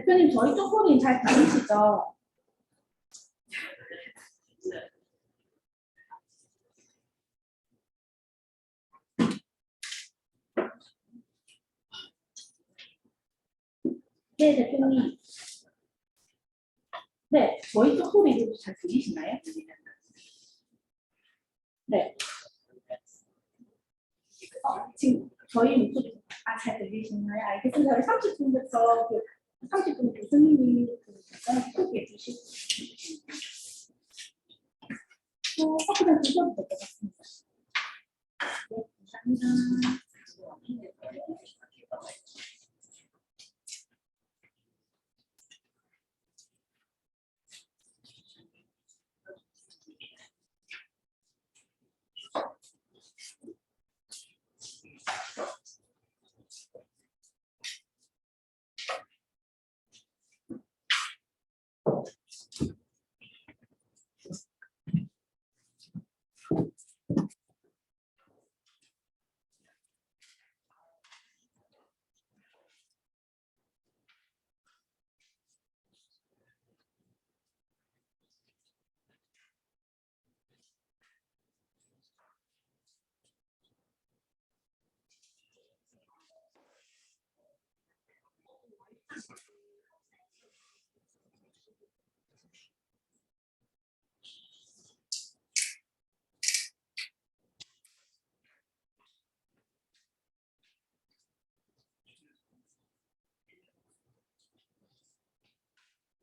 대표님 저희 쪽 소리 잘 들리시죠? 네, 대표님. 네, 저희 쪽 소리 잘 들리시나요? 네. 지금 저희 목소리 잘 들리시나요? 알겠습니다. 저희 30분부터 30분 교수님이 소개해 주시고 커피를 드셔도 될 것 같습니다. 네, 감사합니다.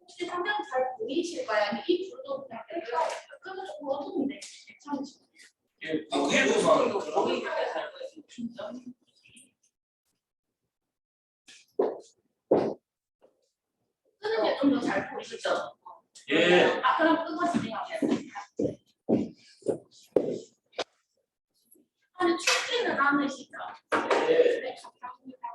혹시 화면 잘 보이실까요? 아니면 이 불도 그냥 끌까요? 끄면 조금 어두운데 괜찮으실까요? 끄는 게 좀 더 잘 보이시죠? 예. 아, 그럼 끄고 진행하겠습니다. 춥지는 않으시죠? 네, 감사합니다.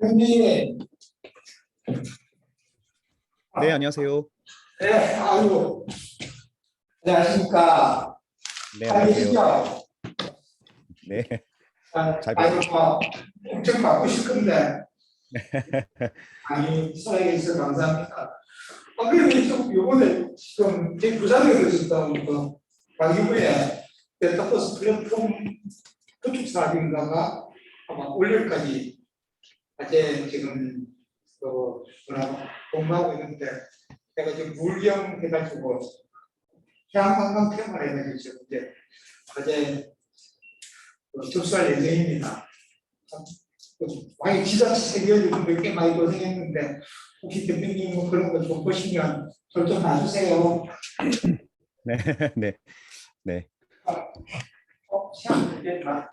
형님, 네, 안녕하세요. 네, 아유, 안녕하십니까. 네, 잘 안녕하세요. 계시죠? 네, 잘 아유, 뵙겠습니다. 엄청 바쁘실 건데, 아니, 살아계셔서 감사합니다. 그런데 좀 요번에 지금 제 부산에 계셨던 그 방위부에 메타버스 플랫폼 구축 사업인가가 아마 올해까지 아직 지금 공부하고 있는데, 제가 지금 물경 해가지고 해양관광 테마를 해가지고 지금 이제 어제 접수할 예정입니다. 많이 지자체 세계적으로 몇개 많이 고생했는데 혹시 대표님 뭐 그런 거 좀 보시면 저 좀 놔주세요. 네, 네, 네. 시간 되겠나?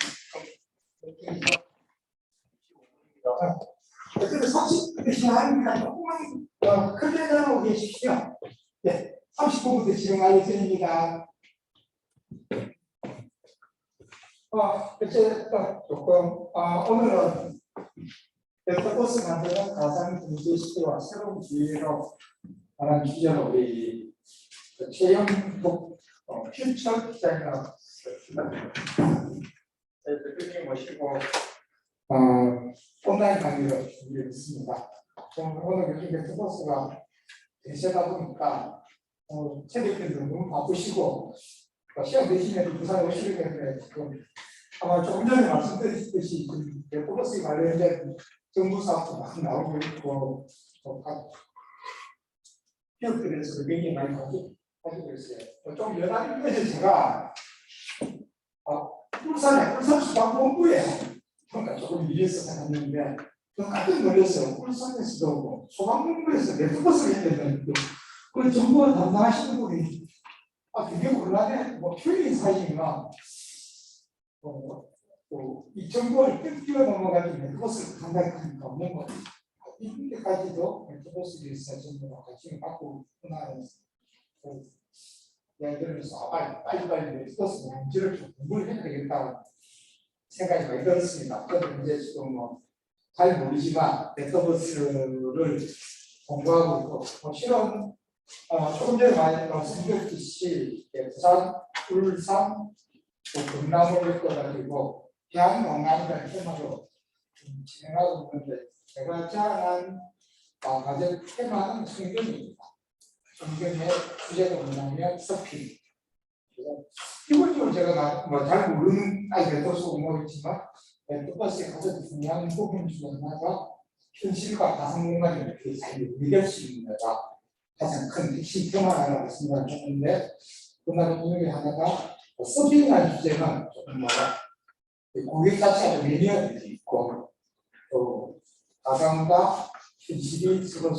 그래서 30분 시간이니까 조금만 크게 나오고 계십시오. 네, 39분부터 진행할 예정입니다. 이제 조금 오늘은 메타버스 만드는 가상 경제 시대와 새로운 기회로 하는 주제로 우리 최영복 퓨처 디자이너 대표님 모시고 온라인 강의를 준비했습니다. 오늘 요즘 메타버스가 대세다 보니까 체력들도 너무 바쁘시고 시간 되시면 부산에 오시게 되는데 지금 아마 조금 전에 말씀드렸듯이 메타버스 관련된 정부 사업도 많이 나오고 있고 각 기업들에서도 굉장히 많이 가지고 있어요. 좀 연합이 돼서 제가 울산 수방본부에 그러니까 조금 미래에서 생각했는데 깜짝 놀랐어요. 울산에서도 소방본부에서 메타버스를 해야 되는데 그 정부 담당하시는 분이 그게 곤란해. 뭐 표현이 사이인가 이 정보를 뜯겨 넘어가지고 메타버스를 간다니까 없는 거 이런 데까지도 메타버스에 대해서 정부가 관심을 갖고 있구나는 예를 들어서 빨리 메타버스 문제를 좀 공부를 해야 되겠다 생각이 많이 들었습니다. 그래서 이제 지금 잘 모르지만 메타버스를 공부하고 있고 실은 조금 전에 말씀드렸듯이 부산, 울산, 경남을 겪어가지고 해양관광이라는 테마로 진행하고 있는데 제가 제안한 과제 테마는 성경입니다. 성경의 주제가 뭐냐면 서핑. 기본적으로 제가 잘 모르는 메타버스 공부했지만 메타버스의 가장 중요한 부분 중 하나가 현실과 가상 공간을 이렇게 잘 연결할 수 있는 거다. 가장 큰 핵심 테마라고 생각했는데 그다음 중에 하나가 서핑이라는 주제는 조금 고객 자체가 매니아들이 있고 또 가상과 현실이 서로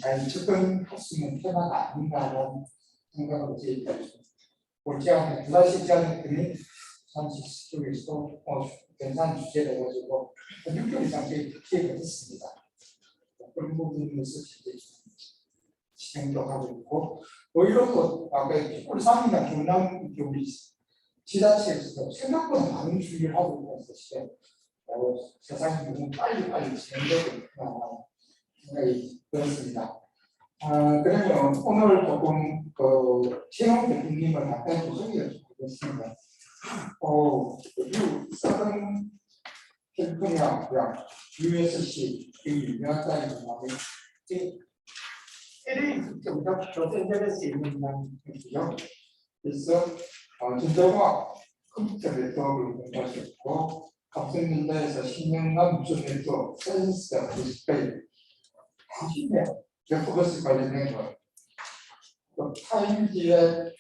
잘 접근할 수 있는 테마가 아닌가라는 생각을 제기했습니다. 올해에 부산시 장님들이 부산시 쪽에서도 괜찮은 주제를 가지고 6개월 이상 기획을 했습니다. 그런 부분에서 진행도 하고 있고 오히려 또 아까 울산이나 경남 우리 지자체에서도 생각보다 많은 준비를 하고 있어서 세상이 너무 빨리 진행되고 있구나 생각이 들었습니다. 그러면 오늘 조금 최영 대표님을 간단히 소개를 드리겠습니다. 서든 캘리포니아 USC 유명한 땅이고 LA 우리가 로스앤젤레스에 있는 곳이죠. 그래서 전자과학 컴퓨터 네트워크를 공부하셨고 갑성년대에서 10년간 무슨 네트워크 센서 디스플레이 하시네요. 메타버스 관련된 거. 또 타임지의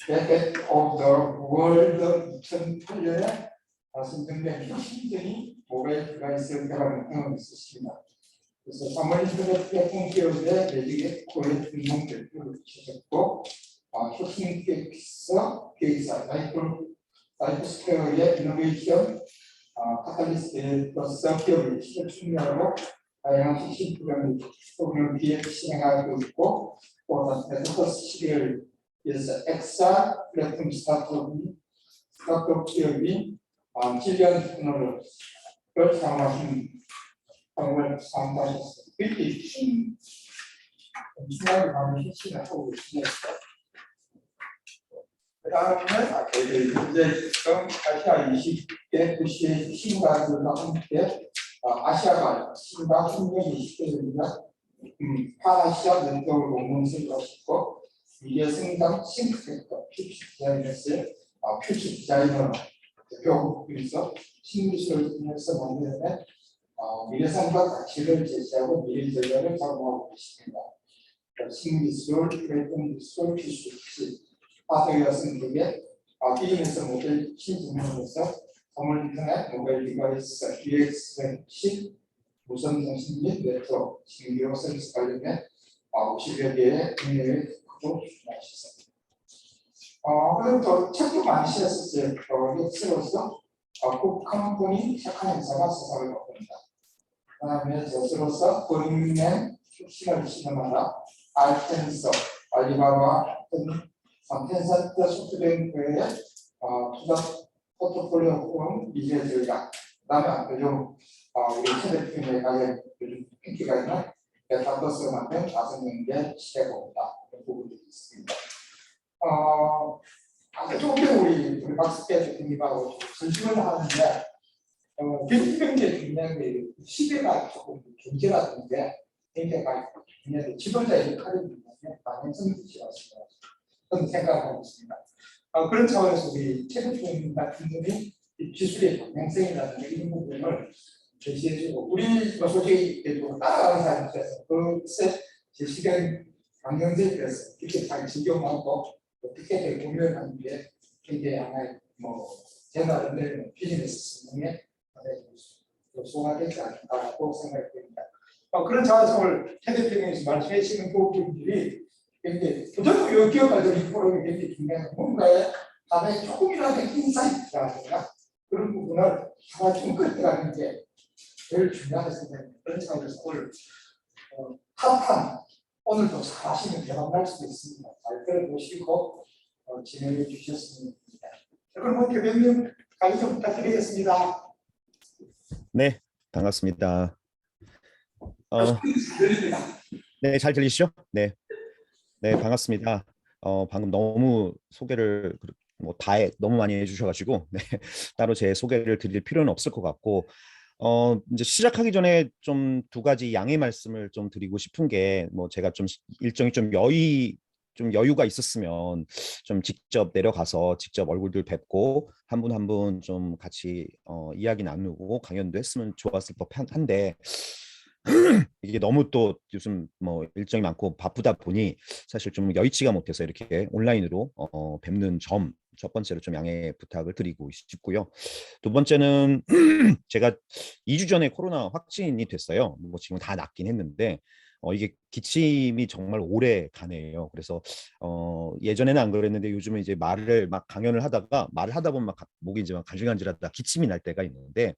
Get of the World 2008년에 선정된 혁신적인 모바일 디바이스 개발 경험이 있었습니다. 그래서 사물 인터넷 플랫폼 기업의 매직의 코에 등록 대표를 주셨고 혁신 기획사 라이프스퀘어의 이노베이션 카탈리스트로서 기업의 시장 충렬하고 다양한 혁신 프로그램을 기획 진행하고 있고 또 메타버스 시대를 그래서 엑사 플랫폼 스타트업 기업이 질병 테크놀로지를 사용하신 방법을 사용하셨어요. 이렇게 힘 생각을 하면 핵심을 하고 계시네요. 그다음에 이제 지금 아시아 20개 도시의 신가들과 함께 아시아가 신가 hun명 20개입니다. 파아시아 네트워크 공동체를 하시고 미래 생산 싱크탱크 퓨처 디자이너스의 퓨처 디자이너 대표로서 신기술을 통해서 만드는 미래상과 가치를 제시하고 미래 전략을 작업하고 계십니다. 신기술, 플랫폼기술, 기술, 하드웨어 승격의 비즈니스 모델 신진영에서 건물 인터넷, 모바일 디바이스, UX, 무선 통신 및 네트워크, 신기록 서비스 관련된 50여 개의 국내외 국도 출신하셨습니다. 그럼 또 책도 많이 쓰셨어요. 엑스로서 국컴퍼니 착한 행사가 수상을 받습니다. 그다음에 저스로서 본인의 출신을 실현하라 알텐서, 알리바바 텐센트 소프트뱅크의 투자 포트폴리오 후원 미래 전략, 그다음에 요즘 우리 최 대표님의 가장 요즘 인기가 있는 메타버스 만든 5명의 시대입니다. 그런 부분들이 있습니다. 조금 전에 우리 박스케 대표님하고 전심을 하는데 경제 중요한 게 시대가 조금 경제라든지 굉장히 중요한데 지도자의 역할이 있는데 많은 성취가 있습니다. 그런 생각을 하고 있습니다. 그런 차원에서 우리 최 대표님 같은 분이 기술의 방향성이라든지 이런 부분을 제시해주고 우리 솔직히 따라가는 사람이 있어서 그것에 제시된 방향성에 대해서 이렇게 잘 적용하고 어떻게 공유하는 게 굉장히 하나의 제 나름대로 비즈니스 성공에 소화되지 않을까라고 생각이 됩니다. 그런 차원에서 오늘 최 대표님께서 말씀해 주시는 부분들이 굉장히 저도 이 기업가들이 포럼이 굉장히 중요한 뭔가에 다음에 조금이라도 인사이트라든가 그런 부분을 하나 좀 끌어가는 게 제일 중요하다고 생각합니다. 그런 차원에서 오늘 핫한 오늘도 잘하시면 대박날 수도 있습니다. 잘 들어보시고 진행해 주셨습니다. 그럼 대표님 강의 좀 부탁드리겠습니다. 네, 반갑습니다. 네, 잘 들리시죠? 네, 네, 반갑습니다. 방금 너무 소개를 너무 많이 해주셔가지고 네, 따로 제 소개를 드릴 필요는 없을 것 같고 이제 시작하기 전에 좀 두 가지 양해 말씀을 좀 드리고 싶은 게 제가 좀 일정이 좀 여유가 있었으면 좀 직접 내려가서 직접 얼굴들 뵙고 한 분 한 분 좀 같이 이야기 나누고 강연도 했으면 좋았을 법한데 이게 너무 또 요즘 일정이 많고 바쁘다 보니 사실 좀 여의치가 못해서 이렇게 온라인으로 뵙는 점 첫 번째로 좀 양해 부탁을 드리고 싶고요. 두 번째는 제가 2주 전에 코로나 확진이 됐어요. 지금 다 낫긴 했는데 이게 기침이 정말 오래 가네요. 그래서 예전에는 안 그랬는데 요즘은 이제 말을 막 강연을 하다가 말을 하다 보면 막 목이 이제 막 간질간질하다 기침이 날 때가 있는데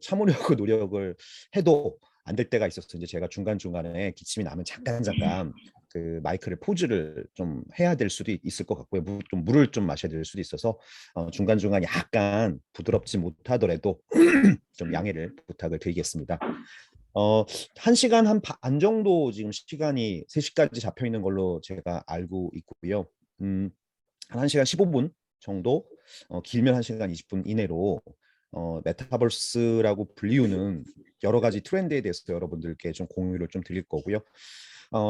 참으려고 노력을 해도 안 될 때가 있었어요. 이제 제가 중간중간에 기침이 나면 잠깐 그 마이크를 포즈를 좀 해야 될 수도 있을 것 같고요. 물을 좀 마셔야 될 수도 있어서 중간중간 약간 부드럽지 못하더라도 좀 양해를 부탁을 드리겠습니다. 1시간 반 정도 지금 시간이 3시까지 잡혀 있는 걸로 제가 알고 있고요. 한 1시간 15분 정도, 길면 1시간 20분 이내로 메타버스라고 불리우는 여러 가지 트렌드에 대해서 여러분들께 좀 공유를 좀 드릴 거고요.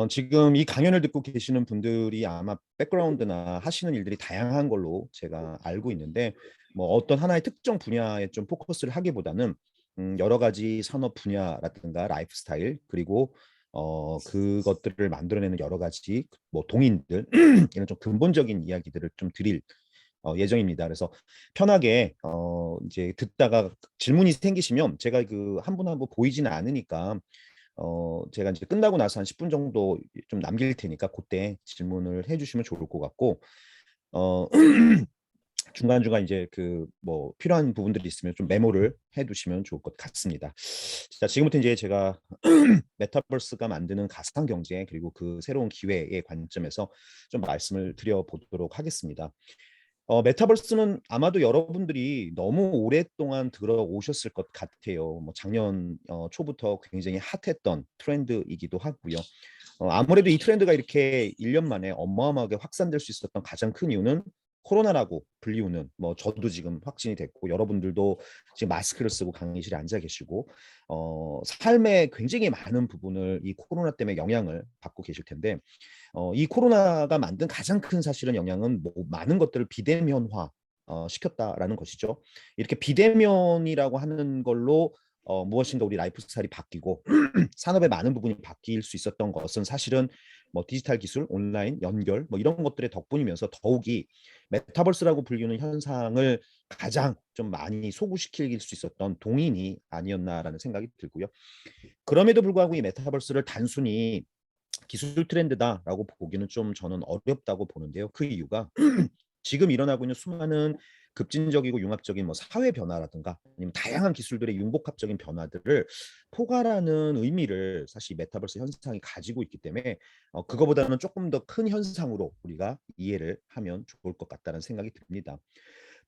지금 이 강연을 듣고 계시는 분들이 아마 백그라운드나 하시는 일들이 다양한 걸로 제가 알고 있는데 어떤 하나의 특정 분야에 좀 포커스를 하기보다는 여러 가지 산업 분야라든가 라이프 스타일 그리고 그것들을 만들어내는 여러 가지 동인들 이런 좀 근본적인 이야기들을 좀 드릴 예정입니다. 그래서 편하게 이제 듣다가 질문이 생기시면 제가 그 한 분 한 분 보이지는 않으니까 제가 이제 끝나고 나서 한 10분 정도 좀 남길 테니까 그때 질문을 해주시면 좋을 것 같고 중간중간 이제 그 뭐 필요한 부분들이 있으면 좀 메모를 해두시면 좋을 것 같습니다. 자, 지금부터 이제 제가 메타버스가 만드는 가상 경제 그리고 그 새로운 기회의 관점에서 좀 말씀을 드려보도록 하겠습니다. 메타버스는 아마도 여러분들이 너무 오랫동안 들어오셨을 것 같아요. 뭐 작년 초부터 굉장히 핫했던 트렌드이기도 하고요. 아무래도 이 트렌드가 이렇게 1년 만에 어마어마하게 확산될 수 있었던 가장 큰 이유는 코로나라고 불리우는 뭐 저도 지금 확진이 됐고 여러분들도 지금 마스크를 쓰고 강의실에 앉아 계시고 삶의 굉장히 많은 부분을 이 코로나 때문에 영향을 받고 계실 텐데 이 코로나가 만든 가장 큰 사실은 영향은 뭐 많은 것들을 비대면화 시켰다라는 것이죠. 이렇게 비대면이라고 하는 걸로 무엇인가 우리 라이프 스타일이 바뀌고 산업의 많은 부분이 바뀔 수 있었던 것은 사실은 뭐 디지털 기술, 온라인, 연결 뭐 이런 것들의 덕분이면서 더욱이 메타버스라고 불리는 현상을 가장 좀 많이 소구시킬 수 있었던 동인이 아니었나라는 생각이 들고요. 그럼에도 불구하고 이 메타버스를 단순히 기술 트렌드다라고 보기는 좀 저는 어렵다고 보는데요. 그 이유가 지금 일어나고 있는 수많은 급진적이고 융합적인 뭐 사회 변화라든가 아니면 다양한 기술들의 융복합적인 변화들을 포괄하는 의미를 사실 메타버스 현상이 가지고 있기 때문에 그거보다는 조금 더 큰 현상으로 우리가 이해를 하면 좋을 것 같다는 생각이 듭니다.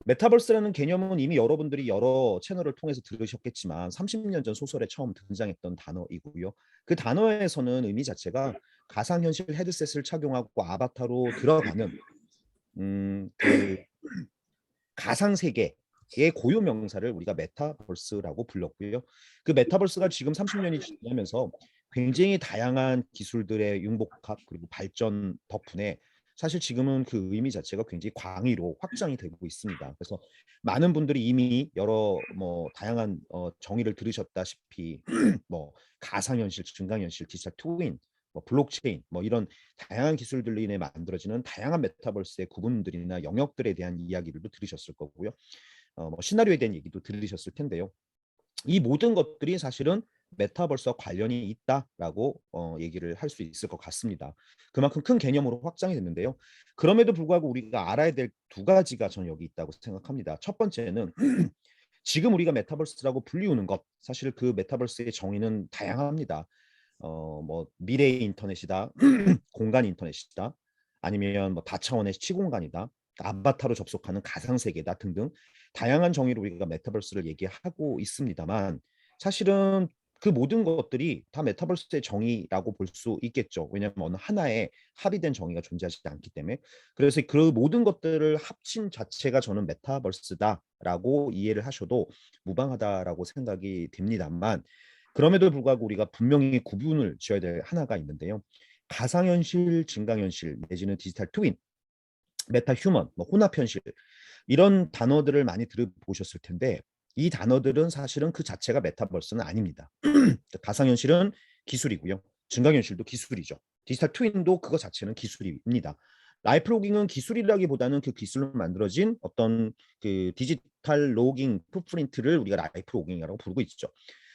메타버스라는 개념은 이미 여러분들이 여러 채널을 통해서 들으셨겠지만 30년 전 소설에 처음 등장했던 단어이고요. 그 단어에서는 의미 자체가 가상현실 헤드셋을 착용하고 아바타로 들어가는 그 가상 세계의 고유 명사를 우리가 메타버스라고 불렀고요. 그 메타버스가 지금 30년이 지나면서 굉장히 다양한 기술들의 융복합 그리고 발전 덕분에 사실 지금은 그 의미 자체가 굉장히 광의로 확장이 되고 있습니다. 그래서 많은 분들이 이미 여러 뭐 다양한 정의를 들으셨다시피 뭐 가상현실, 증강현실, 디지털 트윈, 뭐 블록체인, 뭐 이런 다양한 기술들로 인해 만들어지는 다양한 메타버스의 구분들이나 영역들에 대한 이야기들도 들으셨을 거고요. 뭐 시나리오에 대한 얘기도 들으셨을 텐데요. 이 모든 것들이 사실은 메타버스와 관련이 있다라고 얘기를 할 수 있을 것 같습니다. 그만큼 큰 개념으로 확장이 됐는데요. 그럼에도 불구하고 우리가 알아야 될 두 가지가 저는 여기 있다고 생각합니다. 첫 번째는 지금 우리가 메타버스라고 불리우는 것, 사실 그 메타버스의 정의는 다양합니다. 뭐 미래의 인터넷이다, 공간 인터넷이다, 아니면 뭐 다차원의 시공간이다, 아바타로 접속하는 가상 세계다 등등 다양한 정의로 우리가 메타버스를 얘기하고 있습니다만 사실은 그 모든 것들이 다 메타버스의 정의라고 볼 수 있겠죠. 왜냐하면 어느 하나의 합의된 정의가 존재하지 않기 때문에. 그래서 그 모든 것들을 합친 자체가 저는 메타버스다라고 이해를 하셔도 무방하다라고 생각이 듭니다만 그럼에도 불구하고 우리가 분명히 구분을 지어야 될 하나가 있는데요. 가상현실, 증강현실 내지는 디지털 트윈, 메타휴먼, 뭐 혼합현실 이런 단어들을 많이 들어보셨을 텐데 이 단어들은 사실은 그 자체가 메타버스는 아닙니다. 가상현실은 기술이고요. 증강현실도 기술이죠. 디지털 트윈도 그거 자체는 기술입니다. 라이프 로깅은 기술이라기보다는 그 기술로 만들어진 어떤 그 디지털 로깅 풋프린트를 우리가 라이프 로깅이라고 부르고 있죠.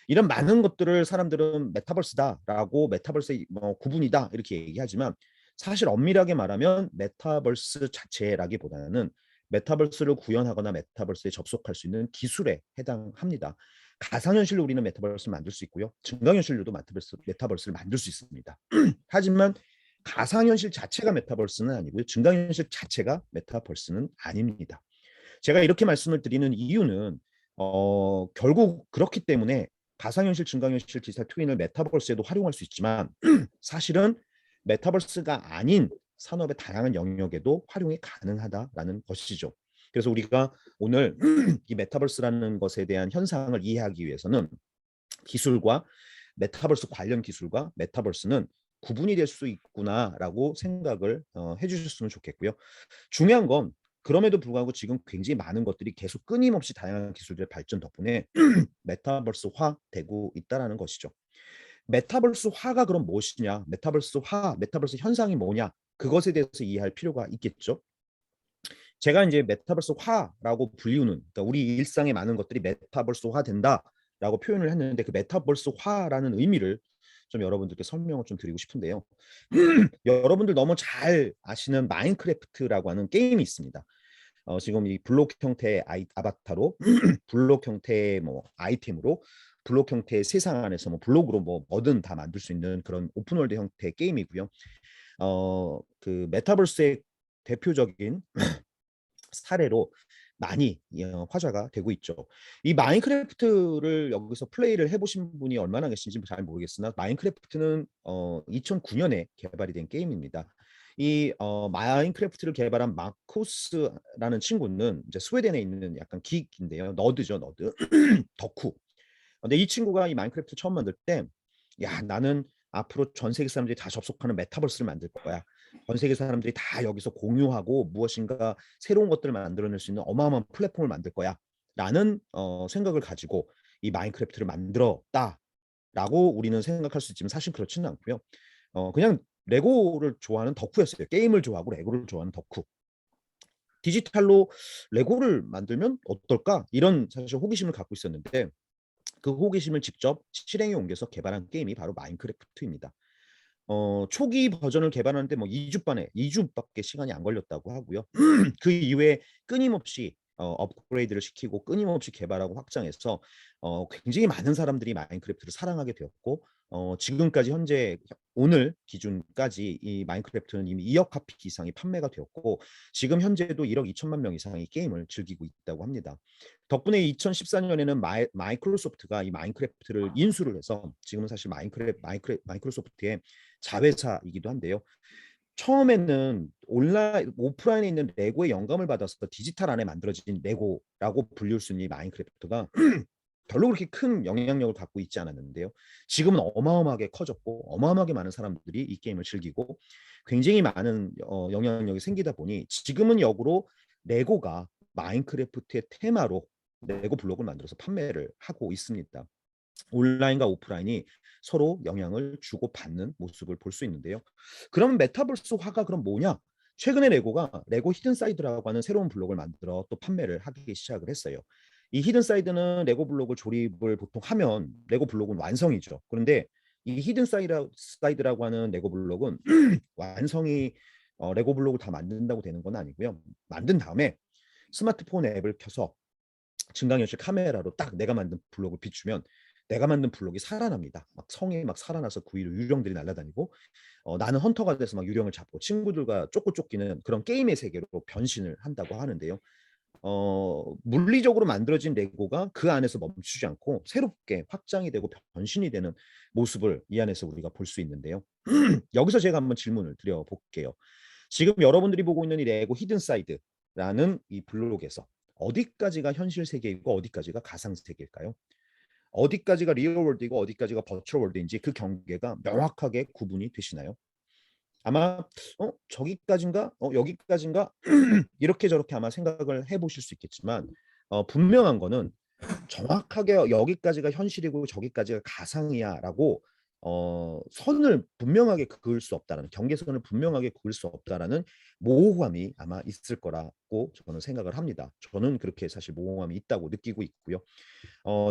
이런 많은 것들을 사람들은 메타버스다라고 메타버스의 뭐 구분이다 이렇게 얘기하지만 사실 엄밀하게 말하면 메타버스 자체라기보다는 메타버스를 구현하거나 메타버스에 접속할 수 있는 기술에 해당합니다. 가상현실로 우리는 메타버스를 만들 수 있고요. 증강현실로도 메타버스를 만들 수 있습니다. 하지만 가상현실 자체가 메타버스는 아니고요. 증강현실 자체가 메타버스는 아닙니다. 제가 이렇게 말씀을 드리는 이유는 결국 그렇기 때문에 가상현실, 증강현실, 디지털 트윈을 메타버스에도 활용할 수 있지만 사실은 메타버스가 아닌 산업의 다양한 영역에도 활용이 가능하다라는 것이죠. 그래서 우리가 오늘 이 메타버스라는 것에 대한 현상을 이해하기 위해서는 기술과 메타버스 관련 기술과 메타버스는 구분이 될 수 있구나라고 생각을 해주셨으면 좋겠고요. 중요한 건 그럼에도 불구하고 지금 굉장히 많은 것들이 계속 끊임없이 다양한 기술들의 발전 덕분에 메타버스화 되고 있다는 것이죠. 메타버스화가 그럼 무엇이냐? 메타버스화, 메타버스 현상이 뭐냐? 그것에 대해서 이해할 필요가 있겠죠. 제가 이제 메타버스화라고 불리우는 그러니까 우리 일상의 많은 것들이 메타버스화 된다라고 표현을 했는데 그 메타버스화라는 의미를 좀 여러분들께 설명을 좀 드리고 싶은데요. 여러분들 너무 잘 아시는 마인크래프트라고 하는 게임이 있습니다. 지금 이 블록 형태의 아바타로 블록 형태의 뭐 아이템으로 블록 형태의 세상 안에서 뭐 블록으로 뭐든 다 만들 수 있는 그런 오픈월드 형태의 게임이고요. 그 메타버스의 대표적인 사례로 많이 화제가 되고 있죠. 이 마인크래프트를 여기서 플레이를 해보신 분이 얼마나 계신지 잘 모르겠으나 마인크래프트는 2009년에 개발이 된 게임입니다. 이 마인크래프트를 개발한 마코스라는 친구는 이제 스웨덴에 있는 약간 기익인데요. 너드죠, 너드. 덕후. 근데 이 친구가 이 마인크래프트 처음 만들 때, 야, 나는 앞으로 전 세계 사람들이 다 접속하는 메타버스를 만들 거야. 전 세계 사람들이 다 여기서 공유하고 무엇인가 새로운 것들을 만들어낼 수 있는 어마어마한 플랫폼을 만들 거야. 라는 생각을 가지고 이 마인크래프트를 만들었다라고 우리는 생각할 수 있지만 사실 그렇지는 않고요. 그냥 레고를 좋아하는 덕후였어요. 게임을 좋아하고 레고를 좋아하는 덕후. 디지털로 레고를 만들면 어떨까? 이런 사실 호기심을 갖고 있었는데 그 호기심을 직접 실행에 옮겨서 개발한 게임이 바로 마인크래프트입니다. 초기 버전을 개발하는데 뭐 2주밖에 시간이 안 걸렸다고 하고요. 그 이후에 끊임없이 업그레이드를 시키고 끊임없이 개발하고 확장해서 굉장히 많은 사람들이 마인크래프트를 사랑하게 되었고 지금까지 현재 오늘 기준까지 이 마인크래프트는 이미 2억 카피 이상이 판매가 되었고 지금 현재도 1억 2천만 명 이상이 게임을 즐기고 있다고 합니다. 덕분에 2014년에는 마이크로소프트가 이 마인크래프트를 인수를 해서 지금은 사실 마이크로소프트의 자회사이기도 한데요. 처음에는 오프라인에 있는 레고의 영감을 받아서 디지털 안에 만들어진 레고라고 불릴 수 있는 이 마인크래프트가 별로 그렇게 큰 영향력을 갖고 있지 않았는데요. 지금은 어마어마하게 커졌고 어마어마하게 많은 사람들이 이 게임을 즐기고 굉장히 많은 영향력이 생기다 보니 지금은 역으로 레고가 마인크래프트의 테마로 레고 블록을 만들어서 판매를 하고 있습니다. 온라인과 오프라인이 서로 영향을 주고받는 모습을 볼 수 있는데요. 그럼 메타버스화가 그럼 뭐냐? 최근에 레고가 레고 히든사이드라고 하는 새로운 블록을 만들어 또 판매를 하기 시작을 했어요. 이 히든사이드는 레고 블록을 조립을 보통 하면 레고 블록은 완성이죠. 그런데 이 히든사이드라고 하는 레고 블록은 완성이 레고 블록을 다 만든다고 되는 건 아니고요. 만든 다음에 스마트폰 앱을 켜서 증강현실 카메라로 딱 내가 만든 블록을 비추면 내가 만든 블록이 살아납니다. 막 성이 막 살아나서 그 위로 유령들이 날아다니고 나는 헌터가 돼서 막 유령을 잡고 친구들과 쫓고 쫓기는 그런 게임의 세계로 변신을 한다고 하는데요. 물리적으로 만들어진 레고가 그 안에서 멈추지 않고 새롭게 확장이 되고 변신이 되는 모습을 이 안에서 우리가 볼 수 있는데요. 여기서 제가 한번 질문을 드려볼게요. 지금 여러분들이 보고 있는 이 레고 히든사이드라는 이 블록에서 어디까지가 현실 세계이고 어디까지가 가상 세계일까요? 어디까지가 리얼월드이고 어디까지가 버추얼월드인지 그 경계가 명확하게 구분이 되시나요? 아마 저기까지인가? 여기까지인가? 이렇게 저렇게 아마 생각을 해보실 수 있겠지만 분명한 거는 정확하게 여기까지가 현실이고 저기까지가 가상이야라고 선을 분명하게 그을 수 없다라는 경계선을 분명하게 그을 수 없다라는 모호함이 아마 있을 거라고 저는 생각을 합니다. 저는 그렇게 사실 모호함이 있다고 느끼고 있고요.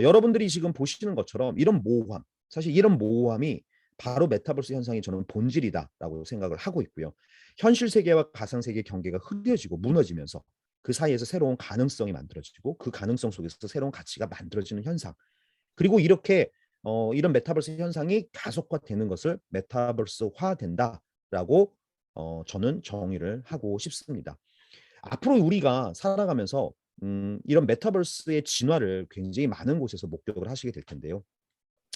여러분들이 지금 보시는 것처럼 이런 모호함, 사실 이런 모호함이 바로 메타버스 현상이 저는 본질이다라고 생각을 하고 있고요. 현실 세계와 가상 세계의 경계가 흐려지고 무너지면서 그 사이에서 새로운 가능성이 만들어지고 그 가능성 속에서 새로운 가치가 만들어지는 현상. 그리고 이렇게 이런 메타버스 현상이 가속화되는 것을 메타버스화 된다라고 저는 정의를 하고 싶습니다. 앞으로 우리가 살아가면서 이런 메타버스의 진화를 굉장히 많은 곳에서 목격을 하시게 될 텐데요.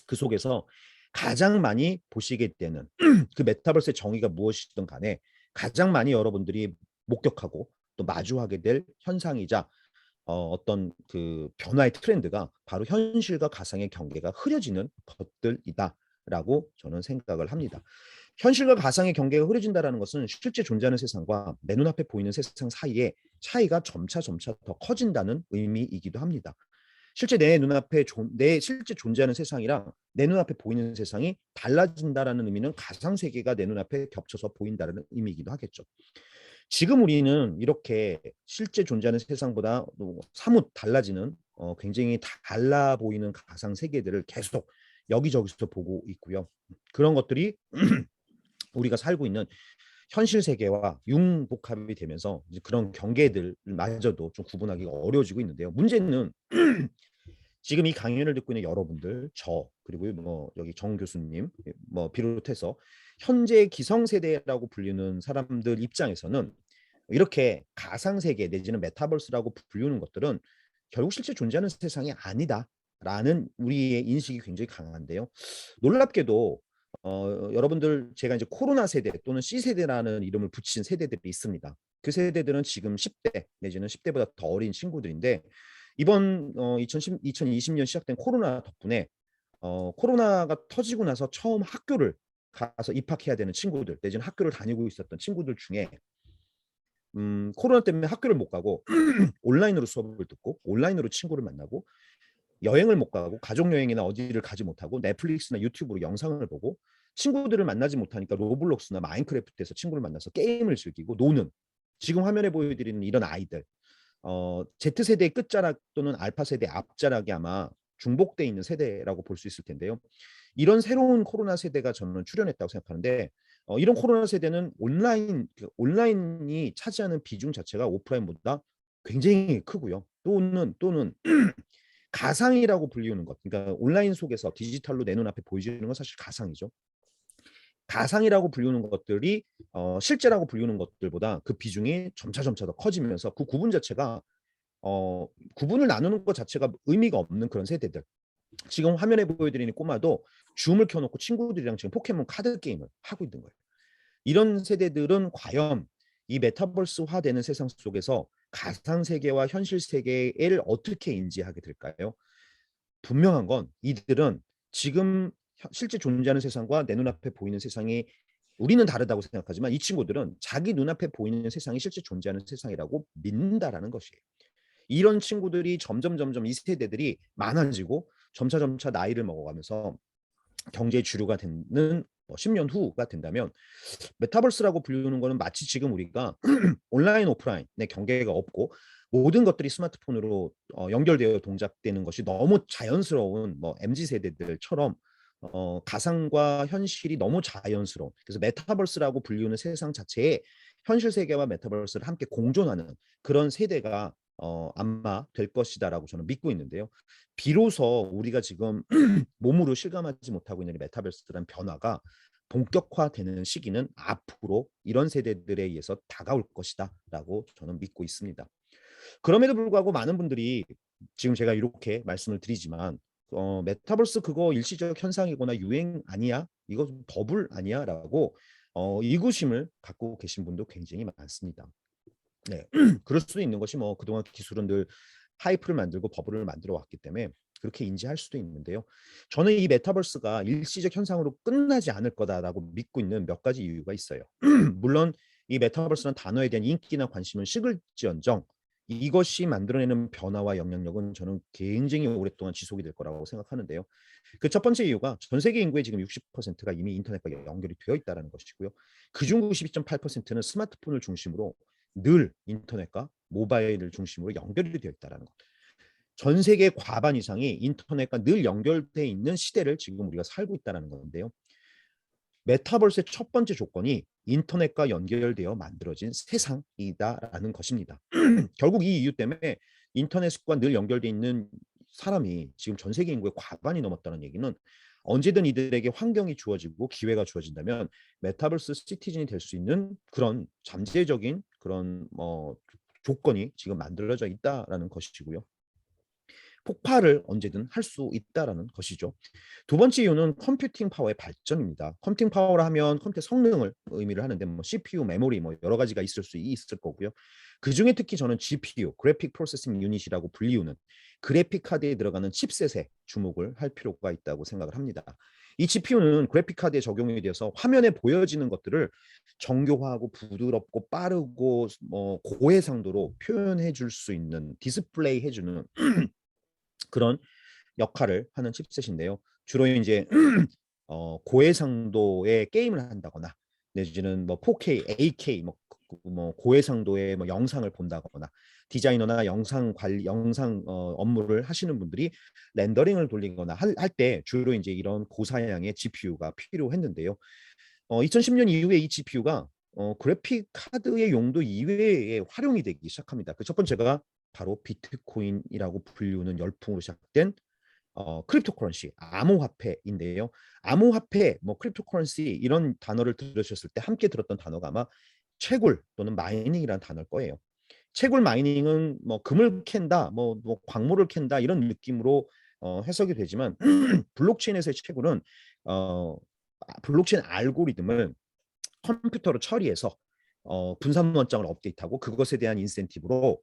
그 속에서 가장 많이 보시게 되는 그 메타버스의 정의가 무엇이든 간에 가장 많이 여러분들이 목격하고 또 마주하게 될 현상이자 어떤 그 변화의 트렌드가 바로 현실과 가상의 경계가 흐려지는 것들이다라고 저는 생각을 합니다. 현실과 가상의 경계가 흐려진다는 것은 실제 존재하는 세상과 내 눈앞에 보이는 세상 사이에 차이가 점차 더 커진다는 의미이기도 합니다. 실제 내 눈앞에 내 실제 존재하는 세상이랑 내 눈앞에 보이는 세상이 달라진다라는 의미는 가상 세계가 내 눈앞에 겹쳐서 보인다는 의미이기도 하겠죠. 지금 우리는 이렇게 실제 존재하는 세상보다 사뭇 달라지는 굉장히 달라 보이는 가상 세계들을 계속 여기저기서 보고 있고요. 그런 것들이 우리가 살고 있는 현실 세계와 융복합이 되면서 이제 그런 경계들마저도 좀 구분하기가 어려워지고 있는데요. 문제는 지금 이 강연을 듣고 있는 여러분들, 저 그리고 뭐 여기 정 교수님 뭐 비롯해서 현재 기성세대라고 불리는 사람들 입장에서는 이렇게 가상세계 내지는 메타버스라고 부르는 것들은 결국 실제 존재하는 세상이 아니다라는 우리의 인식이 굉장히 강한데요. 놀랍게도 여러분들 제가 이제 코로나 세대 또는 C세대라는 이름을 붙인 세대들이 있습니다. 그 세대들은 지금 10대 내지는 10대보다 더 어린 친구들인데 이번 2020년 시작된 코로나 덕분에 코로나가 터지고 나서 처음 학교를 가서 입학해야 되는 친구들 내지는 학교를 다니고 있었던 친구들 중에 코로나 때문에 학교를 못 가고 온라인으로 수업을 듣고 온라인으로 친구를 만나고 여행을 못 가고 가족 여행이나 어디를 가지 못하고 넷플릭스나 유튜브로 영상을 보고 친구들을 만나지 못하니까 로블록스나 마인크래프트에서 친구를 만나서 게임을 즐기고 노는 지금 화면에 보여드리는 이런 아이들 Z세대의 끝자락 또는 알파세대의 앞자락이 아마 중복돼 있는 세대라고 볼 수 있을 텐데요. 이런 새로운 코로나 세대가 저는 출현했다고 생각하는데 이런 코로나 세대는 온라인이 차지하는 비중 자체가 오프라인보다 굉장히 크고요. 또는 가상이라고 불리우는 것, 그러니까 온라인 속에서 디지털로 내 눈앞에 보여지는 건 사실 가상이죠. 가상이라고 불리우는 것들이 실제라고 불리우는 것들보다 그 비중이 점차 더 커지면서 그 구분 자체가 구분을 나누는 것 자체가 의미가 없는 그런 세대들. 지금 화면에 보여드리는 꼬마도 줌을 켜놓고 친구들이랑 지금 포켓몬 카드 게임을 하고 있는 거예요. 이런 세대들은 과연 이 메타버스화되는 세상 속에서 가상 세계와 현실 세계를 어떻게 인지하게 될까요? 분명한 건 이들은 지금 실제 존재하는 세상과 내 눈앞에 보이는 세상이 우리는 다르다고 생각하지만 이 친구들은 자기 눈앞에 보이는 세상이 실제 존재하는 세상이라고 믿는다라는 것이에요. 이런 친구들이 점점 이 세대들이 많아지고 점차 나이를 먹어가면서 경제의 주류가 되는 10년 후가 된다면 메타버스라고 불리는 거는 마치 지금 우리가 온라인 오프라인의 경계가 없고 모든 것들이 스마트폰으로 연결되어 동작되는 것이 너무 자연스러운 뭐 MZ 세대들처럼 가상과 현실이 너무 자연스러운 그래서 메타버스라고 불리우는 세상 자체에 현실 세계와 메타버스를 함께 공존하는 그런 세대가 아마 될 것이다라고 저는 믿고 있는데요. 비로소 우리가 지금 몸으로 실감하지 못하고 있는 메타버스라는 변화가 본격화되는 시기는 앞으로 이런 세대들에 의해서 다가올 것이다라고 저는 믿고 있습니다. 그럼에도 불구하고 많은 분들이 지금 제가 이렇게 말씀을 드리지만 메타버스 그거 일시적 현상이거나 유행 아니야? 이거 버블 아니야? 라고 의구심을 갖고 계신 분도 굉장히 많습니다. 네, 그럴 수도 있는 것이 뭐 그동안 기술은 늘 하이프를 만들고 버블을 만들어 왔기 때문에 그렇게 인지할 수도 있는데요. 저는 이 메타버스가 일시적 현상으로 끝나지 않을 거다라고 믿고 있는 몇 가지 이유가 있어요. 물론 이 메타버스라는 단어에 대한 인기나 관심은 식을지언정 이것이 만들어내는 변화와 영향력은 저는 굉장히 오랫동안 지속이 될 거라고 생각하는데요. 그 첫 번째 이유가 전 세계 인구의 지금 60%가 이미 인터넷과 연결이 되어 있다는 것이고요. 그중 92.8%는 스마트폰을 중심으로 늘 인터넷과 모바일을 중심으로 연결이 되어 있다는 것. 전 세계 과반 이상이 인터넷과 늘 연결돼 있는 시대를 지금 우리가 살고 있다는 건데요. 메타버스의 첫 번째 조건이 인터넷과 연결되어 만들어진 세상이다라는 것입니다. 결국 이 이유 때문에 인터넷과 늘 연결돼 있는 사람이 지금 전 세계 인구의 과반이 넘었다는 얘기는 언제든 이들에게 환경이 주어지고 기회가 주어진다면 메타버스 시티즌이 될 수 있는 그런 잠재적인 그런 조건이 지금 만들어져 있다라는 것이고요. 폭발을 언제든 할 수 있다라는 것이죠. 두 번째 이유는 컴퓨팅 파워의 발전입니다. 컴퓨팅 파워라 하면 컴퓨터 성능을 의미를 하는데 뭐 CPU, 메모리 뭐 여러 가지가 있을 거고요. 그 중에 특히 저는 GPU, 그래픽 프로세싱 유닛이라고 불리우는 그래픽 카드에 들어가는 칩셋에 주목을 할 필요가 있다고 생각을 합니다. 이 GPU는 그래픽 카드에 적용이 되어서 화면에 보여지는 것들을 정교하고 부드럽고 빠르고 고해상도로 표현해 줄 수 있는 디스플레이 해주는 그런 역할을 하는 칩셋인데요. 주로 이제 고해상도의 게임을 한다거나 내지는 뭐 4K, 8K 뭐 고해상도의 뭐 영상을 본다거나 디자이너나 영상 관리 업무를 하시는 분들이 렌더링을 돌리거나 할 때 주로 이제 이런 고사양의 GPU가 필요했는데요. 2010년 이후에 이 GPU가 그래픽 카드의 용도 이외에 활용이 되기 시작합니다. 그 첫 번째가 바로 비트코인이라고 불리우는 열풍으로 시작된 크립토커런시, 암호화폐인데요. 암호화폐, 뭐 크립토커런시 이런 단어를 들으셨을 때 함께 들었던 단어가 아마 채굴 또는 마이닝이라는 단어일 거예요. 채굴 마이닝은 뭐 금을 캔다, 뭐 광물을 캔다 이런 느낌으로 해석이 되지만 블록체인에서의 채굴은 어, 블록체인 알고리즘을 컴퓨터로 처리해서 분산 원장을 업데이트하고 그것에 대한 인센티브로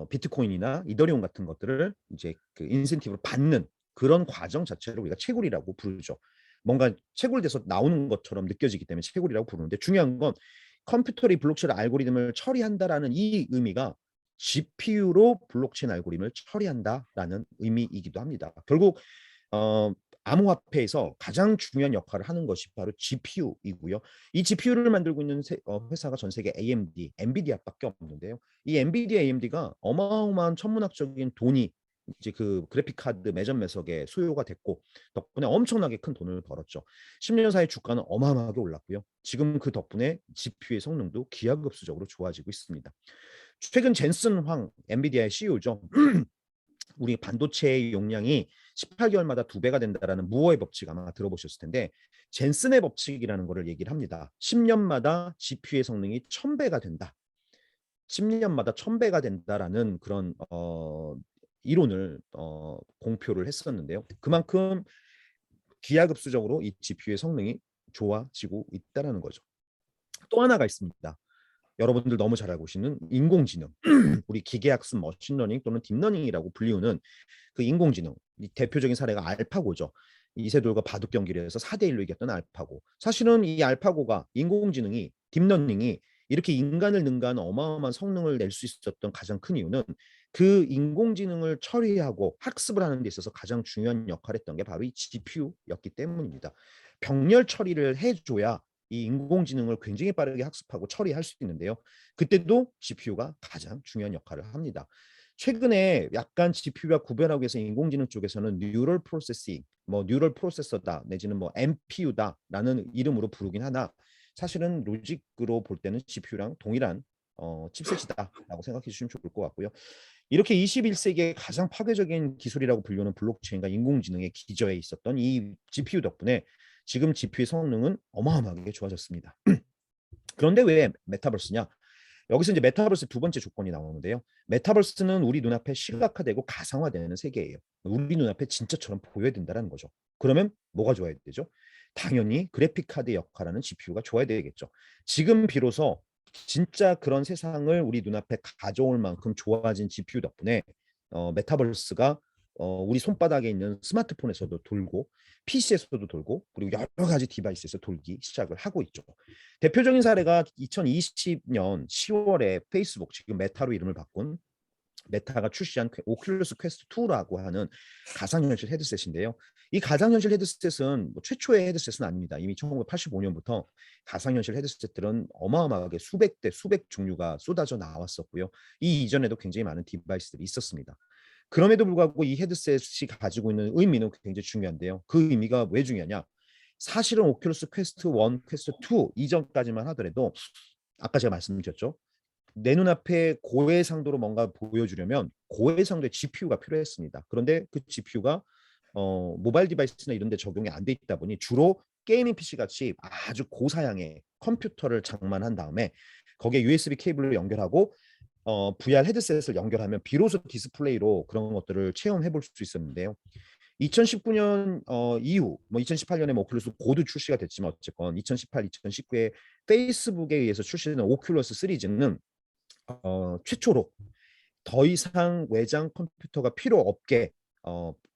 비트코인이나 이더리움 같은 것들을 이제 그 인센티브를 받는 그런 과정 자체를 우리가 채굴이라고 부르죠. 뭔가 채굴돼서 나오는 것처럼 느껴지기 때문에 채굴이라고 부르는데 중요한 건 컴퓨터의 블록체인 알고리즘을 처리한다라는 이 의미가 GPU로 블록체인 알고리즘을 처리한다라는 의미이기도 합니다. 결국 어, 암호화폐에서 가장 중요한 역할을 하는 것이 바로 GPU이고요. 이 GPU를 만들고 있는 회사가 전 세계 AMD, 엔비디아밖에 없는데요. 이 엔비디아, AMD가 어마어마한 천문학적인 돈이 이제 그 그래픽 카드 매점 매석에 수요가 됐고 덕분에 엄청나게 큰 돈을 벌었죠. 10년 사이 주가는 어마어마하게 올랐고요. 지금 그 덕분에 GPU의 성능도 기하급수적으로 좋아지고 있습니다. 최근 젠슨 황 엔비디아의 CEO죠. 우리 반도체의 용량이 18개월마다 2배가 된다라는 무어의 법칙 아마 들어보셨을 텐데 젠슨의 법칙이라는 거를 얘기를 합니다. 10년마다 GPU의 성능이 1000배가 된다. 10년마다 1000배가 된다라는 그런 이론을 공표를 했었는데요. 그만큼 기하급수적으로 이 GPU의 성능이 좋아지고 있다는 거죠. 또 하나가 있습니다. 여러분들 너무 잘 알고 계시는 인공지능, 우리 기계학습, 머신러닝 또는 딥러닝이라고 불리우는 그 인공지능, 이 대표적인 사례가 알파고죠. 이세돌과 바둑 경기를 해서 4대1로 이겼던 알파고. 사실은 이 알파고가 인공지능이 딥러닝이 이렇게 인간을 능가하는 어마어마한 성능을 낼 수 있었던 가장 큰 이유는 그 인공지능을 처리하고 학습을 하는 데 있어서 가장 중요한 역할을 했던 게 바로 이 GPU였기 때문입니다. 병렬 처리를 해줘야 이 인공지능을 굉장히 빠르게 학습하고 처리할 수 있는데요. 그때도 GPU가 가장 중요한 역할을 합니다. 최근에 약간 GPU와 구별하기 위해서 인공지능 쪽에서는 뉴럴 프로세싱, 뭐 뉴럴 프로세서다 내지는 뭐 NPU다라는 이름으로 부르긴 하나 사실은 로직으로 볼 때는 GPU랑 동일한 칩셋이다라고 생각해 주시면 좋을 것 같고요. 이렇게 21세기의 가장 파괴적인 기술이라고 불리는 블록체인과 인공지능의 기저에 있었던 이 GPU 덕분에 지금 GPU의 성능은 어마어마하게 좋아졌습니다. 그런데 왜 메타버스냐? 여기서 이제 메타버스 두 번째 조건이 나오는데요. 메타버스는 우리 눈앞에 시각화되고 가상화되는 세계예요. 우리 눈앞에 진짜처럼 보여야 된다는 거죠. 그러면 뭐가 좋아야 되죠? 당연히 그래픽 카드 역할하는 GPU가 좋아야 되겠죠. 지금 비로소 진짜 그런 세상을 우리 눈앞에 가져올 만큼 좋아진 GPU 덕분에 메타버스가 우리 손바닥에 있는 스마트폰에서도 돌고 PC에서도 돌고 그리고 여러 가지 디바이스에서 돌기 시작을 하고 있죠. 대표적인 사례가 2020년 10월에 페이스북 지금 메타로 이름을 바꾼 메타가 출시한 오큘러스 퀘스트 2라고 하는 가상현실 헤드셋인데요. 이 가상현실 헤드셋은 뭐 최초의 헤드셋은 아닙니다. 이미 1985년부터 가상현실 헤드셋들은 어마어마하게 수백 대 수백 종류가 쏟아져 나왔었고요. 이 이전에도 굉장히 많은 디바이스들이 있었습니다. 그럼에도 불구하고 이 헤드셋이 가지고 있는 의미는 굉장히 중요한데요. 그 의미가 왜 중요하냐? 사실은 오큘러스 퀘스트 1, 퀘스트 2 이전까지만 하더라도 아까 제가 말씀드렸죠. 내 눈앞에 고해상도로 뭔가 보여주려면 고해상도의 GPU가 필요했습니다. 그런데 그 GPU가 모바일 디바이스나 이런 데 적용이 안 돼 있다 보니 주로 게이밍 PC 같이 아주 고사양의 컴퓨터를 장만한 다음에 거기에 USB 케이블로 연결하고 VR 헤드셋을 연결하면 비로소 디스플레이로 그런 것들을 체험해 볼 수 있었는데요. 2019년 이후 뭐 2018년에 뭐 오큘러스 고도 출시가 됐지만 어쨌건 2018, 2019에 페이스북에 의해서 출시된 오큘러스 시리즈는 최초로 더 이상 외장 컴퓨터가 필요 없게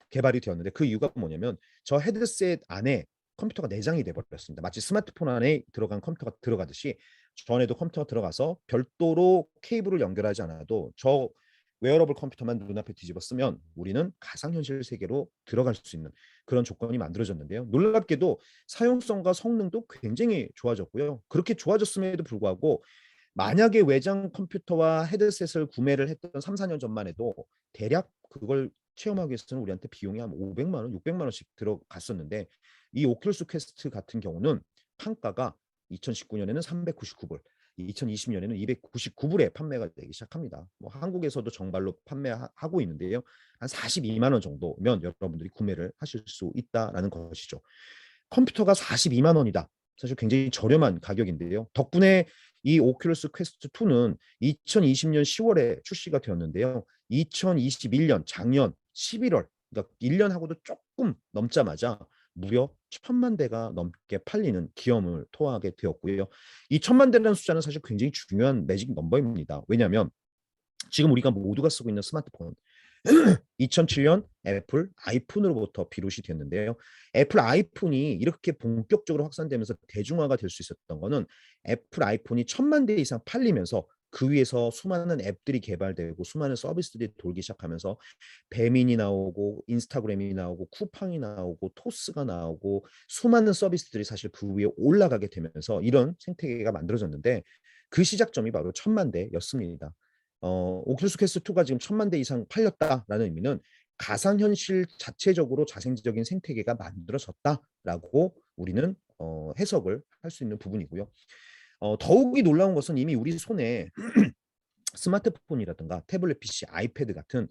개발이 되었는데 그 이유가 뭐냐면 저 헤드셋 안에 컴퓨터가 내장이 돼버렸습니다. 마치 스마트폰 안에 들어간 컴퓨터가 들어가듯이 저 안에도 컴퓨터가 들어가서 별도로 케이블을 연결하지 않아도 저 웨어러블 컴퓨터만 눈앞에 뒤집어 쓰면 우리는 가상현실 세계로 들어갈 수 있는 그런 조건이 만들어졌는데요. 놀랍게도 사용성과 성능도 굉장히 좋아졌고요. 그렇게 좋아졌음에도 불구하고 만약에 외장 컴퓨터와 헤드셋을 구매를 했던 3, 4년 전만 해도 대략 그걸 체험하기 위해서는 우리한테 비용이 한 500만 원, 600만 원씩 들어갔었는데 이 오큘러스 퀘스트 같은 경우는 판가가 2019년에는 399불, 2020년에는 299불에 판매가 되기 시작합니다. 뭐 한국에서도 정발로 판매하고 있는데요. 한 42만 원 정도면 여러분들이 구매를 하실 수 있다라는 것이죠. 컴퓨터가 42만 원이다. 사실 굉장히 저렴한 가격인데요. 덕분에 이 오큘러스 퀘스트 2는 2020년 10월에 출시가 되었는데요. 2021년 작년 11월, 그러니까 1년하고도 조금 넘자마자 무려 1,000만 대가 넘게 팔리는 기염을 토하게 되었고요. 이 1,000만 대라는 숫자는 사실 굉장히 중요한 매직 넘버입니다. 왜냐하면 지금 우리가 모두가 쓰고 있는 스마트폰 2007년 애플 아이폰으로부터 비롯이 됐는데요. 애플 아이폰이 이렇게 본격적으로 확산되면서 대중화가 될 수 있었던 거는 애플 아이폰이 1,000만 대 이상 팔리면서 그 위에서 수많은 앱들이 개발되고 수많은 서비스들이 돌기 시작하면서 배민이 나오고 인스타그램이 나오고 쿠팡이 나오고 토스가 나오고 수많은 서비스들이 사실 그 위에 올라가게 되면서 이런 생태계가 만들어졌는데 그 시작점이 바로 1,000만 대였습니다. 오큘러스 퀘스트 2가 지금 1,000만 대 이상 팔렸다라는 의미는 가상현실 자체적으로 자생적인 생태계가 만들어졌다라고 우리는 해석을 할 수 있는 부분이고요. 더욱이 놀라운 것은 이미 우리 손에 스마트폰이라든가 태블릿 PC, 아이패드 같은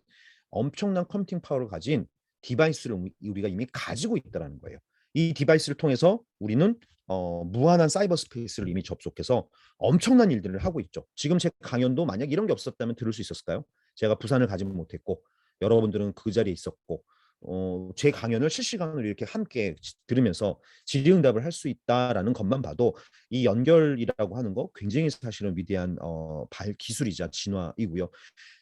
엄청난 컴퓨팅 파워를 가진 디바이스를 우리가 이미 가지고 있다는 거예요. 이 디바이스를 통해서 우리는 무한한 사이버 스페이스를 이미 접속해서 엄청난 일들을 하고 있죠. 지금 제 강연도 만약 이런 게 없었다면 들을 수 있었을까요? 제가 부산을 가지 못했고 여러분들은 그 자리에 있었고 제 강연을 실시간으로 이렇게 함께 들으면서 질의응답을 할 수 있다라는 것만 봐도 이 연결이라고 하는 거 굉장히 사실은 위대한 기술이자 진화이고요.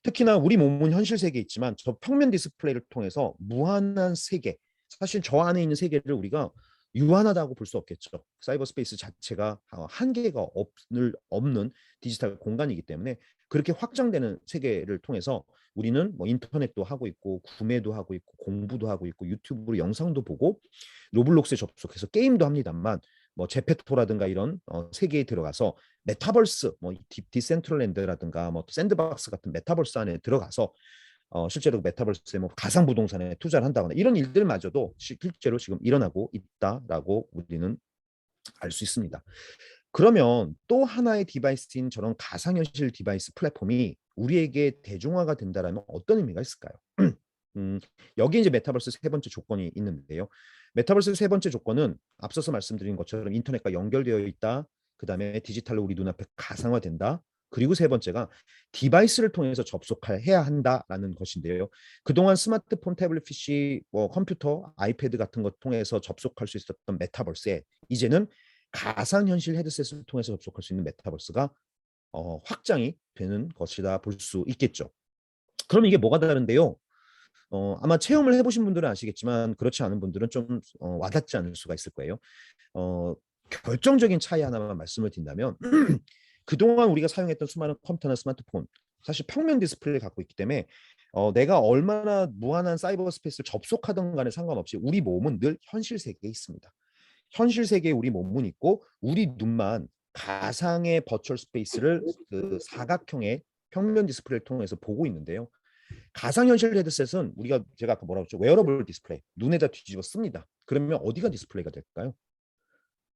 특히나 우리 몸은 현실 세계에 있지만 저 평면 디스플레이를 통해서 무한한 세계, 사실 저 안에 있는 세계를 우리가 유한하다고 볼 수 없겠죠. 사이버 스페이스 자체가 한계가 없는 디지털 공간이기 때문에 그렇게 확장되는 세계를 통해서 우리는 뭐 인터넷도 하고 있고 구매도 하고 있고 공부도 하고 있고 유튜브로 영상도 보고 로블록스에 접속해서 게임도 합니다만 뭐 제페토라든가 이런 세계에 들어가서 메타버스, 뭐 디센트럴랜드라든가 뭐 샌드박스 같은 메타버스 안에 들어가서 실제로 메타버스에 뭐 가상 부동산에 투자를 한다거나 이런 일들마저도 실제로 지금 일어나고 있다라고 우리는 알 수 있습니다. 그러면 또 하나의 디바이스인 저런 가상현실 디바이스 플랫폼이 우리에게 대중화가 된다라면 어떤 의미가 있을까요? 여기 이제 메타버스 세 번째 조건이 있는데요. 메타버스 세 번째 조건은 앞서서 말씀드린 것처럼 인터넷과 연결되어 있다. 그 다음에 디지털로 우리 눈앞에 가상화된다. 그리고 세 번째가 디바이스를 통해서 접속해야 한다라는 것인데요. 그동안 스마트폰, 태블릿 PC, 뭐 컴퓨터, 아이패드 같은 것 통해서 접속할 수 있었던 메타버스에 이제는 가상현실 헤드셋을 통해서 접속할 수 있는 메타버스가 확장이 되는 것이다 볼 수 있겠죠. 그럼 이게 뭐가 다른데요? 아마 체험을 해보신 분들은 아시겠지만 그렇지 않은 분들은 좀 와닿지 않을 수가 있을 거예요. 결정적인 차이 하나만 말씀을 드린다면 그동안 우리가 사용했던 수많은 컴퓨터나 스마트폰 사실 평면 디스플레이를 갖고 있기 때문에 내가 얼마나 무한한 사이버 스페이스를 접속하던 간에 상관없이 우리 몸은 늘 현실 세계에 있습니다. 현실 세계에 우리 몸은 있고 우리 눈만 가상의 버추얼 스페이스를 그 사각형의 평면 디스플레이를 통해서 보고 있는데요. 가상현실 헤드셋은 제가 아까 뭐라고 했죠? 웨어러블 디스플레이, 눈에다 뒤집어 씁니다. 그러면 어디가 디스플레이가 될까요?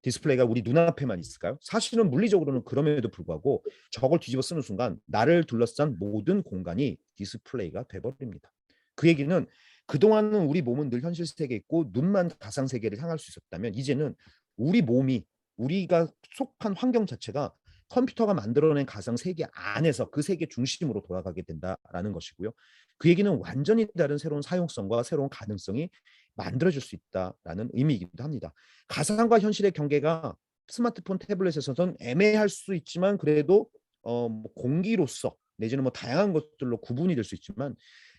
디스플레이가 우리 눈앞에만 있을까요? 사실은 물리적으로는 그럼에도 불구하고 저걸 뒤집어 쓰는 순간 나를 둘러싼 모든 공간이 디스플레이가 돼버립니다. 그 얘기는 그동안은 우리 몸은 늘 현실 세계에 있고 눈만 가상 세계를 향할 수 있었다면 이제는 우리 몸이 우리가 속한 환경 자체가 컴퓨터가 만들어낸 가상 세계 안에서 그 세계 중심으로 돌아가게 된다라는 것이고요. 그 얘기는 완전히 다른 새로운 사용성과 새로운 가능성이 만들어질 수 있다라는 의미이기도 합니다. 가상과 현실의 경계가 스마트폰, 태블릿에서는 애매할 수 있지만 그래도 뭐 공기로서 내지는 뭐 다양한 것들로 구분이 될 수 있지만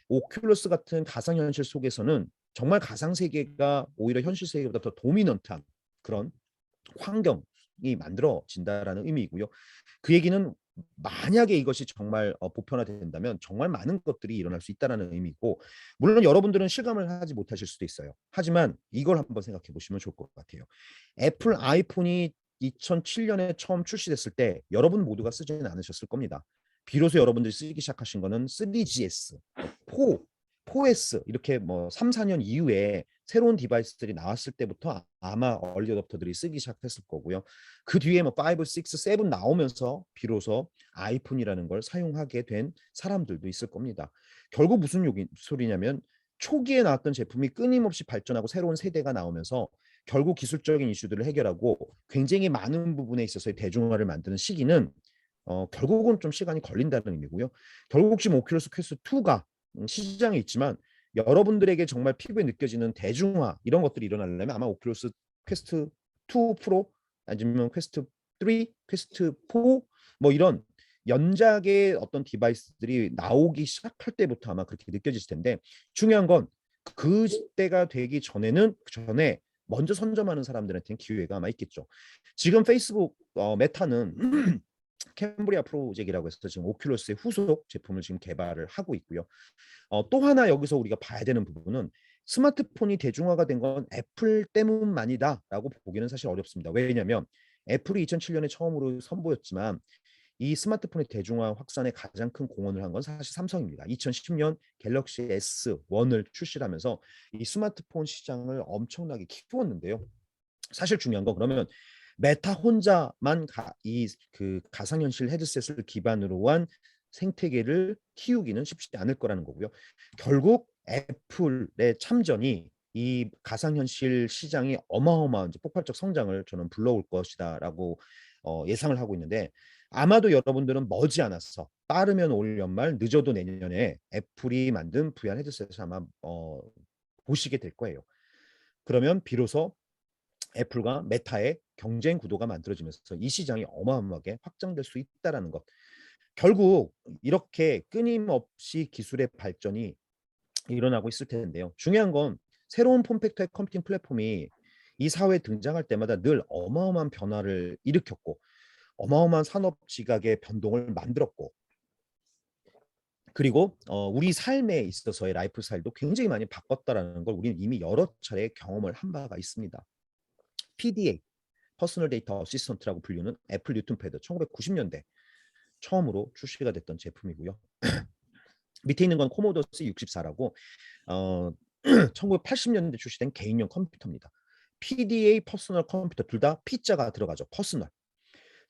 오큘러스 같은 가상현실 속에서는 정말 가상 세계가 오히려 현실 세계보다 더 도미넌트한 그런 환경이 만들어진다라는 의미이고요. 그 얘기는 만약에 이것이 정말 보편화된다면 정말 많은 것들이 일어날 수 있다는 의미고 물론 여러분들은 실감을 하지 못하실 수도 있어요. 하지만 이걸 한번 생각해 보시면 좋을 것 같아요. 애플 아이폰이 2007년에 처음 출시됐을 때 여러분 모두가 쓰지는 않으셨을 겁니다. 비로소 여러분들이 쓰기 시작하신 거는 3GS, 4 4S 이렇게 뭐 3, 4년 이후에 새로운 디바이스들이 나왔을 때부터 아마 얼리 어댑터들이 쓰기 시작했을 거고요. 그 뒤에 뭐 5, 6, 7 나오면서 비로소 아이폰이라는 걸 사용하게 된 사람들도 있을 겁니다. 결국 무슨 소리냐면 초기에 나왔던 제품이 끊임없이 발전하고 새로운 세대가 나오면서 결국 기술적인 이슈들을 해결하고 굉장히 많은 부분에 있어서의 대중화를 만드는 시기는 결국은 좀 시간이 걸린다는 의미고요. 결국 지금 오큘러스 퀘스트 2가 시장에 있지만 여러분들에게 정말 피부에 느껴지는 대중화 이런 것들이 일어나려면 아마 오큘러스 퀘스트 2 프로 아니면 퀘스트 3, 퀘스트 4 뭐 이런 연작의 어떤 디바이스들이 나오기 시작할 때부터 아마 그렇게 느껴질 텐데 중요한 건 그때가 되기 전에는 전에 먼저 선점하는 사람들한테는 기회가 아마 있겠죠. 지금 페이스북 메타는 캠브리아 프로젝트라고 해서 지금 오큘러스의 후속 제품을 지금 개발을 하고 있고요. 또 하나 여기서 우리가 봐야 되는 부분은 스마트폰이 대중화가 된 건 애플 때문만이다라고 보기는 사실 어렵습니다. 왜냐하면 애플이 2007년에 처음으로 선보였지만 이 스마트폰의 대중화 확산에 가장 큰 공헌을 한 건 사실 삼성입니다. 2010년 갤럭시 S1을 출시하면서 이 스마트폰 시장을 엄청나게 키웠는데요. 사실 중요한 건 그러면 메타 혼자만 이 그 가상현실 헤드셋을 기반으로 한 생태계를 키우기는 쉽지 않을 거라는 거고요. 결국 애플의 참전이 이 가상현실 시장이 어마어마한 폭발적 성장을 저는 불러올 것이다라고 예상을 하고 있는데 아마도 여러분들은 머지않아서 빠르면 올 연말 늦어도 내년에 애플이 만든 VR 헤드셋을 아마 보시게 될 거예요. 그러면 비로소 애플과 메타의 경쟁 구도가 만들어지면서 이 시장이 어마어마하게 확장될 수 있다라는 것. 결국 이렇게 끊임없이 기술의 발전이 일어나고 있을 텐데요. 중요한 건 새로운 폼팩터의 컴퓨팅 플랫폼이 이 사회에 등장할 때마다 늘 어마어마한 변화를 일으켰고 어마어마한 산업 지각의 변동을 만들었고 그리고 우리 삶에 있어서의 라이프 스타일도 굉장히 많이 바꿨다라는 걸 우리는 이미 여러 차례 경험을 한 바가 있습니다. PDA, 퍼스널 데이터 어시스턴트라고 불리는 애플 뉴튼 패드 1990년대 처음으로 출시가 됐던 제품이고요. 밑에 있는 건 코모도스 64라고 1980년대 출시된 개인용 컴퓨터입니다. PDA, 퍼스널 컴퓨터 둘 다 P자가 들어가죠. 퍼스널.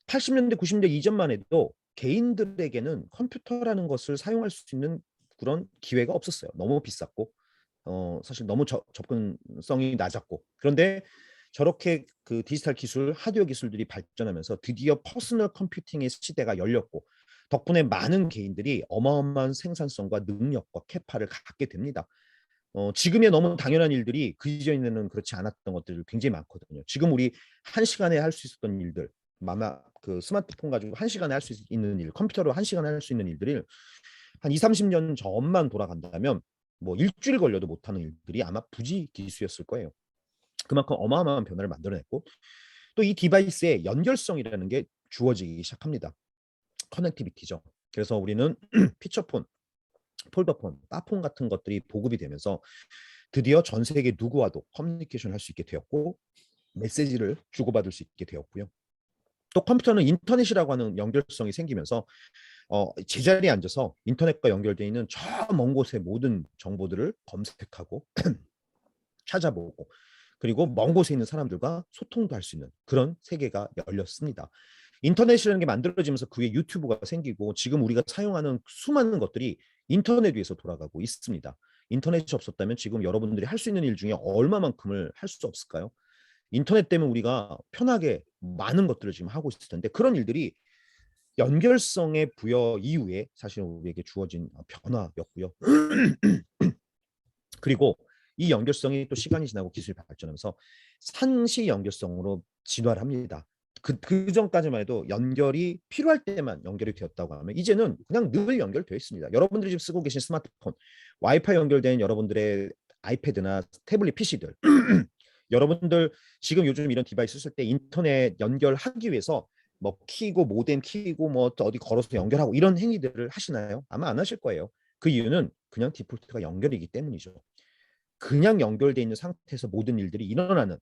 80년대, 90년대 이전만 해도 개인들에게는 컴퓨터라는 것을 사용할 수 있는 그런 기회가 없었어요. 너무 비쌌고 사실 너무 접근성이 낮았고 그런데 저렇게 그 디지털 기술, 하드웨어 기술들이 발전하면서 드디어 퍼스널 컴퓨팅의 시대가 열렸고 덕분에 많은 개인들이 어마어마한 생산성과 능력과 캐파를 갖게 됩니다. 지금의 너무 당연한 일들이 그 이전에는 그렇지 않았던 것들이 굉장히 많거든요. 지금 우리 한 시간에 할 수 있었던 일들, 아마 그 스마트폰 가지고 한 시간에 할 수 있는 일, 컴퓨터로 한 시간에 할 수 있는 일들이 한 2, 30년 전만 돌아간다면 뭐 일주일 걸려도 못하는 일들이 아마 부지기수였을 거예요. 그만큼 어마어마한 변화를 만들어냈고 또 이 디바이스의 연결성이라는 게 주어지기 시작합니다. 커넥티비티죠. 그래서 우리는 피처폰, 폴더폰, 따폰 같은 것들이 보급이 되면서 드디어 전 세계 누구와도 커뮤니케이션을 할 수 있게 되었고 메시지를 주고받을 수 있게 되었고요. 또 컴퓨터는 인터넷이라고 하는 연결성이 생기면서 제자리에 앉아서 인터넷과 연결되어 있는 저 먼 곳의 모든 정보들을 검색하고 찾아보고 그리고 먼 곳에 있는 사람들과 소통도 할 수 있는 그런 세계가 열렸습니다. 인터넷이라는 게 만들어지면서 그게 유튜브가 생기고 지금 우리가 사용하는 수많은 것들이 인터넷 위에서 돌아가고 있습니다. 인터넷이 없었다면 지금 여러분들이 할 수 있는 일 중에 얼마만큼을 할 수 없을까요? 인터넷 때문에 우리가 편하게 많은 것들을 지금 하고 있을 텐데 그런 일들이 연결성의 부여 이후에 사실 우리에게 주어진 변화였고요. 그리고 이 연결성이 또 시간이 지나고 기술이 발전하면서 상시 연결성으로 진화를 합니다. 그 전까지만 해도 연결이 필요할 때만 연결이 되었다고 하면 이제는 그냥 늘 연결되어 있습니다. 여러분들이 지금 쓰고 계신 스마트폰, 와이파이 연결된 여러분들의 아이패드나 태블릿 PC들 여러분들 지금 요즘 이런 디바이스 쓸 때 인터넷 연결하기 위해서 뭐 키고 모뎀 키고 뭐 어디 걸어서 연결하고 이런 행위들을 하시나요? 아마 안 하실 거예요. 그 이유는 그냥 디폴트가 연결이기 때문이죠. 그냥 연결돼 있는 상태에서 모든 일들이 일어나는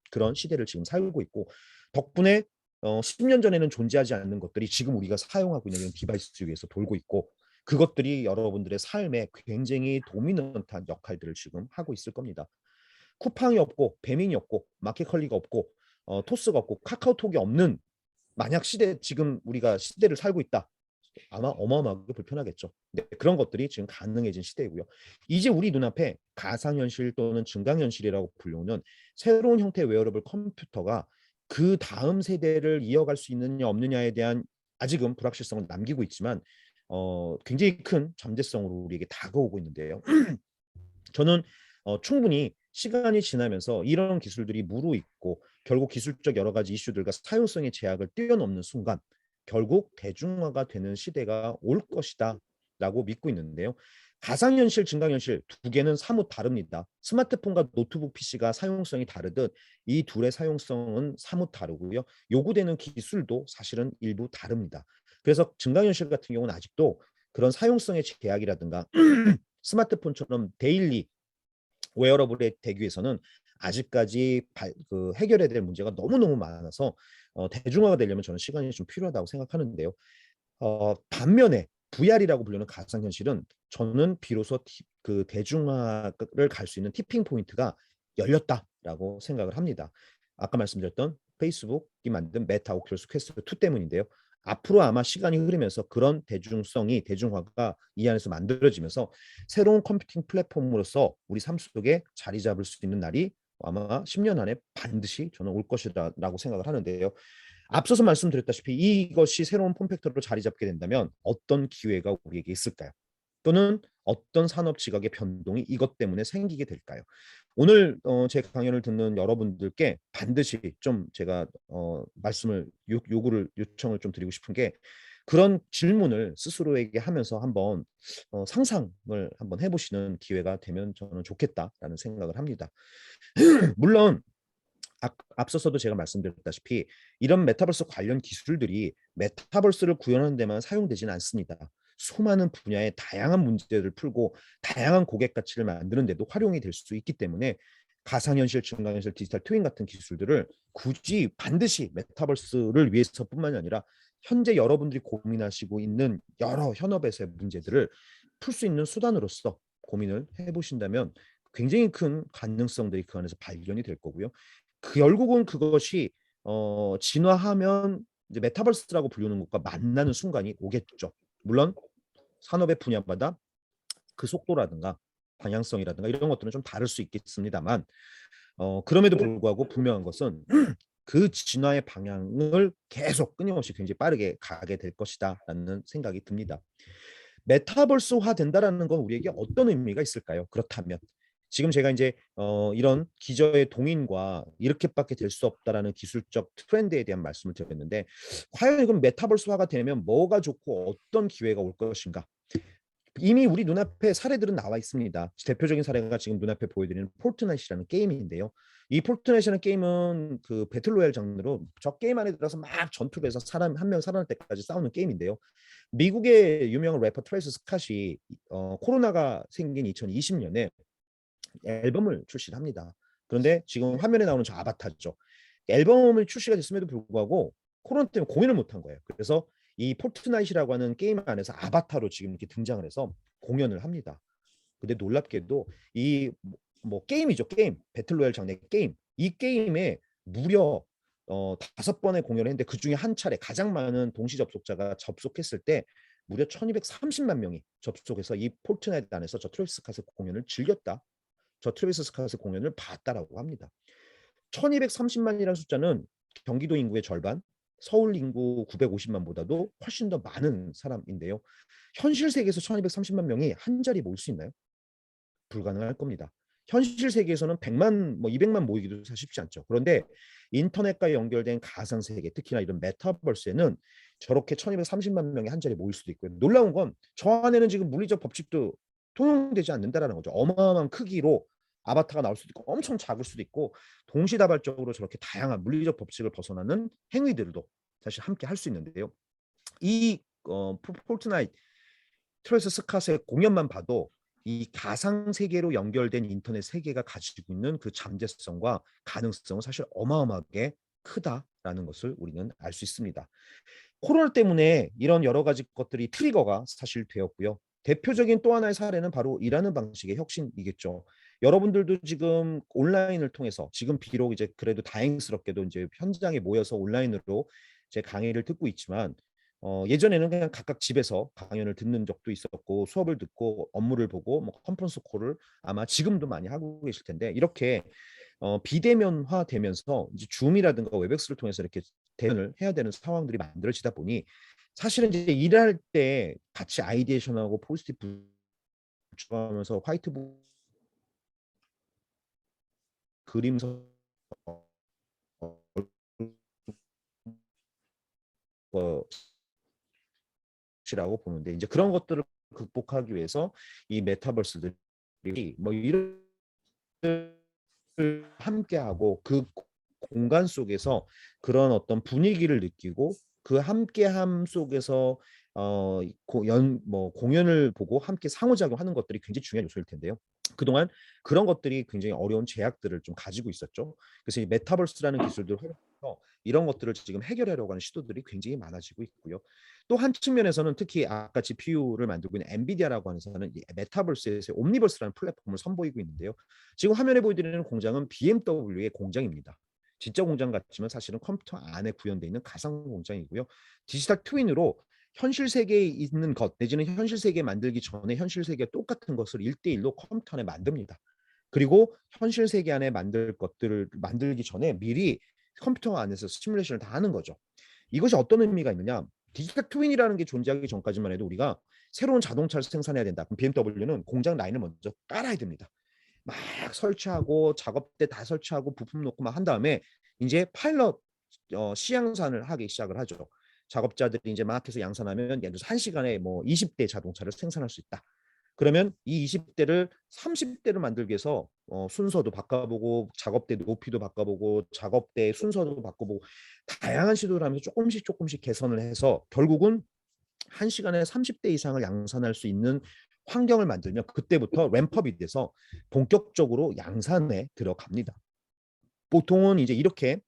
그런 시대를 지금 살고 있고 덕분에 10년 전에는 존재하지 않는 것들이 지금 우리가 사용하고 있는 이런 디바이스 위에서 돌고 있고 그것들이 여러분들의 삶에 굉장히 도미넌트한 역할들을 지금 하고 있을 겁니다. 쿠팡이 없고 배민이 없고 마켓컬리가 없고 토스가 없고 카카오톡이 없는 만약 시대 지금 우리가 시대를 살고 있다. 아마 어마어마하게 불편하겠죠. 네, 그런 것들이 지금 가능해진 시대이고요. 이제 우리 눈앞에 가상현실 또는 증강현실이라고 불리는 새로운 형태의 웨어러블 컴퓨터가 그 다음 세대를 이어갈 수 있느냐 없느냐에 대한 아직은 불확실성을 남기고 있지만 굉장히 큰 잠재성으로 우리에게 다가오고 있는데요. 저는 충분히 시간이 지나면서 이런 기술들이 무르익고 결국 기술적 여러 가지 이슈들과 사용성의 제약을 뛰어넘는 순간 결국 대중화가 되는 시대가 올 것이다 라고 믿고 있는데요. 가상현실, 증강현실 두 개는 사뭇 다릅니다. 스마트폰과 노트북 PC가 사용성이 다르듯 이 둘의 사용성은 사뭇 다르고요. 요구되는 기술도 사실은 일부 다릅니다. 그래서 증강현실 같은 경우는 아직도 그런 사용성의 제약이라든가 스마트폰처럼 데일리 웨어러블에 되기 위해서는 아직까지 해결해야 될 문제가 너무너무 많아서 대중화가 되려면 저는 시간이 좀 필요하다고 생각하는데요. 반면에 VR이라고 불리는 가상현실은 저는 비로소 그 대중화를 갈 수 있는 티핑 포인트가 열렸다라고 생각을 합니다. 아까 말씀드렸던 페이스북이 만든 메타 오큘러스 퀘스트 2 때문인데요. 앞으로 아마 시간이 흐르면서 그런 대중화가 이 안에서 만들어지면서 새로운 컴퓨팅 플랫폼으로서 우리 삶 속에 자리 잡을 수 있는 날이 아마 10년 안에 반드시 저는 올 것이라고 생각을 하는데요. 앞서서 말씀드렸다시피 이것이 새로운 폼팩터로 자리 잡게 된다면 어떤 기회가 우리에게 있을까요? 또는 어떤 산업 지각의 변동이 이것 때문에 생기게 될까요? 오늘 제 강연을 듣는 여러분들께 반드시 좀 제가 말씀을 요청을 좀 드리고 싶은 게 그런 질문을 스스로에게 하면서 한번 상상을 한번 해보시는 기회가 되면 저는 좋겠다라는 생각을 합니다. 물론 앞서서도 제가 말씀드렸다시피 이런 메타버스 관련 기술들이 메타버스를 구현하는 데만 사용되지는 않습니다. 수많은 분야의 다양한 문제를 풀고 다양한 고객 가치를 만드는 데도 활용이 될 수 있기 때문에 가상현실, 증강현실, 디지털 트윈 같은 기술들을 굳이 반드시 메타버스를 위해서뿐만이 아니라 현재 여러분들이 고민하시고 있는 여러 현업에서의 문제들을 풀 수 있는 수단으로서 고민을 해보신다면 굉장히 큰 가능성들이 그 안에서 발견이 될 거고요. 결국은 그것이 진화하면 이제 메타버스라고 부르는 것과 만나는 순간이 오겠죠. 물론 산업의 분야마다 그 속도라든가 방향성이라든가 이런 것들은 좀 다를 수 있겠습니다만 그럼에도 불구하고 분명한 것은 그 진화의 방향을 계속 끊임없이 굉장히 빠르게 가게 될 것이다라는 생각이 듭니다. 메타버스화 된다라는 건 우리에게 어떤 의미가 있을까요? 그렇다면 지금 제가 이제 이런 기저의 동인과 이렇게밖에 될 수 없다라는 기술적 트렌드에 대한 말씀을 드렸는데 과연 이건 메타버스화가 되면 뭐가 좋고 어떤 기회가 올 것인가? 이미 우리 눈앞에 사례들은 나와 있습니다. 대표적인 사례가 지금 눈앞에 보여드리는 포트나잇이라는 게임인데요. 이 포트나잇이라는 게임은 그 배틀로얄 장르로 저 게임 안에 들어서 막 전투를 해서 사람 한 명 살아날 때까지 싸우는 게임인데요. 미국의 유명한 래퍼 트래비스 스캇이 코로나가 생긴 2020년에 앨범을 출시를 합니다. 그런데 지금 화면에 나오는 저 아바타죠. 앨범이 출시가 됐음에도 불구하고 코로나 때문에 공연을 못한 거예요. 그래서 이 포트나잇이라고 하는 게임 안에서 아바타로 지금 이렇게 등장을 해서 공연을 합니다. 근데 놀랍게도 이 뭐 게임이죠. 게임. 배틀로얄 장르의 게임. 이 게임에 무려 5번의 공연을 했는데 그중에 한 차례 가장 많은 동시 접속자가 접속했을 때 무려 1230만 명이 접속해서 이 포트나잇 안에서 저 트래비스 스캇의 공연을 즐겼다. 저 트래비스 스캇의 공연을 봤다라고 합니다. 1230만이라는 숫자는 경기도 인구의 절반, 서울 인구 950만보다도 훨씬 더 많은 사람인데요. 현실 세계에서 1230만 명이 한 자리에 모일 수 있나요? 불가능할 겁니다. 현실 세계에서는 100만, 200만 모이기도 사실 쉽지 않죠. 그런데 인터넷과 연결된 가상 세계, 특히나 이런 메타버스에는 저렇게 1230만 명이 한 자리에 모일 수도 있고요. 놀라운 건 저 안에는 지금 물리적 법칙도 통용되지 않는다라는 거죠. 어마어마한 크기로 아바타가 나올 수도 있고 엄청 작을 수도 있고 동시다발적으로 저렇게 다양한 물리적 법칙을 벗어나는 행위들도 사실 함께 할 수 있는데요. 이 포트나잇 트래비스 스캇의 공연만 봐도 이 가상 세계로 연결된 인터넷 세계가 가지고 있는 그 잠재성과 가능성은 사실 어마어마하게 크다라는 것을 우리는 알 수 있습니다. 코로나 때문에 이런 여러 가지 것들이 트리거가 사실 되었고요. 대표적인 또 하나의 사례는 바로 일하는 방식의 혁신이겠죠. 여러분들도 지금 온라인을 통해서 지금 비록 이제 그래도 다행스럽게도 이제 현장에 모여서 온라인으로 제 강의를 듣고 있지만 예전에는 그냥 각각 집에서 강연을 듣는 적도 있었고 수업을 듣고 업무를 보고 뭐 컨퍼런스 콜을 아마 지금도 많이 하고 계실 텐데 이렇게 비대면화 되면서 이제 줌이라든가 웹엑스를 통해서 이렇게 대면을 해야 되는 상황들이 만들어지다 보니 사실은 이제 일할 때 같이 아이디에이션하고 포스트잇 붙여가면서 화이트보드 그림 이라고 보는데 이제 그런 것들을 극복하기 위해서 이 메타버스들이 뭐 이런 함께하고 그 공간 속에서 그런 어떤 분위기를 느끼고 그 함께함 속에서 공연을 보고 함께 상호작용하는 것들이 굉장히 중요한 요소일 텐데요. 그동안 그런 것들이 굉장히 어려운 제약들을 좀 가지고 있었죠. 그래서 이 메타버스라는 기술들을 활용해서 이런 것들을 지금 해결하려고 하는 시도들이 굉장히 많아지고 있고요. 또 한 측면에서는 특히 아까 GPU를 만들고 있는 엔비디아라고 하는 회사는 이 메타버스에서 옴니버스라는 플랫폼을 선보이고 있는데요. 지금 화면에 보여드리는 공장은 BMW의 공장입니다. 진짜 공장 같지만 사실은 컴퓨터 안에 구현되어 있는 가상 공장이고요. 디지털 트윈으로 현실 세계에 있는 것 내지는 현실 세계 만들기 전에 현실 세계와 똑같은 것을 1대1로 컴퓨터 안에 만듭니다. 그리고 현실 세계 안에 만들 것들을 만들기 전에 미리 컴퓨터 안에서 시뮬레이션을 다 하는 거죠. 이것이 어떤 의미가 있느냐? 디지털 트윈이라는 게 존재하기 전까지만 해도 우리가 새로운 자동차를 생산해야 된다. 그럼 BMW는 공장 라인을 먼저 깔아야 됩니다. 막 설치하고 작업대 다 설치하고 부품 놓고 막 한 다음에 이제 파일럿 시양산을 하기 시작을 하죠. 작업자들이 이제 막 해서 양산하면 예를 들어서 1시간에 뭐 20대 자동차를 생산할 수 있다. 그러면 이 20대를 30대로 만들기 위해서 순서도 바꿔보고 작업대 높이도 바꿔보고 작업대 순서도 바꿔보고 다양한 시도를 하면서 조금씩 개선을 해서 결국은 1시간에 30대 이상을 양산할 수 있는 환경을 만들면 그때부터 램프업이 돼서 본격적으로 양산에 들어갑니다. 보통은 이제 이렇게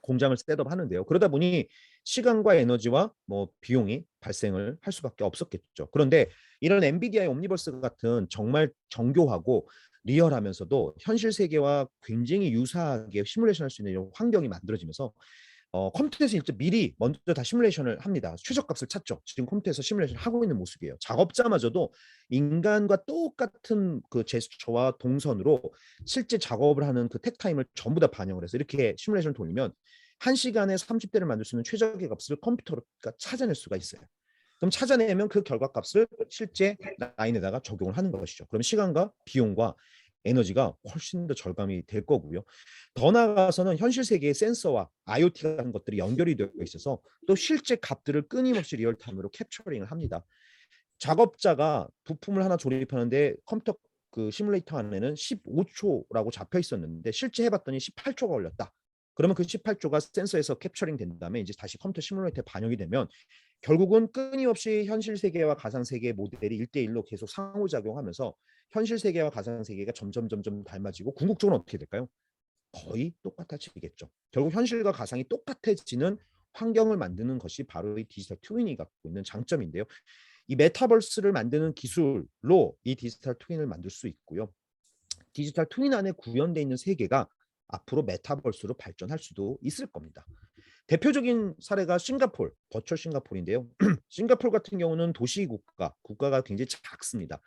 공장을 셋업하는데요. 그러다 보니 시간과 에너지와 뭐 비용이 발생을 할 수밖에 없었겠죠. 그런데 이런 엔비디아의 옴니버스 같은 정말 정교하고 리얼하면서도 현실 세계와 굉장히 유사하게 시뮬레이션 할 수 있는 이런 환경이 만들어지면서 컴퓨터에서 일단 미리 먼저 다 시뮬레이션을 합니다. 최저값을 찾죠. 지금 컴퓨터에서 시뮬레이션 하고 있는 모습이에요. 작업자마저도 인간과 똑같은 그 제스처와 동선으로 실제 작업을 하는 그 택타임을 전부 다 반영을 해서 이렇게 시뮬레이션을 돌리면 1시간에 30대를 만들 수 있는 최적의 값을 컴퓨터가 찾아낼 수가 있어요. 그럼 찾아내면 그 결과값을 실제 라인에다가 적용을 하는 것이죠. 그럼 시간과 비용과 에너지가 훨씬 더 절감이 될 거고요. 더 나아가서는 현실 세계의 센서와 IoT 같은 것들이 연결이 되어 있어서 또 실제 값들을 끊임없이 리얼타임으로 캡처링을 합니다. 작업자가 부품을 하나 조립하는데 컴퓨터 그 시뮬레이터 안에는 15초라고 잡혀 있었는데 실제 해봤더니 18초가 걸렸다. 그러면 그 18초가 센서에서 캡처링 된 다음에 이제 다시 컴퓨터 시뮬레이터에 반영이 되면 결국은 끊임없이 현실 세계와 가상 세계의 모델이 1대1로 계속 상호작용하면서 현실 세계와 가상 세계가 점점 닮아지고 궁극적으로 어떻게 될까요? 거의 똑같아지겠죠. 결국 현실과 가상이 똑같아지는 환경을 만드는 것이 바로 이 디지털 트윈이 갖고 있는 장점인데요. 이 메타버스를 만드는 기술로 이 디지털 트윈을 만들 수 있고요. 디지털 트윈 안에 구현되어 있는 세계가 앞으로 메타버스로 발전할 수도 있을 겁니다. 대표적인 사례가 싱가폴, 버추얼 싱가폴인데요. 싱가폴 같은 경우는 국가가 굉장히 작습니다.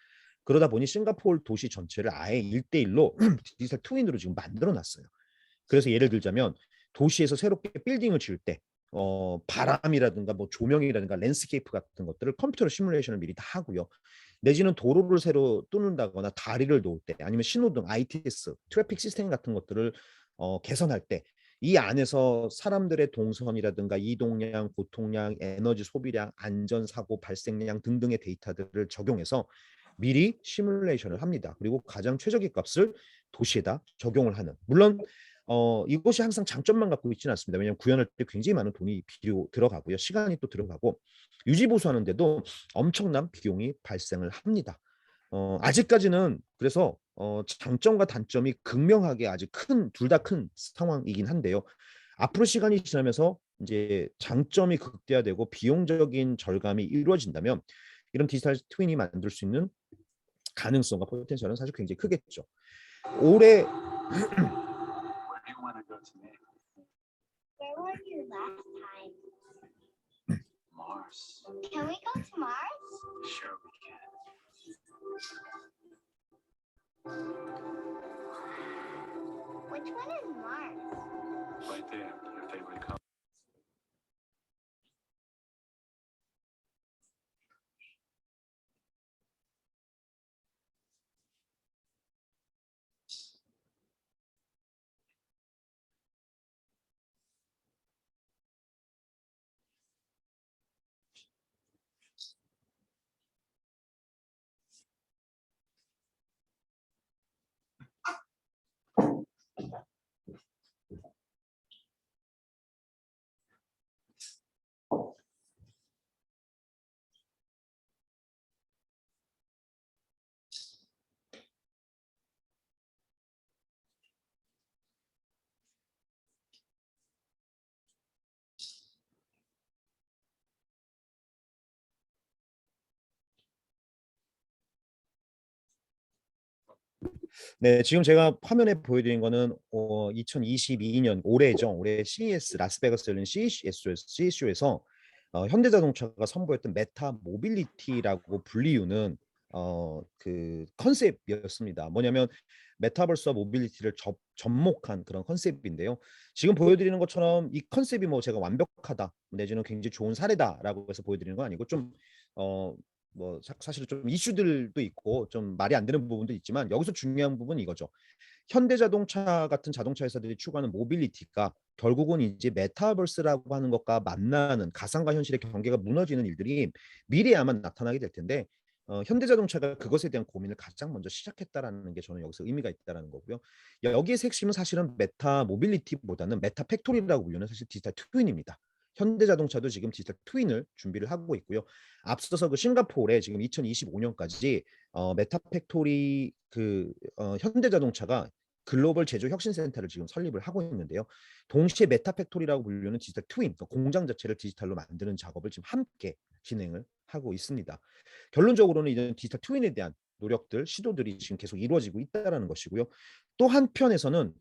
그러다 보니 싱가폴 도시 전체를 아예 1대1로 디지털 트윈으로 지금 만들어 놨어요. 그래서 예를 들자면 도시에서 새롭게 빌딩을 지을 때 바람이라든가 뭐 조명이라든가 랜드스케이프 같은 것들을 컴퓨터로 시뮬레이션을 미리 다 하고요. 내지는 도로를 새로 뚫는다거나 다리를 놓을 때 아니면 신호등, ITS, 트래픽 시스템 같은 것들을 개선할 때 이 안에서 사람들의 동선이라든가 이동량, 고통량, 에너지 소비량, 안전사고 발생량 등등의 데이터들을 적용해서 미리 시뮬레이션을 합니다. 그리고 가장 최적의 값을 도시에다 적용을 하는. 물론 이것이 항상 장점만 갖고 있지는 않습니다. 왜냐하면 구현할 때 굉장히 많은 돈이 들어가고요. 시간이 또 들어가고 유지 보수하는데도 엄청난 비용이 발생을 합니다. 아직까지는 그래서 장점과 단점이 극명하게 아직 둘 다 큰 상황이긴 한데요. 앞으로 시간이 지나면서 이제 장점이 극대화되고 비용적인 절감이 이루어진다면 이런 디지털 트윈이 만들 수 있는 가능성과 포텐셜은 사실 굉장히 크겠죠. 올해 Where were you last time? Mars. Can we go to Mars? Sure we can. Which one is Mars? Right there, your favorite color. 네, 지금 제가 화면에 보여드린 거는 2022년 올해죠. 올해 CES 라스베가스 열린 CES에서 현대자동차가 선보였던 메타 모빌리티라고 불리우는 그 컨셉이었습니다. 뭐냐면 메타버스와 모빌리티를 접목한 그런 컨셉인데요. 지금 보여드리는 것처럼 이 컨셉이 뭐 제가 완벽하다 내지는 굉장히 좋은 사례다라고 해서 보여드리는 건 아니고 좀 뭐 사실 좀 이슈들도 있고 좀 말이 안 되는 부분도 있지만 여기서 중요한 부분은 이거죠. 현대자동차 같은 자동차 회사들이 추구하는 모빌리티가 결국은 이제 메타버스라고 하는 것과 만나는 가상과 현실의 경계가 무너지는 일들이 미래에 아마 나타나게 될 텐데 현대자동차가 그것에 대한 고민을 가장 먼저 시작했다라는 게 저는 여기서 의미가 있다라는 거고요. 여기에서 핵심은 사실은 메타 모빌리티보다는 메타 팩토리라고 불리는 사실 디지털 트윈입니다. 현대자동차도 지금 디지털 트윈을 준비를 하고 있고요. 앞서서 그 싱가포르에 지금 2025년까지 메타 팩토리 현대자동차가 글로벌 제조 혁신 센터를 지금 설립을 하고 있는데요. 동시에 메타 팩토리라고 불리는 디지털 트윈, 그러니까 공장 자체를 디지털로 만드는 작업을 지금 함께 진행을 하고 있습니다. 결론적으로는 이런 디지털 트윈에 대한 노력들, 시도들이 지금 계속 이루어지고 있다는 것이고요. 또 한편에서는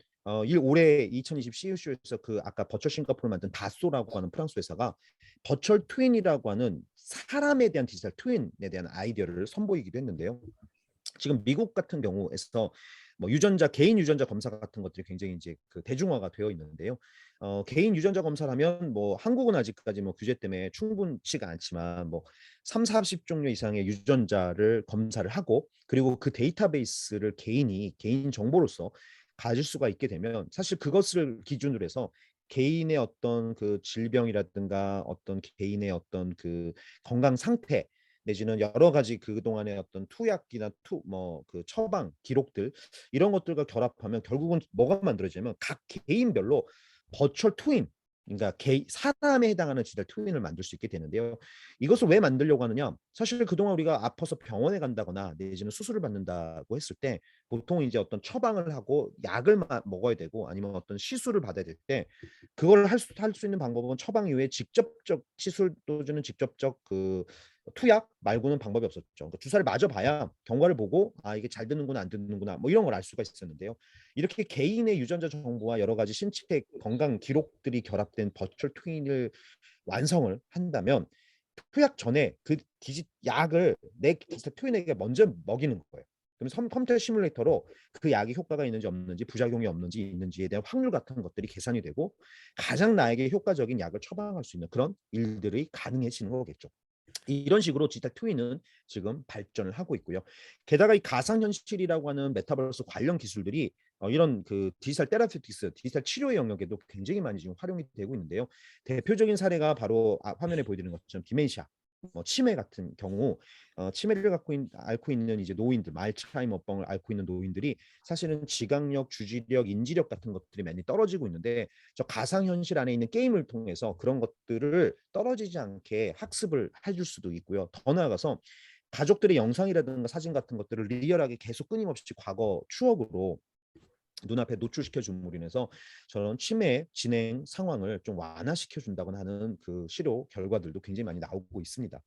올해 2020 CES에서 그 아까 버추얼 싱가포르를 만든 다소라고 하는 프랑스 회사가 버추얼 트윈이라고 하는 사람에 대한 디지털 트윈에 대한 아이디어를 선보이기도 했는데요. 지금 미국 같은 경우에서 뭐 개인 유전자 검사 같은 것들이 굉장히 이제 그 대중화가 되어 있는데요. 개인 유전자 검사를 하면 뭐 한국은 아직까지 뭐 규제 때문에 충분치가 않지만 뭐 3, 40종류 이상의 유전자를 검사를 하고 그리고 그 데이터베이스를 개인 정보로서 가질 수가 있게 되면 사실 그것을 기준으로 해서 개인의 어떤 그 질병이라든가 어떤 개인의 어떤 그 건강 상태 내지는 여러 가지 그동안의 어떤 투약이나 그 처방 기록들 이런 것들과 결합하면 결국은 뭐가 만들어지냐면 각 개인별로 버추얼 트윈 그러니까 사람에 해당하는 디지털 트윈을 만들 수 있게 되는데요. 이것을 왜 만들려고 하느냐? 사실 그동안 우리가 아파서 병원에 간다거나 내지는 수술을 받는다고 했을 때 보통 이제 어떤 처방을 하고 약을 먹어야 되고 아니면 어떤 시술을 받아야 될 때 그걸 할 수 있는 방법은 처방 이후에 직접적 시술 또는 직접적 그 투약 말고는 방법이 없었죠. 그러니까 주사를 맞아봐야 경과를 보고 아 이게 잘 듣는구나 안 듣는구나 뭐 이런 걸 알 수가 있었는데요. 이렇게 개인의 유전자 정보와 여러 가지 신체 건강 기록들이 결합된 버추얼 트윈을 완성을 한다면 투약 전에 그 약을 내 디지털 트윈에게 먼저 먹이는 거예요. 그럼 컴퓨터 시뮬레이터로 그 약이 효과가 있는지 없는지 부작용이 없는지 있는지에 대한 확률 같은 것들이 계산이 되고 가장 나에게 효과적인 약을 처방할 수 있는 그런 일들이 가능해지는 거겠죠. 이런 식으로 디지털 트윈은 지금 발전을 하고 있고요. 게다가 이 가상현실이라고 하는 메타버스 관련 기술들이 이런 그 디지털 테라피틱스, 디지털 치료의 영역에도 굉장히 많이 지금 활용이 되고 있는데요. 대표적인 사례가 바로 화면에 보여드리는 것처럼 디멘시아, 치매 같은 경우 치매를 앓고 있는 이제 노인들, 알츠하이머병을 앓고 있는 노인들이 사실은 지각력, 주지력, 인지력 같은 것들이 많이 떨어지고 있는데 저 가상현실 안에 있는 게임을 통해서 그런 것들을 떨어지지 않게 학습을 해줄 수도 있고요. 더 나아가서 가족들의 영상이라든가 사진 같은 것들을 리얼하게 계속 끊임없이 과거 추억으로 눈앞에 노출시켜 줌으로 인해서 저런 치매 진행 상황을 좀 완화시켜 준다거나 하는 그 실효 결과들도 굉장히 많이 나오고 있습니다.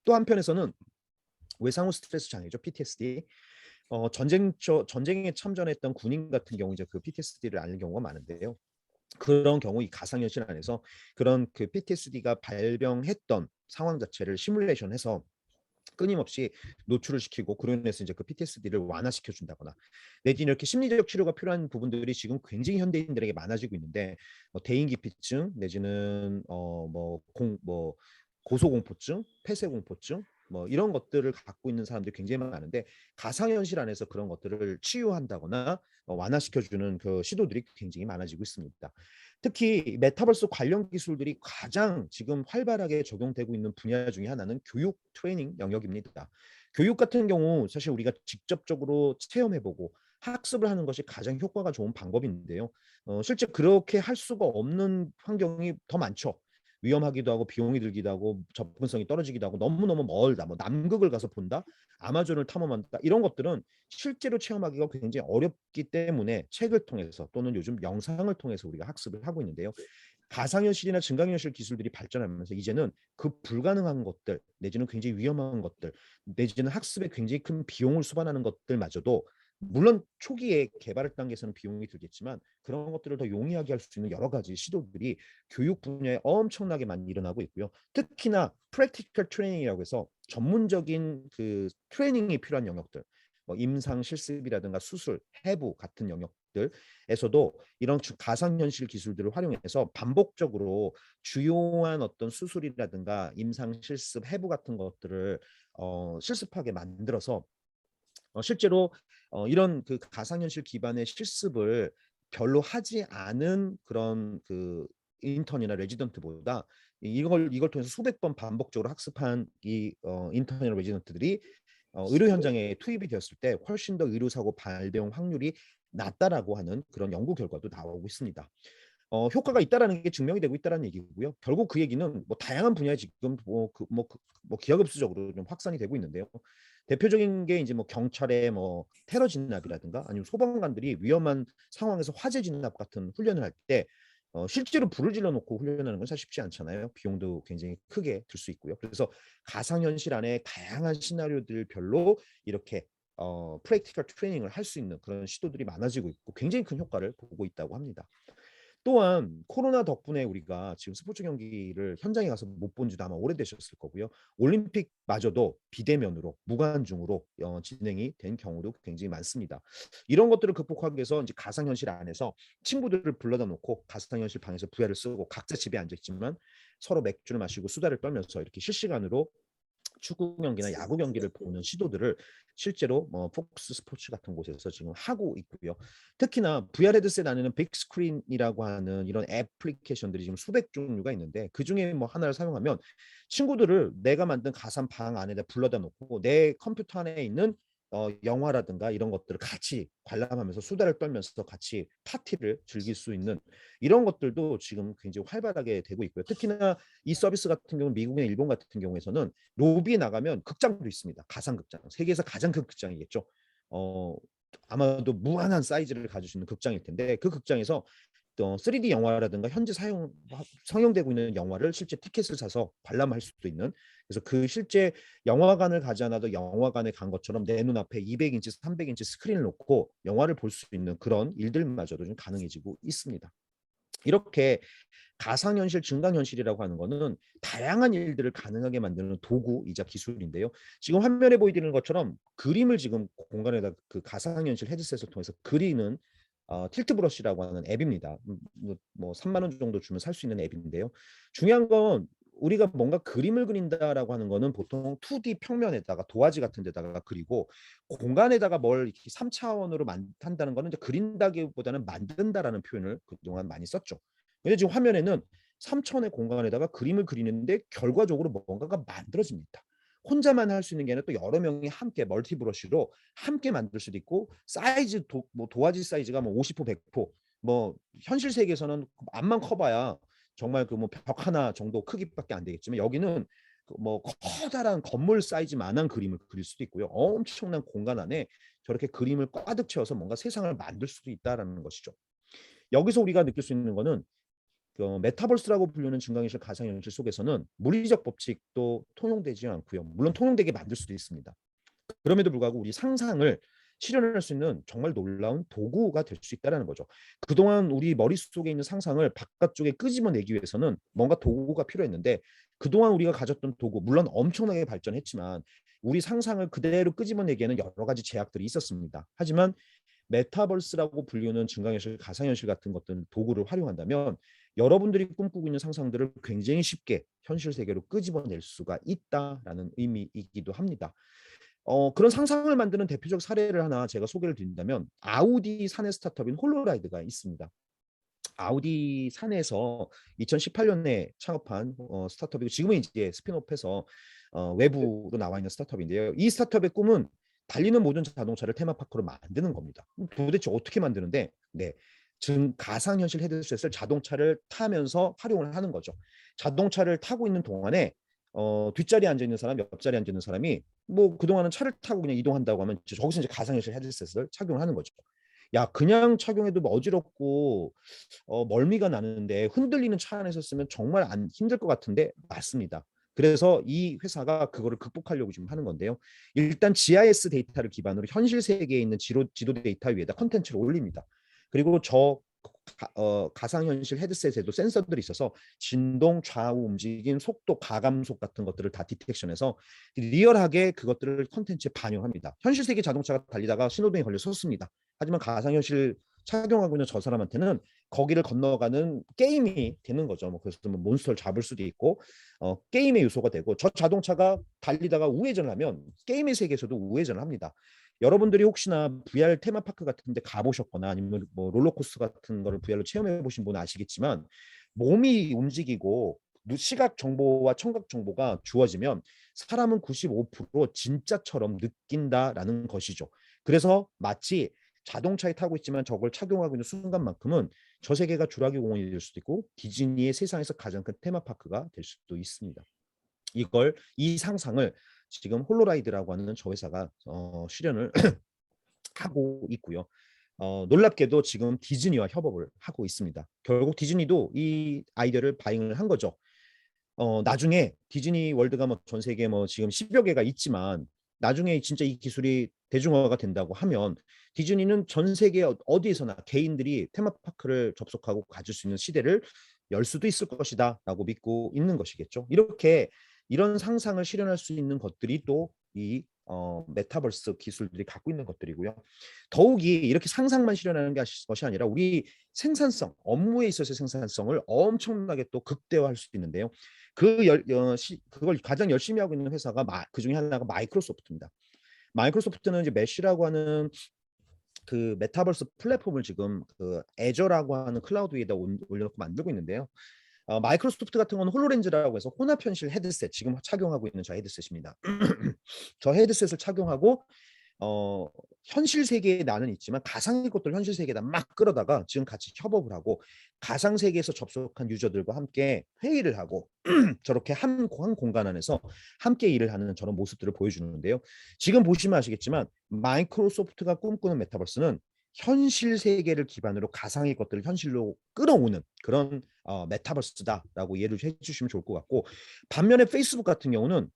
또 한편에서는 외상후 스트레스 장애죠, PTSD. 전쟁에 참전했던 군인 같은 경우 이제 그 PTSD를 앓는 경우가 많은데요. 그런 경우 이 가상현실 안에서 그런 그 PTSD가 발병했던 상황 자체를 시뮬레이션해서 끊임없이 노출을 시키고 그로 인해서 이제 그 PTSD를 완화시켜 준다거나 내지는 이렇게 심리적 치료가 필요한 부분들이 지금 굉장히 현대인들에게 많아지고 있는데 대인기피증 내지는 고소공포증, 폐쇄공포증 뭐 이런 것들을 갖고 있는 사람들이 굉장히 많은데 가상현실 안에서 그런 것들을 치유한다거나 완화시켜주는 그 시도들이 굉장히 많아지고 있습니다. 특히 메타버스 관련 기술들이 가장 지금 활발하게 적용되고 있는 분야 중에 하나는 교육 트레이닝 영역입니다. 교육 같은 경우 사실 우리가 직접적으로 체험해보고 학습을 하는 것이 가장 효과가 좋은 방법인데요. 실제 그렇게 할 수가 없는 환경이 더 많죠. 위험하기도 하고 비용이 들기도 하고 접근성이 떨어지기도 하고 너무너무 멀다. 뭐 남극을 가서 본다. 아마존을 탐험한다. 이런 것들은 실제로 체험하기가 굉장히 어렵기 때문에 책을 통해서 또는 요즘 영상을 통해서 우리가 학습을 하고 있는데요. 가상현실이나 증강현실 기술들이 발전하면서 이제는 그 불가능한 것들 내지는 굉장히 위험한 것들 내지는 학습에 굉장히 큰 비용을 수반하는 것들마저도 물론 초기에 개발 단계에서는 비용이 들겠지만 그런 것들을 더 용이하게 할 수 있는 여러 가지 시도들이 교육 분야에 엄청나게 많이 일어나고 있고요. 특히나 프랙티컬 트레이닝이라고 해서 전문적인 그 트레이닝이 필요한 영역들, 뭐 임상 실습이라든가 수술, 해부 같은 영역들에서도 이런 가상현실 기술들을 활용해서 반복적으로 주요한 어떤 수술이라든가 임상 실습, 해부 같은 것들을 실습하게 만들어서 실제로 이런 그 가상현실 기반의 실습을 별로 하지 않은 그런 그 인턴이나 레지던트보다 이걸 통해서 수백 번 반복적으로 학습한 이 인턴이나 레지던트들이 의료 현장에 투입이 되었을 때 훨씬 더 의료사고 발병 확률이 낮다라고 하는 그런 연구 결과도 나오고 있습니다. 효과가 있다라는 게 증명이 되고 있다라는 얘기고요. 결국 그 얘기는 뭐 다양한 분야에 지금 기하급수적으로 좀 확산이 되고 있는데요. 대표적인 게 이제 뭐 경찰의 뭐 테러 진압이라든가 아니면 소방관들이 위험한 상황에서 화재 진압 같은 훈련을 할 때 실제로 불을 질러 놓고 훈련하는 건 사실 쉽지 않잖아요. 비용도 굉장히 크게 들 수 있고요. 그래서 가상현실 안에 다양한 시나리오들별로 이렇게 프랙티컬 트레이닝을 할 수 있는 그런 시도들이 많아지고 있고 굉장히 큰 효과를 보고 있다고 합니다. 또한 코로나 덕분에 우리가 지금 스포츠 경기를 현장에 가서 못 본 지도 아마 오래되셨을 거고요. 올림픽마저도 비대면으로 무관중으로 진행이 된 경우도 굉장히 많습니다. 이런 것들을 극복하기 위해서 이제 가상현실 안에서 친구들을 불러다 놓고 가상현실 방에서 VR을 쓰고 각자 집에 앉아 있지만 서로 맥주를 마시고 수다를 떨면서 이렇게 실시간으로 축구 경기나 야구 경기를 보는 시도들을 실제로 폭스 스포츠 같은 곳에서 지금 하고 있고요. 특히나 VR 헤드셋 안에는 빅스크린이라고 하는 이런 애플리케이션들이 지금 수백 종류가 있는데 그 중에 뭐 하나를 사용하면 친구들을 내가 만든 가상 방 안에다 불러다 놓고 내 컴퓨터 안에 있는 영화라든가 이런 것들을 같이 관람하면서 수다를 떨면서 같이 파티를 즐길 수 있는 이런 것들도 지금 굉장히 활발하게 되고 있고요. 특히나 이 서비스 같은 경우는 미국이나 일본 같은 경우에서는 로비에 나가면 극장도 있습니다. 가상극장. 세계에서 가장 큰 극장이겠죠. 아마도 무한한 사이즈를 가질 수 있는 극장일 텐데 그 극장에서 3D 영화라든가 현재 상영되고 있는 영화를 실제 티켓을 사서 관람할 수도 있는 그래서 그 실제 영화관을 가지 않아도 영화관에 간 것처럼 내 눈앞에 200인치, 300인치 스크린을 놓고 영화를 볼 수 있는 그런 일들마저도 좀 가능해지고 있습니다. 이렇게 가상현실, 증강현실이라고 하는 거는 다양한 일들을 가능하게 만드는 도구이자 기술인데요. 지금 화면에 보이는 것처럼 그림을 지금 공간에다 그 가상현실 헤드셋을 통해서 그리는 틸트 브러쉬라고 하는 앱입니다. 뭐 3만 원 정도 주면 살 수 있는 앱인데요. 중요한 건 우리가 뭔가 그림을 그린다라고 하는 거는 보통 2D 평면에다가 도화지 같은 데다가 그리고 공간에다가 뭘 이렇게 3차원으로 한다는 거는 이제 그린다기보다는 만든다라는 표현을 그동안 많이 썼죠. 근데 지금 화면에는 3차원의 공간에다가 그림을 그리는데 결과적으로 뭔가가 만들어집니다. 혼자만 할 수 있는 게 아니라 또 여러 명이 함께 멀티 브러쉬로 함께 만들 수도 있고 사이즈 뭐 도화지 사이즈가 뭐 50호 100호 뭐 현실 세계에서는 앞만 커봐야 정말 그 뭐 벽 하나 정도 크기밖에 안 되겠지만 여기는 뭐 커다란 건물 사이즈만한 그림을 그릴 수도 있고요. 엄청난 공간 안에 저렇게 그림을 꽉득 채워서 뭔가 세상을 만들 수도 있다라는 것이죠. 여기서 우리가 느낄 수 있는 거는 메타버스라고 불리는 증강현실 가상현실 속에서는 물리적 법칙도 통용되지 않고요. 물론 통용되게 만들 수도 있습니다. 그럼에도 불구하고 우리 상상을 실현할 수 있는 정말 놀라운 도구가 될 수 있다는 거죠. 그동안 우리 머릿속에 있는 상상을 바깥쪽에 끄집어내기 위해서는 뭔가 도구가 필요했는데 그동안 우리가 가졌던 도구, 물론 엄청나게 발전했지만 우리 상상을 그대로 끄집어내기에는 여러 가지 제약들이 있었습니다. 하지만 메타버스라고 불리는 증강현실, 가상현실 같은 것들 도구를 활용한다면 여러분들이 꿈꾸고 있는 상상들을 굉장히 쉽게 현실 세계로 끄집어낼 수가 있다라는 의미이기도 합니다. 그런 상상을 만드는 대표적 사례를 하나 제가 소개를 드린다면 아우디 사내 스타트업인 홀로라이드가 있습니다. 아우디 사내에서 2018년에 창업한 스타트업이고 지금은 이제 스핀오프해서 외부로 나와 있는 스타트업인데요. 이 스타트업의 꿈은 달리는 모든 자동차를 테마파크로 만드는 겁니다. 도대체 어떻게 만드는데? 네, 가상현실 헤드셋을 자동차를 타면서 활용을 하는 거죠. 자동차를 타고 있는 동안에 뒷자리에 앉아 있는 사람, 옆자리에 앉아 있는 사람이 뭐 그동안은 차를 타고 그냥 이동한다고 하면 저기서 이제 가상현실 헤드셋을 착용을 하는 거죠. 야, 그냥 착용해도 뭐 어지럽고 멀미가 나는데 흔들리는 차 안에서 쓰면 정말 안 힘들 것 같은데 맞습니다. 그래서 이 회사가 그거를 극복하려고 지금 하는 건데요. 일단 GIS 데이터를 기반으로 현실 세계에 있는 지도 데이터 위에다 컨텐츠를 올립니다. 그리고 가상현실 헤드셋에도 센서들이 있어서 진동, 좌우 움직임, 속도, 가감속 같은 것들을 다 디텍션해서 리얼하게 그것들을 컨텐츠에 반영합니다. 현실 세계 자동차가 달리다가 신호등에 걸려 섰습니다. 하지만 가상현실 착용하고 있는 저 사람한테는 거기를 건너가는 게임이 되는 거죠. 그래서 뭐 몬스터를 잡을 수도 있고 게임의 요소가 되고 저 자동차가 달리다가 우회전을 하면 게임의 세계에서도 우회전을 합니다. 여러분들이 혹시나 VR 테마파크 같은 데 가보셨거나 아니면 뭐 롤러코스터 같은 거를 VR로 체험해 보신 분은 아시겠지만 몸이 움직이고 시각 정보와 청각 정보가 주어지면 사람은 95% 진짜처럼 느낀다라는 것이죠. 그래서 마치 자동차에 타고 있지만 저걸 착용하고 있는 순간만큼은 저 세계가 주라기 공원이 될 수도 있고 디즈니의 세상에서 가장 큰 테마파크가 될 수도 있습니다. 이 상상을 지금 홀로라이드라고 하는 저 회사가 실현을 하고 있고요. 놀랍게도 지금 디즈니와 협업을 하고 있습니다. 결국 디즈니도 이 아이디어를 바잉을 한 거죠. 나중에 디즈니 월드가 뭐 전 세계에 뭐 지금 10여 개가 있지만 나중에 진짜 이 기술이 대중화가 된다고 하면 디즈니는 전 세계 어디에서나 개인들이 테마파크를 접속하고 가질 수 있는 시대를 열 수도 있을 것이다라고 믿고 있는 것이겠죠. 이런 상상을 실현할 수 있는 것들이 또 이 메타버스 기술들이 갖고 있는 것들이고요. 더욱이 이렇게 상상만 실현하는 것이 아니라 우리 생산성, 업무에 있어서의 생산성을 엄청나게 또 극대화할 수 있는데요. 그걸 가장 열심히 하고 있는 회사가 그 중에 하나가 마이크로소프트입니다. 마이크로소프트는 이제 메쉬라고 하는 그 메타버스 플랫폼을 지금 그 애저라고 하는 클라우드 위에다 올려놓고 만들고 있는데요. 마이크로소프트 같은 경우는 홀로렌즈라고 해서 혼합 현실 헤드셋 지금 착용하고 있는 저 헤드셋입니다. 저 헤드셋을 착용하고 현실 세계에 나는 있지만 가상의 것들 현실 세계에다 막 끌어다가 지금 같이 협업을 하고 가상 세계에서 접속한 유저들과 함께 회의를 하고 저렇게 한 공간 안에서 함께 일을 하는 저런 모습들을 보여주는데요. 지금 보시면 아시겠지만 마이크로소프트가 꿈꾸는 메타버스는 현실 세계를 기반으로 가상의 것들을 현실로 끌어오는 그런 메타버스다라고 이해를 해주시면 좋을 것 같고 반면에 페이스북 같은 경우는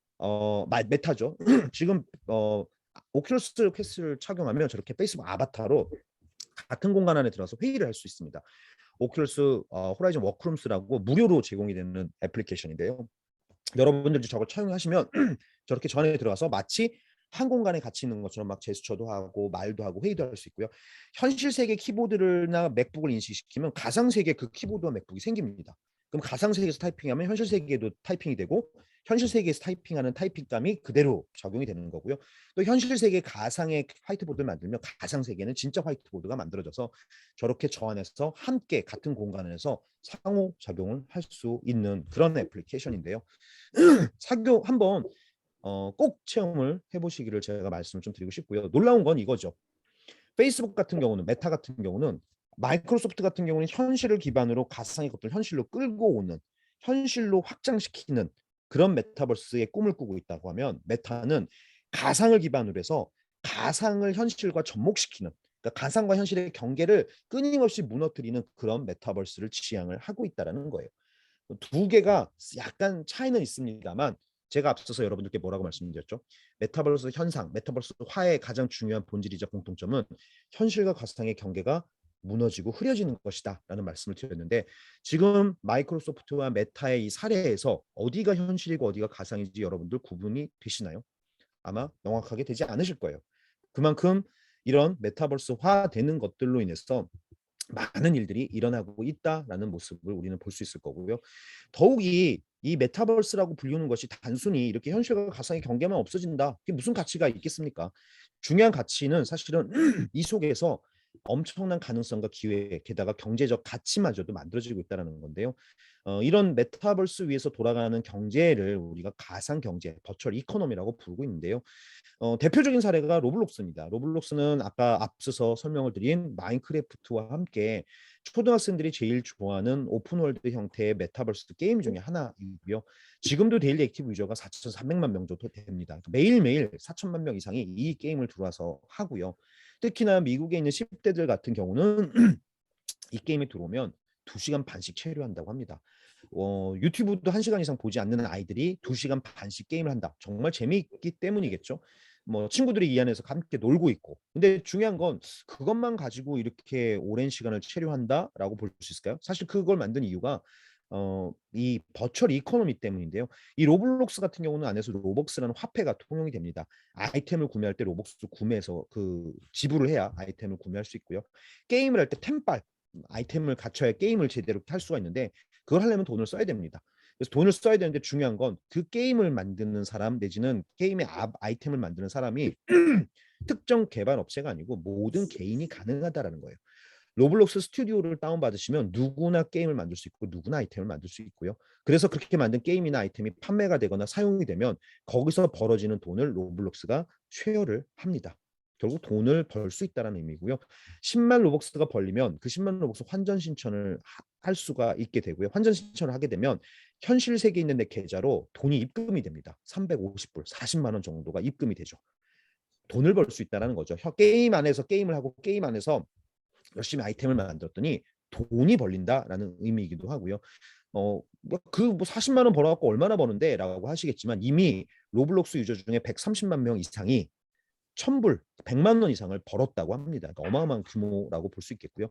메타죠. 지금 오큘러스 퀘스트를 착용하면 저렇게 페이스북 아바타로 같은 공간 안에 들어서 회의를 할 수 있습니다. 오큘러스 호라이즌 워크룸스라고 무료로 제공이 되는 애플리케이션인데요. 여러분들이 저걸 착용하시면 저렇게 저 안에 들어가서 마치 한 공간에 같이 있는 것처럼 막 제스처도 하고 말도 하고 회의도 할 수 있고요. 현실 세계 키보드나 맥북을 인식시키면 가상 세계 그 키보드와 맥북이 생깁니다. 그럼 가상 세계에서 타이핑하면 현실 세계에도 타이핑이 되고 현실 세계에서 타이핑하는 타이핑감이 그대로 적용이 되는 거고요. 또 현실 세계 가상의 화이트보드를 만들면 가상 세계는 진짜 화이트보드가 만들어져서 저렇게 저 안에서 함께 같은 공간에서 상호작용을 할 수 있는 그런 애플리케이션인데요. 사교 한번 꼭 체험을 해보시기를 제가 말씀을 좀 드리고 싶고요. 놀라운 건 이거죠. 페이스북 같은 경우는 메타 같은 경우는 마이크로소프트 같은 경우는 현실을 기반으로 가상의 것들 현실로 끌고 오는 현실로 확장시키는 그런 메타버스의 꿈을 꾸고 있다고 하면 메타는 가상을 기반으로 해서 가상을 현실과 접목시키는, 그러니까 가상과 현실의 경계를 끊임없이 무너뜨리는 그런 메타버스를 지향을 하고 있다라는 거예요. 두 개가 약간 차이는 있습니다만 제가 앞서서 여러분들께 뭐라고 말씀드렸죠? 메타버스 현상, 메타버스 화의 가장 중요한 본질이자 공통점은 현실과 가상의 경계가 무너지고 흐려지는 것이다라는 말씀을 드렸는데, 지금 마이크로소프트와 메타의 이 사례에서 어디가 현실이고 어디가 가상인지 여러분들 구분이 되시나요? 아마 명확하게 되지 않으실 거예요. 그만큼 이런 메타버스화 되는 것들로 인해서 많은 일들이 일어나고 있다라는 모습을 우리는 볼 수 있을 거고요. 더욱이 이 메타버스라고 불리는 것이 단순히 이렇게 현실과 가상의 경계만 없어진다, 그게 무슨 가치가 있겠습니까? 중요한 가치는 사실은 이 속에서 엄청난 가능성과 기회, 게다가 경제적 가치마저도 만들어지고 있다는 건데요. 이런 메타버스 위에서 돌아가는 경제를 우리가 가상 경제, 버추얼 이코노미라고 부르고 있는데요. 대표적인 사례가 로블록스입니다. 로블록스는 아까 앞서서 설명을 드린 마인크래프트와 함께 초등학생들이 제일 좋아하는 오픈월드 형태의 메타버스 게임 중에 하나이고요. 지금도 데일리 액티브 유저가 4,300만 명 정도 됩니다. 매일매일 4천만 명 이상이 이 게임을 들어와서 하고요. 특히나 미국에 있는 10대들 같은 경우는 이 게임에 들어오면 2시간 반씩 체류한다고 합니다. 유튜브도 1시간 이상 보지 않는 아이들이 2시간 반씩 게임을 한다. 정말 재미있기 때문이겠죠. 뭐 친구들이 이 안에서 함께 놀고 있고. 근데 중요한 건 그것만 가지고 이렇게 오랜 시간을 체류한다라고 볼 수 있을까요? 사실 그걸 만든 이유가 이 버추얼 이코노미 때문인데요. 이 로블록스 같은 경우는 안에서 로벅스라는 화폐가 통용이 됩니다. 아이템을 구매할 때 로벅스 구매해서 그 지불을 해야 아이템을 구매할 수 있고요. 게임을 할 때 템빨, 아이템을 갖춰야 게임을 제대로 할 수가 있는데, 그걸 하려면 돈을 써야 됩니다. 그래서 돈을 써야 되는데 중요한 건 그 게임을 만드는 사람 내지는 게임의 아이템을 만드는 사람이 특정 개발 업체가 아니고 모든 개인이 가능하다라는 거예요. 로블록스 스튜디오를 다운받으시면 누구나 게임을 만들 수 있고 누구나 아이템을 만들 수 있고요. 그래서 그렇게 만든 게임이나 아이템이 판매가 되거나 사용이 되면 거기서 벌어지는 돈을 로블록스가 쉐어를 합니다. 결국 돈을 벌 수 있다는 의미고요. 10만 로벅스가 벌리면 그 10만 로벅스 환전 신청을 할 수가 있게 되고요. 환전 신청을 하게 되면 현실 세계에 있는 내 계좌로 돈이 입금이 됩니다. 350불, 40만 원 정도가 입금이 되죠. 돈을 벌 수 있다는 거죠. 게임 안에서 게임을 하고 게임 안에서 열심히 아이템을 만들었더니 돈이 벌린다라는 의미이기도 하고요. 뭐 40만 원 벌어갖고 얼마나 버는데 라고 하시겠지만, 이미 로블록스 유저 중에 130만 명 이상이 1,000불, 100만 원 이상을 벌었다고 합니다. 그러니까 어마어마한 규모라고 볼 수 있겠고요.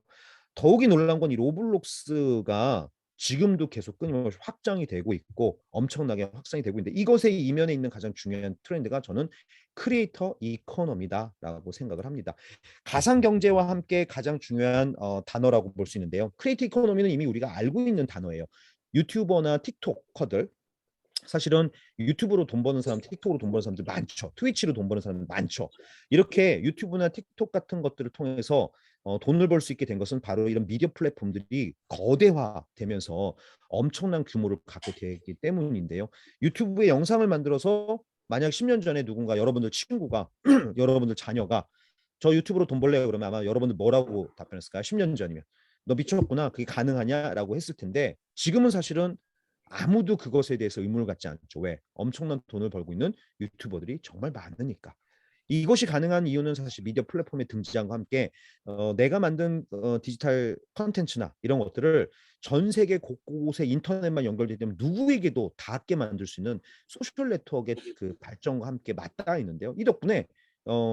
더욱이 놀라운 건 이 로블록스가 지금도 계속 끊임없이 확장이 되고 있고 엄청나게 확산이 되고 있는데, 이것의 이면에 있는 가장 중요한 트렌드가 저는 크리에이터 이코노미다라고 생각을 합니다. 가상 경제와 함께 가장 중요한 단어라고 볼 수 있는데요. 크리에이터 이코노미는 이미 우리가 알고 있는 단어예요. 유튜버나 틱톡커들, 사실은 유튜브로 돈 버는 사람, 틱톡으로 돈 버는 사람들 많죠. 트위치로 돈 버는 사람들 많죠. 이렇게 유튜브나 틱톡 같은 것들을 통해서 돈을 벌 수 있게 된 것은 바로 이런 미디어 플랫폼들이 거대화되면서 엄청난 규모를 갖게 되기 때문인데요. 유튜브에 영상을 만들어서 만약 10년 전에 누군가 여러분들 친구가 여러분들 자녀가 저 유튜브로 돈 벌래요 그러면 아마 여러분들 뭐라고 답변했을까요? 10년 전이면 너 미쳤구나, 그게 가능하냐라고 했을 텐데, 지금은 사실은 아무도 그것에 대해서 의문을 갖지 않죠. 왜? 엄청난 돈을 벌고 있는 유튜버들이 정말 많으니까. 이것이 가능한 이유는 사실 미디어 플랫폼의 등장과 함께 내가 만든 디지털 컨텐츠나 이런 것들을 전 세계 곳곳에 인터넷만 연결되기 때문에 누구에게도 닿게 만들 수 있는 소셜 네트워크의 그 발전과 함께 맞닿아 있는데요. 이 덕분에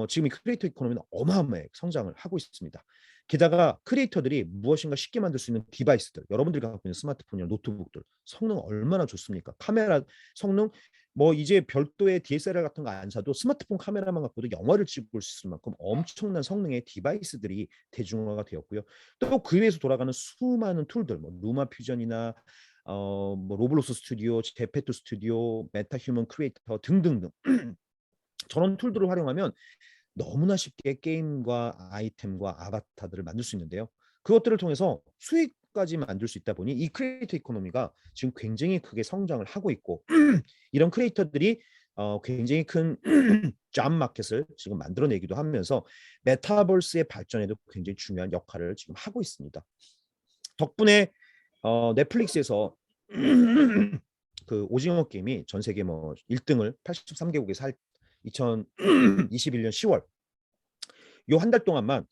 지금 이 크리에이터 이코노미는 어마어마하게 성장을 하고 있습니다. 게다가 크리에이터들이 무엇인가 쉽게 만들 수 있는 디바이스들, 여러분들이 갖고 있는 스마트폰이나 노트북들 성능 얼마나 좋습니까? 카메라 성능, 뭐 이제 별도의 DSLR 같은 거 안 사도 스마트폰 카메라만 갖고도 영화를 찍을 수 있을 만큼 엄청난 성능의 디바이스들이 대중화가 되었고요. 또 그 위에서 돌아가는 수많은 툴들, 뭐 루마 퓨전이나 뭐 로블록스 스튜디오, 제페토 스튜디오, 메타 휴먼 크리에이터 등등등 저런 툴들을 활용하면 너무나 쉽게 게임과 아이템과 아바타들을 만들 수 있는데요. 그것들을 통해서 수익까지 만들 수 있다 보니 이 크리에이터 이코노미가 지금 굉장히 크게 성장을 하고 있고 이런 크리에이터들이 굉장히 큰 잡 마켓을 지금 만들어내기도 하면서 메타버스의 발전에도 굉장히 중요한 역할을 지금 하고 있습니다. 덕분에 넷플릭스에서 그 오징어 게임이 전 세계 뭐 1등을 83개국에서 할 2021년 10월 요 한 달 동안만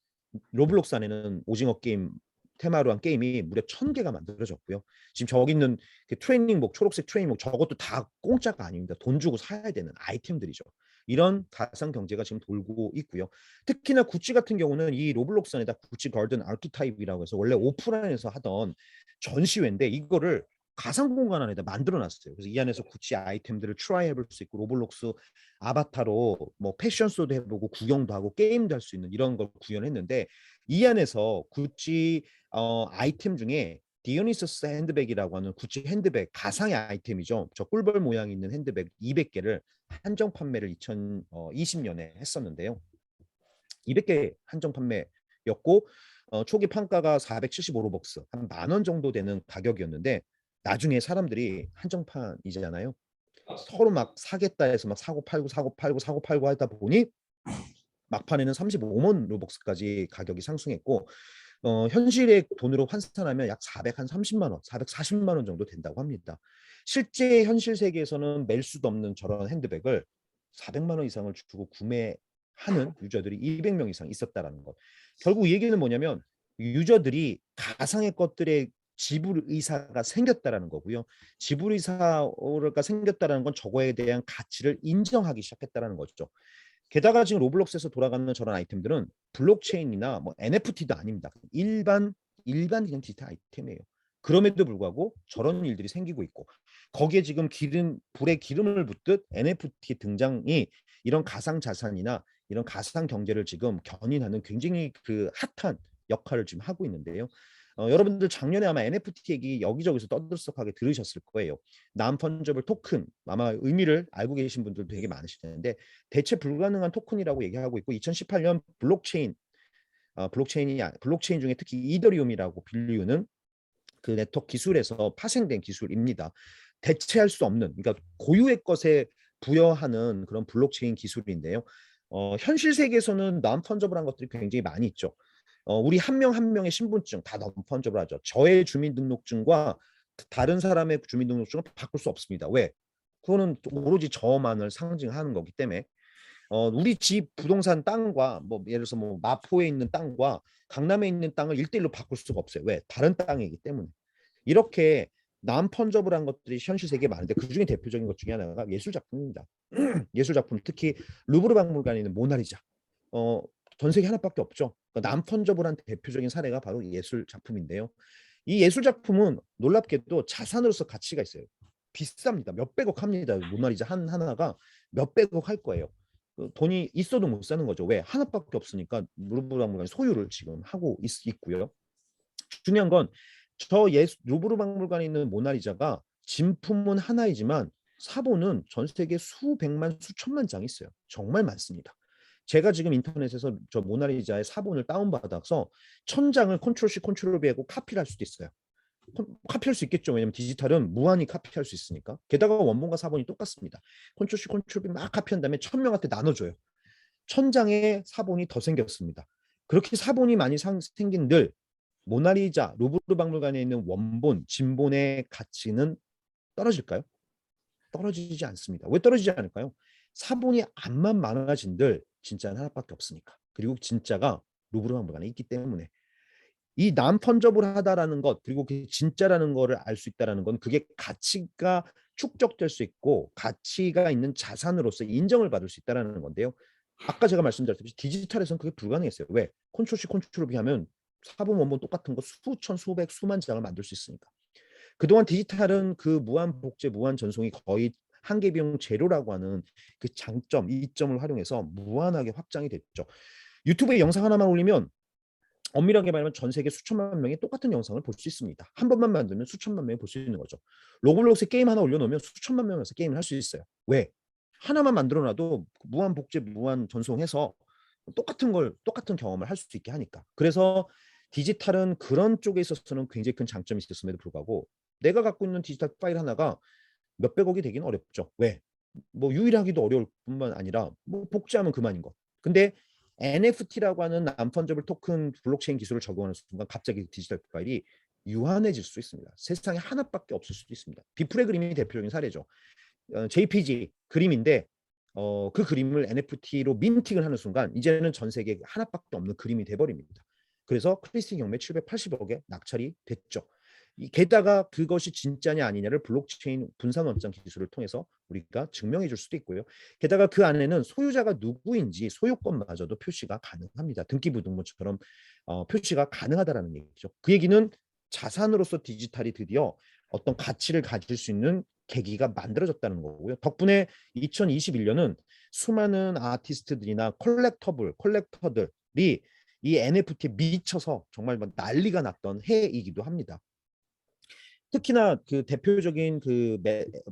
로블록스 안에는 오징어 게임 테마로 한 게임이 무려 1000개가 만들어졌고요. 지금 저기 있는 그 트레이닝복, 초록색 트레이닝복 저것도 다 공짜가 아닙니다. 돈 주고 사야 되는 아이템들이죠. 이런 가상 경제가 지금 돌고 있고요. 특히나 구찌 같은 경우는 이 로블록스 안에다 구찌 걸든 아키타입이라고 해서 원래 오프라인에서 하던 전시회인데 이거를 가상 공간 안에다 만들어 놨어요. 그래서 이 안에서 구찌 아이템들을 트라이 해볼 수 있고 로블록스 아바타로 뭐 패션쇼도 해보고 구경도 하고 게임도 할 수 있는 이런 걸 구현했는데 이 안에서 구찌 아이템 중에 디오니소스 핸드백이라고 하는 구찌 핸드백 가상의 아이템이죠. 저 꿀벌 모양 있는 핸드백 200개를 한정 판매를 2020년에 했었는데요. 200개 한정 판매였고 초기 판가가 475로벅스 한 10,000원 정도 되는 가격이었는데 나중에 사람들이 한정판이잖아요. 서로 막 사겠다 해서 막 사고 팔고 하다 보니 막판에는 35만 로벅스까지 가격이 상승했고 현실의 돈으로 환산하면 약 430만 원, 440만 원 정도 된다고 합니다. 실제 현실 세계에서는 멜 수도 없는 저런 핸드백을 400만 원 이상을 주고 구매하는 유저들이 200명 이상 있었다라는 것. 결국 이 얘기는 뭐냐면 유저들이 가상의 것들의 지불 의사가 생겼다라는 거고요. 지불 의사가 생겼다라는 건 저거에 대한 가치를 인정하기 시작했다라는 거죠. 게다가 지금 로블록스에서 돌아가는 저런 아이템들은 블록체인이나 뭐 NFT도 아닙니다. 일반 그냥 디지털 아이템이에요. 그럼에도 불구하고 저런 일들이 생기고 있고 거기에 지금 불에 기름을 붓듯 NFT 등장이 이런 가상 자산이나 이런 가상 경제를 지금 견인하는 굉장히 그 핫한 역할을 지금 하고 있는데요. 여러분들 작년에 아마 NFT 얘기 여기저기서 떠들썩하게 들으셨을 거예요. 난펀저블 토큰 아마 의미를 알고 계신 분들도 되게 많으실 텐데 대체 불가능한 토큰이라고 얘기하고 있고 2018년 블록체인 중에 특히 이더리움이라고 불리우는 그 네트워크 기술에서 파생된 기술입니다. 대체할 수 없는 그러니까 고유의 것에 부여하는 그런 블록체인 기술인데요. 현실 세계에서는 난펀저블한 것들이 굉장히 많이 있죠. 우리 한 명 한 명의 신분증 다 난펀저블 하죠. 저의 주민등록증과 다른 사람의 주민등록증을 바꿀 수 없습니다. 왜? 그거는 오로지 저만을 상징하는 거기 때문에 우리 집 부동산 땅과 뭐 예를 들어서 뭐 마포에 있는 땅과 강남에 있는 땅을 1대1로 바꿀 수가 없어요. 왜? 다른 땅이기 때문에. 이렇게 난펀저블한 것들이 현실 세계에 많은데 그중에 대표적인 것 중에 하나가 예술 작품입니다. 예술 작품 특히 루브르 박물관에 있는 모나리자. 어, 전 세계 하나밖에 없죠. 그러니까 난펀저블한 대표적인 사례가 바로 예술 작품인데요. 이 예술 작품은 놀랍게도 자산으로서 가치가 있어요. 비쌉니다. 몇백억 합니다. 모나리자 하나가 몇백억 할 거예요. 돈이 있어도 못 사는 거죠. 왜? 하나밖에 없으니까 루브르 박물관 소유를 지금 하고 있고요. 중요한 건 저 루브르 박물관에 있는 모나리자가 진품은 하나이지만 사본은 전 세계 수백만 수천만 장이 있어요. 정말 많습니다. 제가 지금 인터넷에서 저 모나리자의 사본을 다운받아서 1000장을 컨트롤 C 컨트롤 V 하고 카피를 할 수도 있어요. 카피할 수 있겠죠. 왜냐면 디지털은 무한히 카피할 수 있으니까. 게다가 원본과 사본이 똑같습니다. 컨트롤 C 컨트롤 V 막 카피한 다음에 1000명한테 나눠줘요. 1000장의 사본이 더 생겼습니다. 그렇게 사본이 많이 생긴 늘 모나리자 루브르 박물관에 있는 원본 진본의 가치는 떨어질까요? 떨어지지 않습니다. 왜 떨어지지 않을까요? 사본이 암만 많아진들 진짜는 하나밖에 없으니까. 그리고 진짜가 루브르 박물관에 있기 때문에 이 난펀저블하다라는 것 그리고 그 진짜라는 거를 알 수 있다라는 건 그게 가치가 축적될 수 있고 가치가 있는 자산으로서 인정을 받을 수 있다라는 건데요. 아까 제가 말씀드렸듯이 디지털에서는 그게 불가능했어요. 왜? 컨트롤 C 컨트롤 V 하면 사본 원본 똑같은 거 수천 수백 수만 장을 만들 수 있으니까. 그동안 디지털은 그 무한 복제 무한 전송이 거의 한계 비용 제로라고 하는 그 장점 이점을 활용해서 무한하게 확장이 됐죠. 유튜브에 영상 하나만 올리면 엄밀하게 말하면 전 세계 수천만 명이 똑같은 영상을 볼 수 있습니다. 한 번만 만들면 수천만 명이 볼 수 있는 거죠. 로블록스에 게임 하나 올려놓으면 수천만 명에서 게임을 할 수 있어요. 왜? 하나만 만들어놔도 무한 복제 무한 전송해서 똑같은 경험을 할 수 있게 하니까. 그래서 디지털은 그런 쪽에 있어서는 굉장히 큰 장점이 있었음에도 불구하고 내가 갖고 있는 디지털 파일 하나가 몇백억이 되기는 어렵죠. 왜? 뭐 유일하기도 어려울 뿐만 아니라 뭐 복제하면 그만인 것. 근데 NFT라고 하는 난펀저블 토큰 블록체인 기술을 적용하는 순간 갑자기 디지털 파일이 유한해질 수 있습니다. 세상에 하나밖에 없을 수도 있습니다. 비프레 그림이 대표적인 사례죠. JPG 그림인데 그 그림을 NFT로 민팅을 하는 순간 이제는 전 세계에 하나밖에 없는 그림이 돼버립니다. 그래서 크리스티 경매 780억에 낙찰이 됐죠. 게다가 그것이 진짜냐 아니냐를 블록체인 분산 원장 기술을 통해서 우리가 증명해 줄 수도 있고요. 게다가 그 안에는 소유자가 누구인지 소유권마저도 표시가 가능합니다. 등기부등본처럼 표시가 가능하다라는 얘기죠. 그 얘기는 자산으로서 디지털이 드디어 어떤 가치를 가질 수 있는 계기가 만들어졌다는 거고요. 덕분에 2021년은 수많은 아티스트들이나 컬렉터들이 이 NFT에 미쳐서 정말 난리가 났던 해이기도 합니다. 특히나 그 대표적인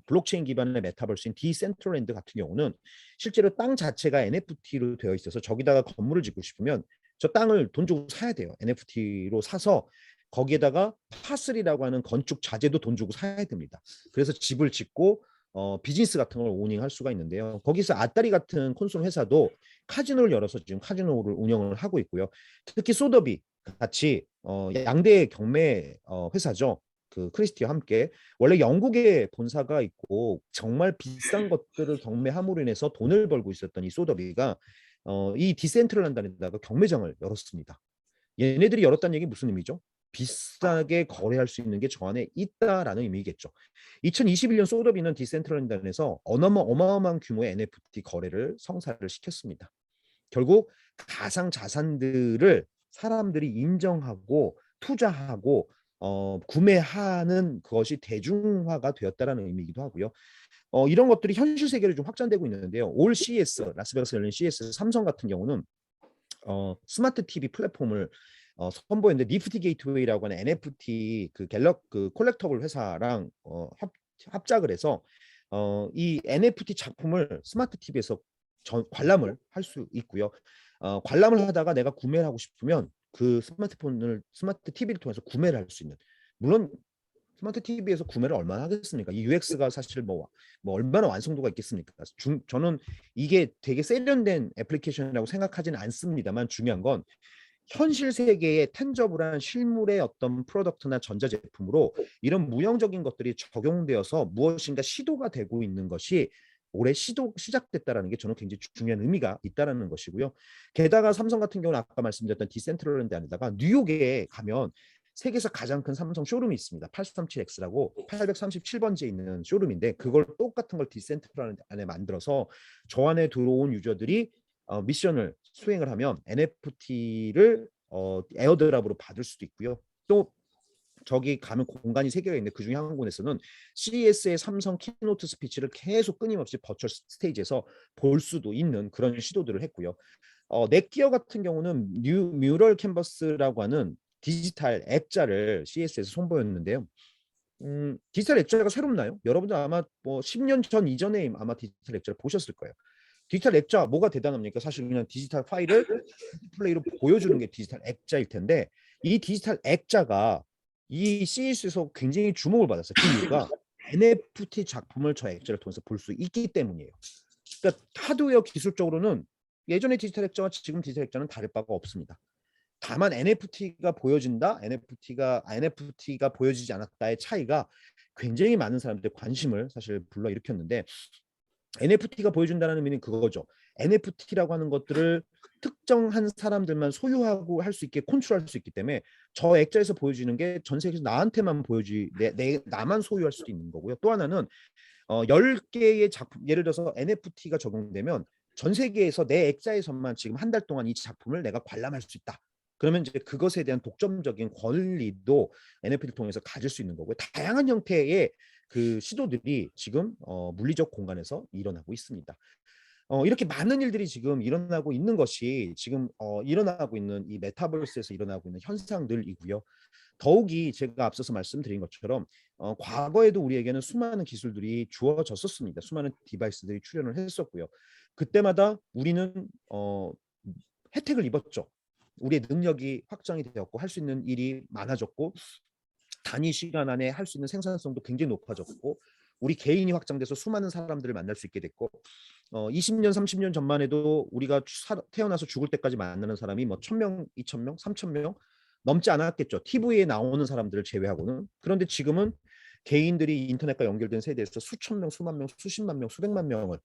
블록체인 기반의 메타버스인 디센트럴랜드 같은 경우는 실제로 땅 자체가 NFT로 되어 있어서 저기다가 건물을 짓고 싶으면 저 땅을 돈 주고 사야 돼요. NFT로 사서 거기에다가 파슬이라고 하는 건축 자재도 돈 주고 사야 됩니다. 그래서 집을 짓고 비즈니스 같은 걸 오닝할 수가 있는데요. 거기서 아따리 같은 콘솔 회사도 카지노를 열어서 지금 카지노를 운영을 하고 있고요. 특히 소더비 같이 양대 경매 회사죠. 그 크리스티와 함께 원래 영국에 본사가 있고 정말 비싼 것들을 경매함으로 인해서 돈을 벌고 있었던 이 소더비가 이 디센트럴랜드에다가 경매장을 열었습니다. 얘네들이 열었다는 얘기 무슨 의미죠? 비싸게 거래할 수 있는 게 저 안에 있다라는 의미겠죠. 2021년 소더비는 디센트럴랜드에서 어마어마한 규모의 NFT 거래를 성사를 시켰습니다. 결국 가상 자산들을 사람들이 인정하고 투자하고 구매하는 그것이 대중화가 되었다라는 의미이기도 하고요. 이런 것들이 현실 세계로 좀 확장되고 있는데요. 올 CES, 라스베가스 열린 CES 삼성 같은 경우는 스마트 TV 플랫폼을 선보였는데 니프티 게이트웨이라고 하는 NFT 그 콜렉터블 회사랑 합작을 해서 이 NFT 작품을 스마트 TV에서 관람을 할 수 있고요. 관람을 하다가 내가 구매를 하고 싶으면 그 스마트 TV를 통해서 구매를 할 수 있는, 물론 스마트 TV에서 구매를 얼마나 하겠습니까? 이 UX가 사실 뭐 얼마나 완성도가 있겠습니까? 저는 이게 되게 세련된 애플리케이션이라고 생각하지는 않습니다만 중요한 건 현실 세계의 텐저블한 실물의 어떤 프로덕트나 전자제품으로 이런 무형적인 것들이 적용되어서 무엇인가 시도가 되고 있는 것이 올해 시작됐다라는 게 저는 굉장히 중요한 의미가 있다라는 것이고요. 게다가 삼성 같은 경우는 아까 말씀드렸던 디센트럴랜드 안에다가 뉴욕에 가면 세계에서 가장 큰 삼성 쇼룸이 있습니다. 837X라고 837번지에 있는 쇼룸인데 그걸 똑같은 걸 디센트럴랜드 안에 만들어서 저 안에 들어온 유저들이 미션을 수행을 하면 NFT를 에어드랍으로 받을 수도 있고요. 또 저기 가면 공간이 3개가 있는데 그중에 한 곳에서는 CES의 삼성 키노트 스피치를 계속 끊임없이 버추얼 스테이지에서 볼 수도 있는 그런 시도들을 했고요. 넷기어 같은 경우는 뮤럴 캔버스라고 하는 디지털 액자를 CES에서 선보였는데요. 디지털 액자가 새롭나요? 여러분들 아마 뭐 10년 전 이전에 아마 디지털 액자를 보셨을 거예요. 디지털 액자 뭐가 대단합니까? 사실 그냥 디지털 파일을 디스플레이로 보여주는 게 디지털 액자일 텐데 이 디지털 액자가 이 CES에서 굉장히 주목을 받았어요. 그 이유가 NFT 작품을 저 액자를 통해서 볼 수 있기 때문이에요. 그러니까 하드웨어 기술적으로는 예전의 디지털 액자와 지금 디지털 액자는 다를 바가 없습니다. 다만 NFT가 보여진다, NFT가 보여지지 않았다의 차이가 굉장히 많은 사람들의 관심을 사실 불러일으켰는데 NFT가 보여준다는 의미는 그거죠. NFT라고 하는 것들을 특정한 사람들만 소유하고 할 수 있게 컨트롤할 수 있기 때문에 저 액자에서 보여지는 게 전 세계에서 나한테만 나만 소유할 수도 있는 거고요. 또 하나는 10개의 작품, 예를 들어서 NFT가 적용되면 전 세계에서 내 액자에서만 지금 한 달 동안 이 작품을 내가 관람할 수 있다. 그러면 이제 그것에 대한 독점적인 권리도 NFT를 통해서 가질 수 있는 거고요. 다양한 형태의 그 시도들이 지금 물리적 공간에서 일어나고 있습니다. 이렇게 많은 일들이 지금 일어나고 있는 것이 지금 일어나고 있는 이 메타버스에서 일어나고 있는 현상들이고요. 더욱이 제가 앞서서 말씀드린 것처럼 과거에도 우리에게는 수많은 기술들이 주어졌었습니다. 수많은 디바이스들이 출현을 했었고요. 그때마다 우리는 혜택을 입었죠. 우리의 능력이 확장이 되었고 할 수 있는 일이 많아졌고 단위 시간 안에 할 수 있는 생산성도 굉장히 높아졌고 우리 개인이 확장돼서 수많은 사람들을 만날 수 있게 됐고 20년, 30년 전만 해도 우리가 태어나서 죽을 때까지 만나는 사람이 뭐 1000명, 2000명, 3000명 넘지 않았겠죠. TV에 나오는 사람들을 제외하고는. 그런데 지금은 개인들이 인터넷과 연결된 세대에서 수천 명, 수만 명, 수십만 명, 수백만 명을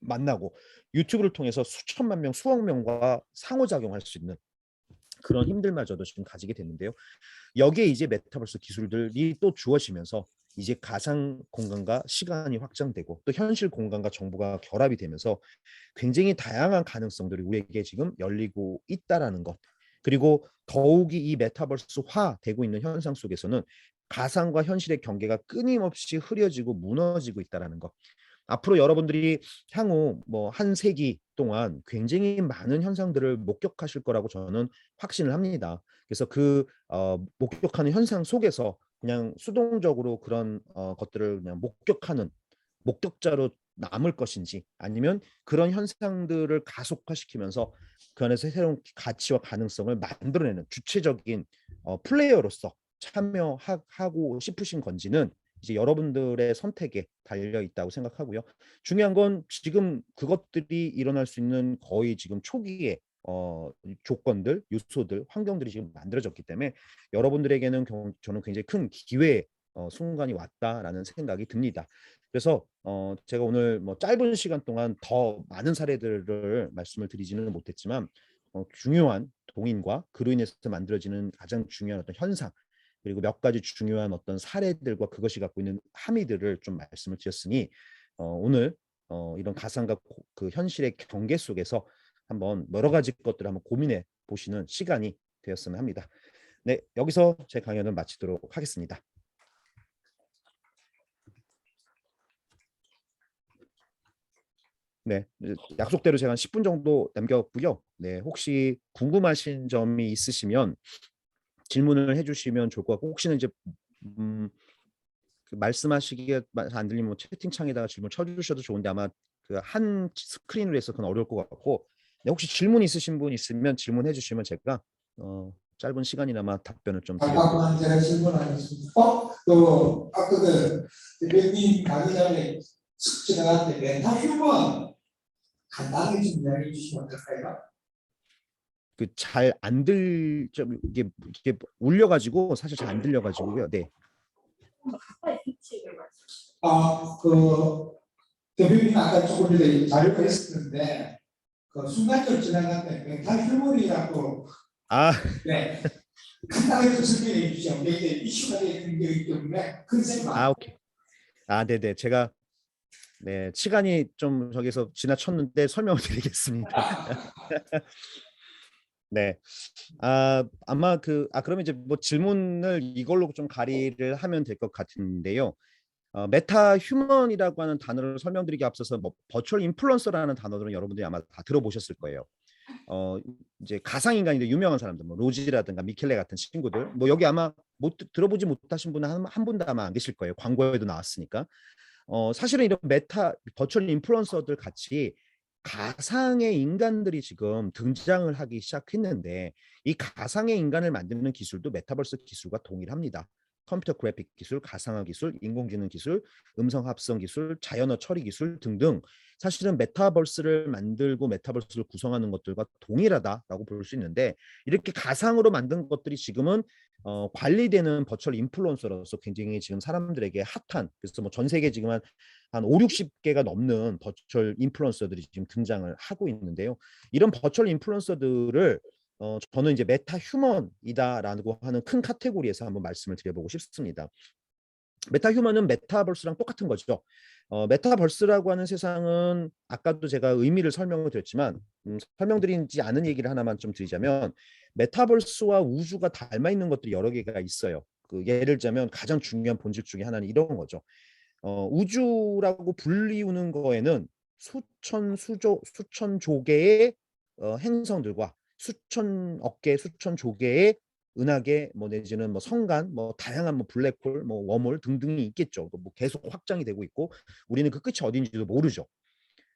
만나고 유튜브를 통해서 수천만 명, 수억 명과 상호작용할 수 있는 그런 힘들마저도 지금 가지게 됐는데요. 여기에 이제 메타버스 기술들이 또 주어지면서 이제 가상 공간과 시간이 확장되고 또 현실 공간과 정보가 결합이 되면서 굉장히 다양한 가능성들이 우리에게 지금 열리고 있다라는 것. 그리고 더욱이 이 메타버스화 되고 있는 현상 속에서는 가상과 현실의 경계가 끊임없이 흐려지고 무너지고 있다라는 것. 앞으로 여러분들이 향후 뭐 한 세기 동안 굉장히 많은 현상들을 목격하실 거라고 저는 확신을 합니다. 그래서 그 목격하는 현상 속에서 그냥 수동적으로 그런 것들을 그냥 목격하는 목격자로 남을 것인지 아니면 그런 현상들을 가속화시키면서 그 안에서 새로운 가치와 가능성을 만들어내는 주체적인 플레이어로서 참여하고 싶으신 건지는 이제 여러분들의 선택에 달려 있다고 생각하고요. 중요한 건 지금 그것들이 일어날 수 있는 거의 지금 초기에 조건들, 요소들, 환경들이 지금 만들어졌기 때문에 여러분들에게는 저는 굉장히 큰 기회의 순간이 왔다라는 생각이 듭니다. 그래서 제가 오늘 뭐 짧은 시간 동안 더 많은 사례들을 말씀을 드리지는 못했지만 중요한 동인과 그로 인해서 만들어지는 가장 중요한 어떤 현상 그리고 몇 가지 중요한 어떤 사례들과 그것이 갖고 있는 함의들을 좀 말씀을 드렸으니 오늘 이런 가상과 그 현실의 경계 속에서 한번 여러 가지 것들을 한번 고민해 보시는 시간이 되었으면 합니다. 네, 여기서 제 강연을 마치도록 하겠습니다. 네, 약속대로 제가 한 10분 정도 남겼고요. 네, 혹시 궁금하신 점이 있으시면 질문을 해주시면 좋을 것 같고 혹시는 이제 그 말씀하시기에 안 들리면 뭐 채팅창에다가 질문 쳐주셔도 좋은데 아마 그 한 스크린으로 해서 그건 어려울 것 같고 네, 혹시 질문 있으신 분 있으면 질문해 주시면 제가 짧은 시간이나마 답변을 좀 드려보도록 잠깐만 제가 질문하겠습니다. 아까 그 대표님 강의 전에 지나갈 때 멘탈 휴먼 간단하게 좀 이야기해 주시면 어떨까요? 그 잘 안 좀 이게 울려가지고 사실 잘 안 들려가지고요. 네. 가까이 위치를 말씀. 그 대표님 아까 조금 전에 자료가 있었는데 그 순간적으로 지나갈 때 멘탈 휴먼이라고 아, 네 간단하게 좀 설명해 주시죠. 이게 이슈가 되는 거기 때문에 컨셉만. 오케이. 네네. 제가 네 시간이 좀 저기서 지나쳤는데 설명을 드리겠습니다. 네. 아마 그러면 이제 뭐 질문을 이걸로 좀 가리를 하면 될 것 같은데요. 메타 휴먼이라고 하는 단어를 설명드리기 앞서서 뭐 버추얼 인플루언서라는 단어들은 여러분들이 아마 다 들어보셨을 거예요. 이제 가상 인간인데 유명한 사람들, 뭐 로지라든가 미켈레 같은 친구들, 뭐 여기 아마 들어보지 못하신 분은 한 분도 아마 안 계실 거예요. 광고에도 나왔으니까. 사실은 이런 버추얼 인플루언서들 같이 가상의 인간들이 지금 등장을 하기 시작했는데 이 가상의 인간을 만드는 기술도 메타버스 기술과 동일합니다. 컴퓨터 그래픽 기술, 가상화 기술, 인공지능 기술, 음성 합성 기술, 자연어 처리 기술 등등 사실은 메타버스를 만들고 메타버스를 구성하는 것들과 동일하다라고 볼 수 있는데 이렇게 가상으로 만든 것들이 지금은 관리되는 버추얼 인플루언서로서 굉장히 지금 사람들에게 핫한 그래서 뭐 전 세계 지금 한 5, 60개가 넘는 버추얼 인플루언서들이 지금 등장을 하고 있는데요. 이런 버추얼 인플루언서들을 저는 이제 메타 휴먼이다라고 하는 큰 카테고리에서 한번 말씀을 드려보고 싶습니다. 메타 휴먼은 메타버스랑 똑같은 거죠. 메타버스라고 하는 세상은 아까도 제가 의미를 설명을 드렸지만 설명드리지 않은 얘기를 하나만 좀 드리자면 메타버스와 우주가 닮아 있는 것들이 여러 개가 있어요. 예를 들자면 가장 중요한 본질 중에 하나는 이런 거죠. 우주라고 불리우는 거에는 수천조 개의 행성들과 수천억 개, 수천조 개의 은하계 뭐 내지는 뭐 성간, 뭐 다양한 뭐 블랙홀, 뭐 웜홀 등등이 있겠죠. 뭐 계속 확장이 되고 있고 우리는 그 끝이 어딘지도 모르죠.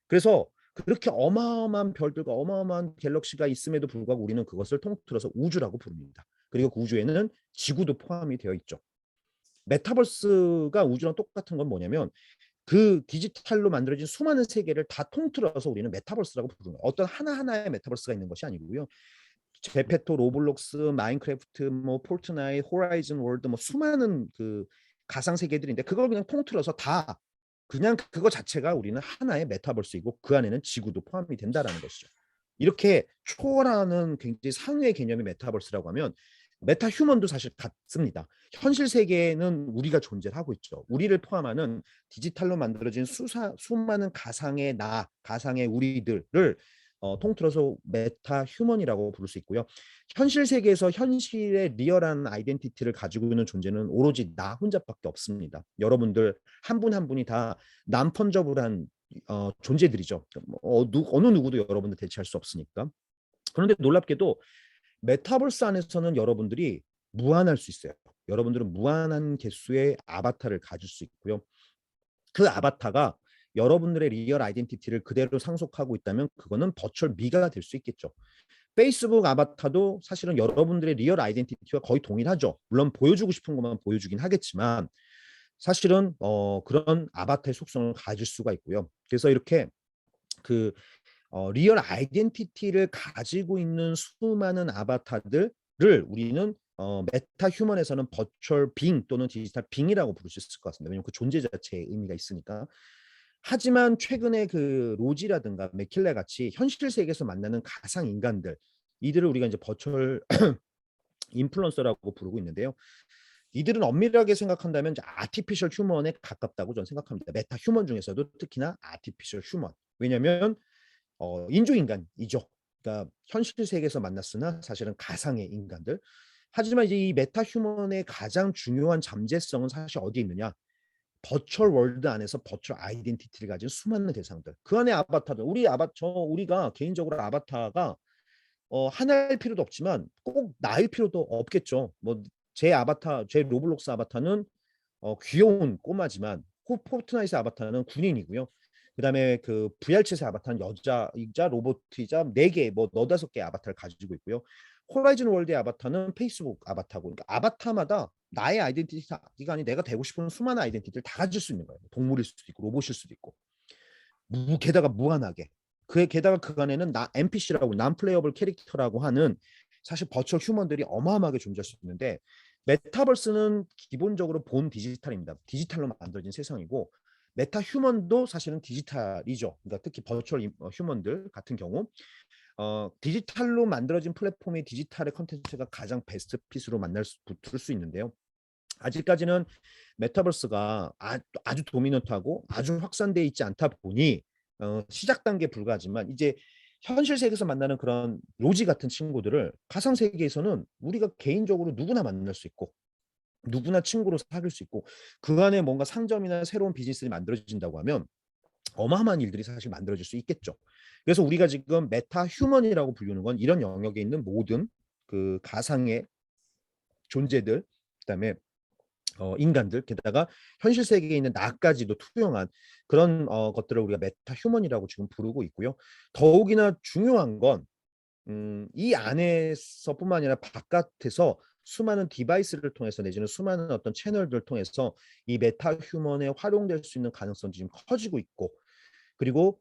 그래서 그렇게 어마어마한 별들과 어마어마한 갤럭시가 있음에도 불구하고 우리는 그것을 통틀어서 우주라고 부릅니다. 그리고 그 우주에는 지구도 포함이 되어 있죠. 메타버스가 우주랑 똑같은 건 뭐냐면 그 디지털로 만들어진 수많은 세계를 다 통틀어서 우리는 메타버스라고 부르는 거예요. 어떤 하나하나의 메타버스가 있는 것이 아니고요. 제페토, 로블록스, 마인크래프트, 뭐 포트나이트, 호라이즌 월드 뭐 수많은 그 가상 세계들인데 그걸 그냥 통틀어서 다 그냥 그거 자체가 우리는 하나의 메타버스이고 그 안에는 지구도 포함이 된다라는 것이죠. 이렇게 초월하는 굉장히 상위의 개념이 메타버스라고 하면 메타 휴먼도 사실 같습니다. 현실 세계에는 우리가 존재를 하고 있죠. 우리를 포함하는 디지털로 만들어진 수많은 가상의 나, 가상의 우리들을 통틀어서 메타 휴먼이라고 부를 수 있고요. 현실 세계에서 현실의 리얼한 아이덴티티를 가지고 있는 존재는 오로지 나 혼자밖에 없습니다. 여러분들 한 분 한 분이 다 난펀저블한 존재들이죠. 어느 누구도 여러분들 대체할 수 없으니까. 그런데 놀랍게도 메타버스 안에서는 여러분들이 무한할 수 있어요. 여러분들은 무한한 개수의 아바타를 가질 수 있고요. 그 아바타가 여러분들의 리얼 아이덴티티를 그대로 상속하고 있다면 그거는 버추얼 미가 될 수 있겠죠. 페이스북 아바타도 사실은 여러분들의 리얼 아이덴티티와 거의 동일하죠. 물론 보여주고 싶은 것만 보여주긴 하겠지만 사실은 그런 아바타의 속성을 가질 수가 있고요. 그래서 이렇게 그 리얼 아이덴티티를 가지고 있는 수많은 아바타들을 우리는 메타 휴먼에서는 버추얼 빙 또는 디지털 빙이라고 부를 수 있을 것 같습니다. 왜냐하면 그 존재 자체의 의미가 있으니까. 하지만 최근에 그 로지라든가 맥킬레 같이 현실 세계에서 만나는 가상 인간들, 이들을 우리가 이제 버추얼 인플루언서라고 부르고 있는데요. 이들은 엄밀하게 생각한다면 이제 아티피셜 휴먼에 가깝다고 저는 생각합니다. 메타 휴먼 중에서도 특히나 아티피셜 휴먼. 왜냐하면 인조인간이죠. 그러니까 현실 세계에서 만났으나 사실은 가상의 인간들. 하지만 이제 이 메타 휴먼의 가장 중요한 잠재성은 사실 어디에 있느냐? 버추얼 월드 안에서 버추얼 아이덴티티를 가진 수많은 대상들. 그 안에 아바타들. 우리가 개인적으로 아바타가 하나일 필요도 없지만 꼭 나일 필요도 없겠죠. 뭐 제 아바타, 제 로블록스 아바타는 귀여운 꼬마지만 포트나이트 아바타는 군인이고요. 그다음에 그 VR챗의 아바타는 여자이자 로봇이자 4개, 뭐 4~5개 아바타를 가지고 있고요. 호라이즌 월드의 아바타는 페이스북 아바타고, 그러니까 아바타마다 나의 아이덴티티가 아니 내가 되고 싶은 수많은 아이덴티티를 다 가질 수 있는 거예요. 동물일 수도 있고 로봇일 수도 있고, 게다가 무한하게. 게다가 그 안에는 NPC라고 non-playable 캐릭터라고 하는 사실 버추얼 휴먼들이 어마어마하게 존재할 수 있는데, 메타버스는 기본적으로 본 디지털입니다. 디지털로 만들어진 세상이고, 메타 휴먼도 사실은 디지털이죠. 그러니까 특히 버추얼 휴먼들 같은 경우 디지털로 만들어진 플랫폼의 디지털의 컨텐츠가 가장 베스트 핏으로 붙을 수 있는데요. 아직까지는 메타버스가 아주 도미넌트하고 아주 확산되어 있지 않다 보니 시작 단계에 불과하지만, 이제 현실 세계에서 만나는 그런 로지 같은 친구들을 가상 세계에서는 우리가 개인적으로 누구나 만날 수 있고 누구나 친구로 사귈 수 있고, 그 안에 뭔가 상점이나 새로운 비즈니스가 만들어진다고 하면 어마어마한 일들이 사실 만들어질 수 있겠죠. 그래서 우리가 지금 메타 휴먼이라고 부르는 건 이런 영역에 있는 모든 그 가상의 존재들, 그다음에 인간들, 게다가 현실 세계에 있는 나까지도 투영한 그런 것들을 우리가 메타 휴먼이라고 지금 부르고 있고요. 더욱이나 중요한 건 이 안에서뿐만 아니라 바깥에서 수많은 디바이스를 통해서 내지는 수많은 어떤 채널들을 통해서 이 메타 휴먼에 활용될 수 있는 가능성이 지금 커지고 있고, 그리고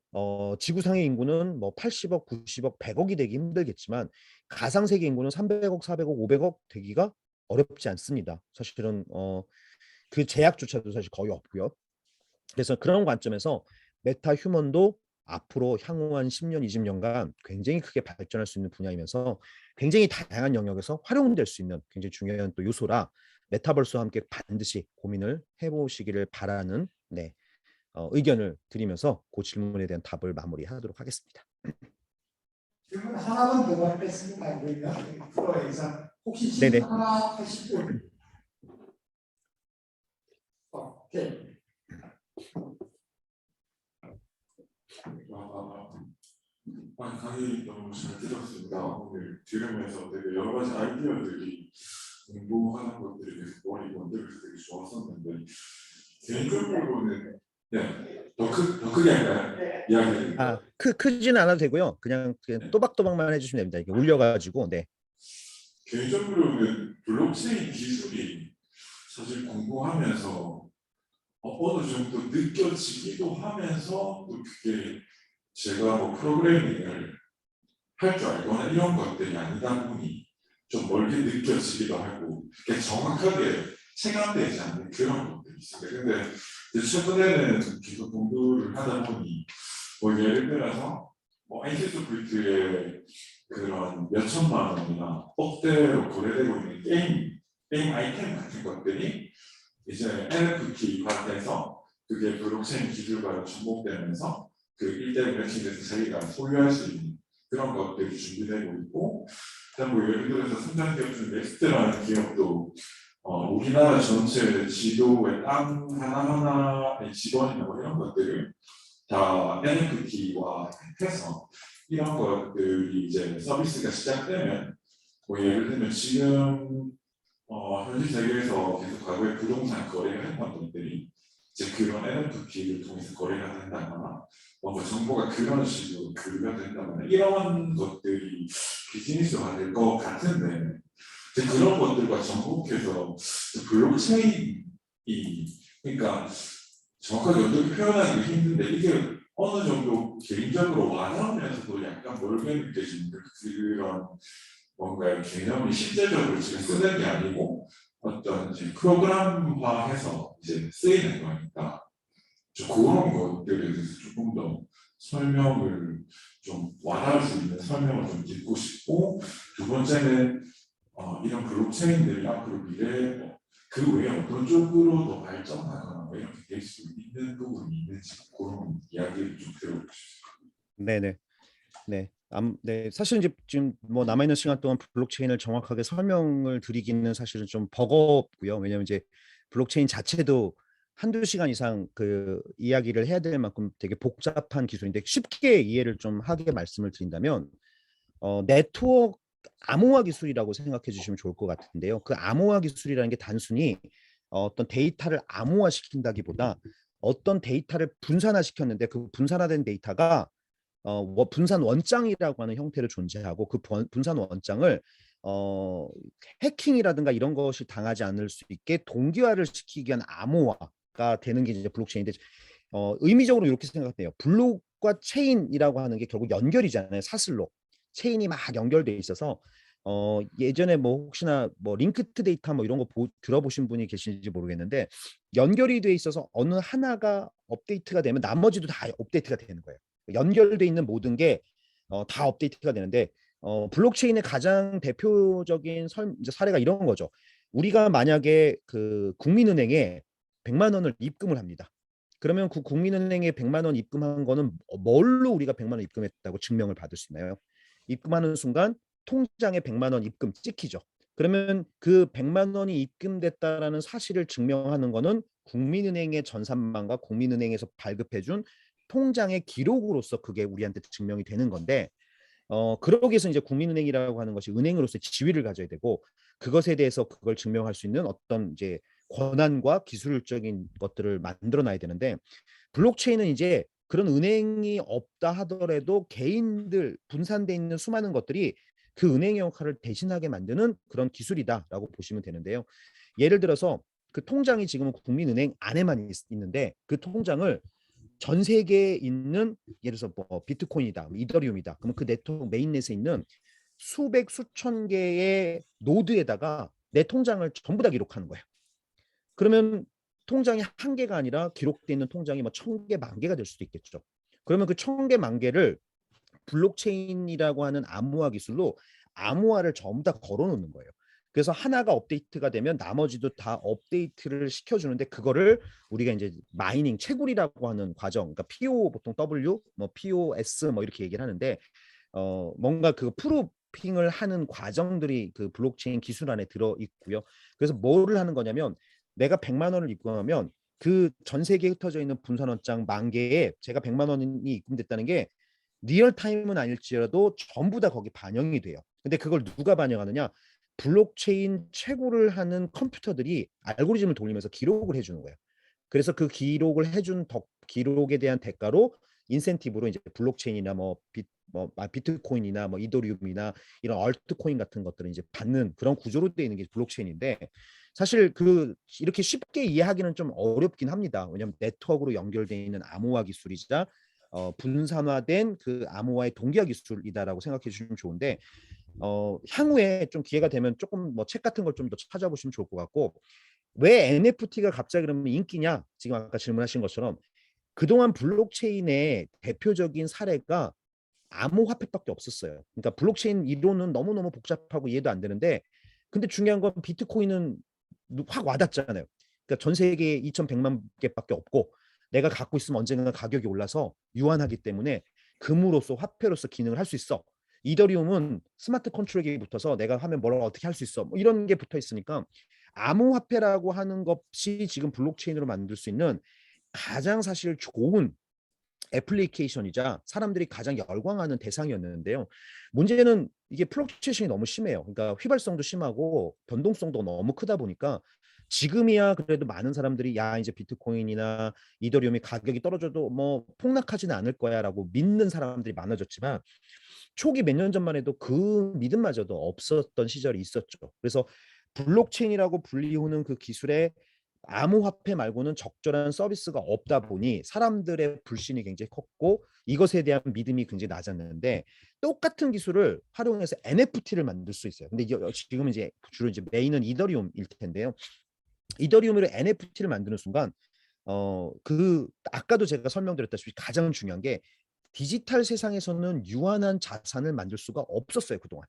지구상의 인구는 뭐 80억, 90억, 100억이 되기 힘들겠지만 가상세계 인구는 300억, 400억, 500억 되기가 어렵지 않습니다. 사실은 그 제약조차도 사실 거의 없고요. 그래서 그런 관점에서 메타 휴먼도 앞으로 향후 한 10년, 20년간 굉장히 크게 발전할 수 있는 분야이면서 굉장히 다양한 영역에서 활용될 수 있는 굉장히 중요한 또 요소라 메타버스와 함께 반드시 고민을 해보시기를 바라는 의견을 드리면서 그 질문에 대한 답을 마무리하도록 하겠습니다. 질문 하나만 더 받겠습니다. 그러면 프로에서 혹시 네네. 질문 하나 하실 분? 오케이. 강의 너무 잘 들었습니다. 오늘 들으면서 되게 여러 가지 아이디어들이 공부하는 것들이 계속 머리 건드려서 되게 좋았었는데, 개인적으로는 더 크게 할까요? 이야기를. 크지는 않아도 되고요. 그냥 또박또박만 해주시면 됩니다. 이게 울려가지고. 네. 개인적으로는 블록체인 기술이 사실 공부하면서 어느 정도 느껴지기도 하면서 또 그게 제가 뭐 프로그래밍을 할 줄 알거나 이런 것들이 아니다 보니 좀 멀게 느껴지기도 하고, 정확하게 체감되지 않는 그런 것들, 있습니다. 근데 이제 최근에는 기술 공부를 하다 보니 뭐 예를 들어서 뭐 엔티소프트의 그런 몇 천만 원이나 억대로 거래되고 있는 게임 아이템 같은 것들이 이제 NFT화돼서 그게 블록체인 기술과로 접목되면서 그 일대 매칭돼서 자기가 소유할 수 있는 그런 것들이 준비되고 있고, 그다음 뭐 예를 들어서 생산 기업 중 넥스트라는 기업도 우리나라 전체 지도의 땅 하나하나의 직원이나 뭐 이런 것들을 다 NFT화 해서 이런 것들이 이제 서비스가 시작되면 뭐 예를 들면 지금 현실 세계에서 계속 과거에 부동산 거래를 했던 것들이 이제 그런 NFT를 통해서 거래가 된다거나 뭔가 정보가 그런 식으로 교류가 된다거나 이런 것들이 비즈니스화 될 것 같은데 이제 그런 것들과 접목해서 블록체인이 그러니까 정확하게 어떻게 표현하기 힘든데 이게 어느 정도 개인적으로 와닿으면서도 약간 멀게 느껴지는 그런 뭔가 개념이 실제적으로 지금 쓰는 게 아니고 어떤 이제 프로그램화해서 이제 쓰이는 거니까 그런 것들에 대해서 조금 더 설명을 좀 와닿을 수 있는 설명을 좀 듣고 싶고, 두 번째는 이런 블록체인들이 앞으로 미래에 그 외에 어떤 쪽으로 더 발전하거나 뭐 이렇게 될 수 있는 부분이 있는지 그런 이야기를 좀 들어보고 싶습니다. 네네. 네. 네. 사실 이제 지금 뭐 남아있는 시간 동안 블록체인을 정확하게 설명을 드리기는 사실은 좀 버겁고요. 왜냐면 이제 블록체인 자체도 한두 시간 이상 그 이야기를 해야 될 만큼 되게 복잡한 기술인데 쉽게 이해를 좀 하게 말씀을 드린다면 네트워크 암호화 기술이라고 생각해 주시면 좋을 것 같은데요. 그 암호화 기술이라는 게 단순히 어떤 데이터를 암호화 시킨다기보다 어떤 데이터를 분산화 시켰는데 그 분산화된 데이터가 분산 원장이라고 하는 형태로 존재하고 그 분산 원장을 해킹이라든가 이런 것이 당하지 않을 수 있게 동기화를 시키기 위한 암호화가 되는 게 이제 블록체인인데 의미적으로 이렇게 생각해요. 블록과 체인이라고 하는 게 결국 연결이잖아요. 사슬로 체인이 막 연결돼 있어서 예전에 뭐 혹시나 뭐 링크드 데이터 뭐 이런 거 들어보신 분이 계신지 모르겠는데 연결이 돼 있어서 어느 하나가 업데이트가 되면 나머지도 다 업데이트가 되는 거예요. 연결돼 있는 모든 게 다 업데이트가 되는데 블록체인의 가장 대표적인 이제 사례가 이런 거죠. 우리가 만약에 그 국민은행에 100만 원을 입금을 합니다. 그러면 그 국민은행에 100만 원 입금한 거는 뭘로 우리가 100만 원 입금했다고 증명을 받을 수 있나요? 입금하는 순간 통장에 100만 원 입금 찍히죠. 그러면 그 100만 원이 입금됐다라는 사실을 증명하는 거는 국민은행의 전산망과 국민은행에서 발급해준 통장의 기록으로서 그게 우리한테 증명이 되는 건데 그러기 위해서 이제 국민은행이라고 하는 것이 은행으로서의 지위를 가져야 되고 그것에 대해서 그걸 증명할 수 있는 어떤 이제 권한과 기술적인 것들을 만들어 놔야 되는데 블록체인은 이제 그런 은행이 없다 하더라도 개인들 분산돼 있는 수많은 것들이 그 은행의 역할을 대신하게 만드는 그런 기술이다라고 보시면 되는데요. 예를 들어서 그 통장이 지금은 국민은행 안에만 있는데 그 통장을 전 세계에 있는 예를 들어서 뭐 비트코인이다, 이더리움이다. 그러면 그 네트워크 메인넷에 있는 수백 수천 개의 노드에다가 내 통장을 전부 다 기록하는 거예요. 그러면 통장이 한 개가 아니라 기록돼 있는 통장이 뭐 1000개, 10,000개가 될 수도 있겠죠. 그러면 그 1000개, 10,000개를 블록체인이라고 하는 암호화 기술로 암호화를 전부 다 걸어놓는 거예요. 그래서 하나가 업데이트가 되면 나머지도 다 업데이트를 시켜주는데 그거를 우리가 이제 마이닝, 채굴이라고 하는 과정, 그러니까 PO 보통 W, 뭐 POS 뭐 이렇게 얘기를 하는데 뭔가 그 프루핑을 하는 과정들이 그 블록체인 기술 안에 들어 있고요. 그래서 뭐를 하는 거냐면 내가 100만 원을 입금하면 그 전 세계에 흩어져 있는 분산원장 10,000개에 제가 100만 원이 입금됐다는 게 리얼타임은 아닐지라도 전부 다 거기 반영이 돼요. 근데 그걸 누가 반영하느냐? 블록체인 채굴을 하는 컴퓨터들이 알고리즘을 돌리면서 기록을 해주는 거예요. 그래서 그 기록을 해준 기록에 대한 대가로 인센티브로 이제 블록체인이나 뭐 비트코인이나 뭐 이더리움이나 이런 얼트코인 같은 것들을 이제 받는 그런 구조로 되어 있는 게 블록체인인데 사실 그 이렇게 쉽게 이해하기는 좀 어렵긴 합니다. 왜냐하면 네트워크로 연결되어 있는 암호화 기술이자 분산화된 그 암호화의 동기화 기술이다라고 생각해 주시면 좋은데 향후에 좀 기회가 되면 조금 뭐 책 같은 걸 좀 더 찾아보시면 좋을 것 같고 왜 NFT가 갑자기 그러면 인기냐? 지금 아까 질문하신 것처럼 그동안 블록체인의 대표적인 사례가 암호화폐밖에 없었어요. 그러니까 블록체인 이론은 너무너무 복잡하고 이해도 안 되는데 근데 중요한 건 비트코인은 확 와닿잖아요. 그러니까 전 세계에 2,100만 개밖에 없고 내가 갖고 있으면 언젠가 가격이 올라서 유한하기 때문에 금으로서 화폐로서 기능을 할 수 있어. 이더리움은 스마트 컨트롤이 붙어서 내가 하면 뭐라고 어떻게 할 수 있어. 뭐 이런 게 붙어 있으니까 암호화폐라고 하는 것이 지금 블록체인으로 만들 수 있는 가장 사실 좋은 애플리케이션이자 사람들이 가장 열광하는 대상이었는데요. 문제는 이게 플럭추에이션이 너무 심해요. 그러니까 휘발성도 심하고 변동성도 너무 크다 보니까 지금이야 그래도 많은 사람들이 야 이제 비트코인이나 이더리움이 가격이 떨어져도 뭐 폭락하지는 않을 거야라고 믿는 사람들이 많아졌지만 초기 몇 년 전만 해도 그 믿음마저도 없었던 시절이 있었죠. 그래서 블록체인이라고 불리우는 그 기술에 암호화폐 말고는 적절한 서비스가 없다 보니 사람들의 불신이 굉장히 컸고 이것에 대한 믿음이 굉장히 낮았는데 똑같은 기술을 활용해서 NFT를 만들 수 있어요. 근데 지금 이제 주로 이제 메인은 이더리움일 텐데요. 이더리움으로 NFT를 만드는 순간 그 아까도 제가 설명드렸다시피 가장 중요한 게 디지털 세상에서는 유한한 자산을 만들 수가 없었어요, 그동안.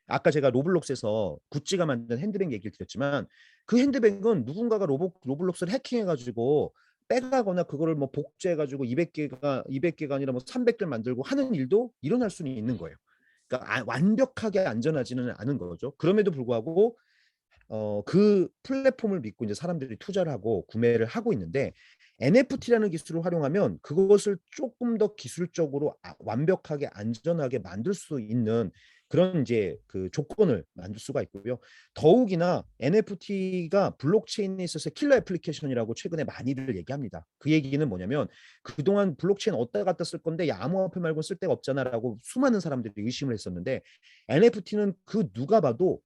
아까 제가 로블록스에서 구찌가 만든 핸드백 얘기를 드렸지만 그 핸드백은 누군가가 로블록스를 해킹해가지고 빼가거나 그거를 뭐 복제해가지고 200개가 아니라 뭐 300개를 만들고 하는 일도 일어날 수는 있는 거예요. 그러니까 완벽하게 안전하지는 않은 거죠. 그럼에도 불구하고 그 플랫폼을 믿고 이제 사람들이 투자를 하고 구매를 하고 있는데 NFT라는 기술을 활용하면 그것을 조금 더 기술적으로 완벽하게 안전하게 만들 수 있는 그런 이제 그 조건을 만들 수가 있고요. 더욱이나 NFT가 블록체인에 있어서 킬러 애플리케이션이라고 최근에 많이들 얘기합니다. 그 얘기는 뭐냐면 그동안 블록체인 어디다 갖다 쓸 건데 암호화폐 말고 쓸 데가 없잖아라고 수많은 사람들이 의심을 했었는데 NFT는 그 누가 봐도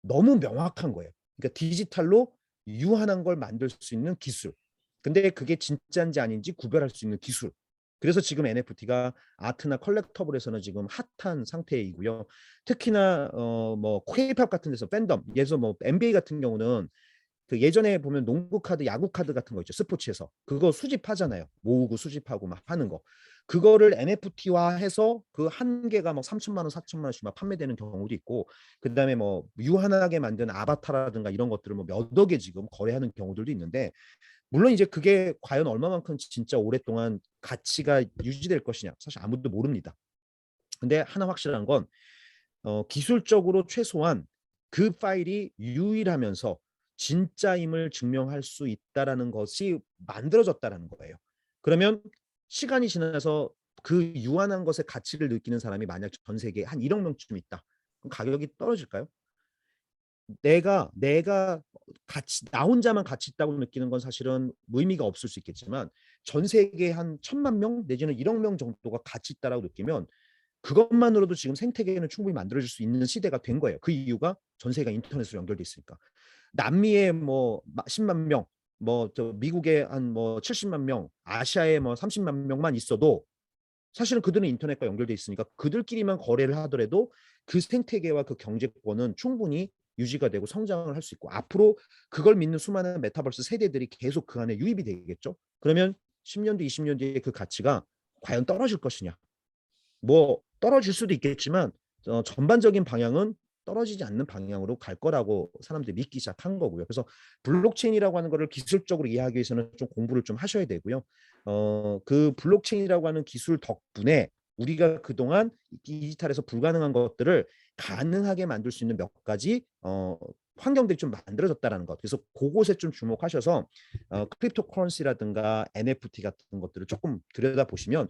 너무 명확한 거예요. 그러니까 디지털로 유한한 걸 만들 수 있는 기술. 근데 그게 진짜인지 아닌지 구별할 수 있는 기술. 그래서 지금 NFT가 아트나 컬렉터블에서는 지금 핫한 상태이고요. 특히나 뭐 K-팝 같은 데서 팬덤, 예를 뭐 NBA 같은 경우는 그 예전에 보면 농구 카드, 야구 카드 같은 거 있죠. 스포츠에서. 그거 수집하잖아요. 모으고 수집하고 막 하는 거. 그거를 NFT화해서 그 한 개가 막 3천만 원, 4천만 원씩 막 판매되는 경우도 있고 그다음에 뭐 유한하게 만든 아바타라든가 이런 것들을 뭐 몇 억에 지금 거래하는 경우들도 있는데 물론 이제 그게 과연 얼마만큼 진짜 오랫동안 가치가 유지될 것이냐 사실 아무도 모릅니다. 근데 하나 확실한 건 기술적으로 최소한 그 파일이 유일하면서 진짜임을 증명할 수 있다라는 것이 만들어졌다라는 거예요. 그러면 시간이 지나서 그 유한한 것의 가치를 느끼는 사람이 만약 전 세계에 한 1억 명쯤 있다. 그럼 가격이 떨어질까요? 내가 가치 나 혼자만 가치 있다고 느끼는 건 사실은 의미가 없을 수 있겠지만 전 세계에 한 1,000만 명 내지는 1억 명 정도가 가치 있다라고 느끼면 그것만으로도 지금 생태계는 충분히 만들어질 수 있는 시대가 된 거예요. 그 이유가 전 세계가 인터넷으로 연결돼 있으니까. 남미에 뭐 10만 명, 뭐 저 미국에 한 뭐 70만 명, 아시아에 뭐 30만 명만 있어도 사실은 그들은 인터넷과 연결돼 있으니까 그들끼리만 거래를 하더라도 그 생태계와 그 경제권은 충분히 유지가 되고 성장을 할 수 있고 앞으로 그걸 믿는 수많은 메타버스 세대들이 계속 그 안에 유입이 되겠죠. 그러면 10년 뒤, 20년 뒤에 그 가치가 과연 떨어질 것이냐? 뭐 떨어질 수도 있겠지만 전반적인 방향은 떨어지지 않는 방향으로 갈 거라고 사람들이 믿기 시작한 거고요. 그래서 블록체인이라고 하는 거를 기술적으로 이해하기 위해서는 좀 공부를 좀 하셔야 되고요. 그 블록체인이라고 하는 기술 덕분에 우리가 그동안 디지털에서 불가능한 것들을 가능하게 만들 수 있는 몇 가지 환경들이 좀 만들어졌다는 것. 그래서 그곳에 좀 주목하셔서 크립토 커런시라든가 NFT 같은 것들을 조금 들여다보시면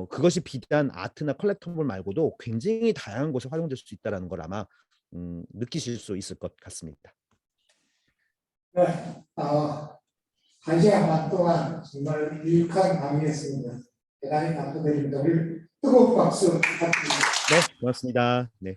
그것이 비단 아트나 컬렉터블 말고도 굉장히 다양한 곳에 활용될 수 있다는 걸 아마 느끼실 수 있을 것 같습니다. 네, 1시간 반 동안 정말 유익한 강의였습니다. 대단히 감사드립니다. 우리 뜨거운 박수 부탁드립니다. 네, 고맙습니다. 네.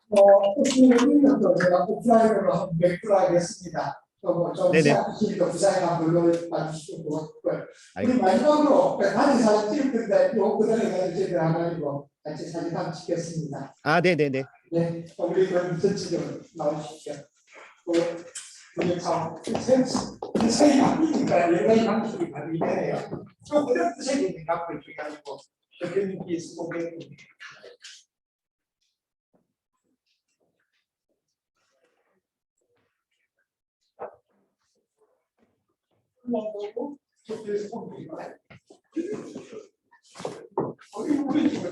오프라인은 또 제가 오프라인으로 한번 뵙도록 하겠습니다. 또좀 네네. 시작하시니까 부산에 한번 놀러 와주시면 좋겠고요. 우리 알겠습니다. 마지막으로 같이 사진 찍을 텐데 요 그전에 저희들 하나이고 같이 사진 한번 찍겠습니다. 아, 네네네. 네, 우리 그럼 전체적으로 나오시죠. 그게 참 세상이 바뀌니까 여러 방식이 바뀌네요. 또 그런 뜻의 개념 갖고 있는 게 아니고 개념이 속에 그래서 보면 우리 집에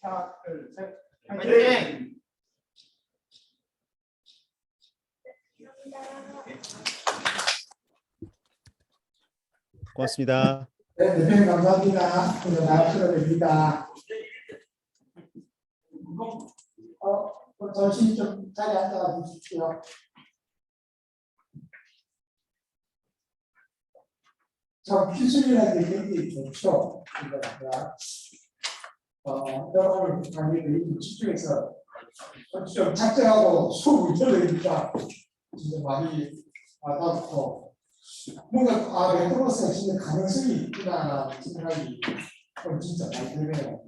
하나, 둘, 셋. 화이팅! 고맙습니다. 네, 대표님 감사합니다. 오늘 나와주셔서 됩니다. 정신 좀 자리에 앉아 주십시오. 참 기술이라는 게 굉장히 좋죠. 여러분 강의를 집중해서 좀 작정하고 수업을 들으니까 진짜 많이 와닿고 뭔가 메타버스가 진짜 가능성이 있구나라는 생각이 진짜 많이 들네요.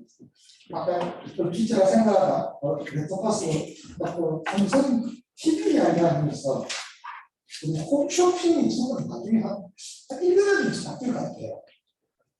아까 좀 기체가 생각하다 메타버스 삼성 TV 이야기하면서 홈쇼핑이 정말 나중에 한 1년이 바뀔 것 같아요.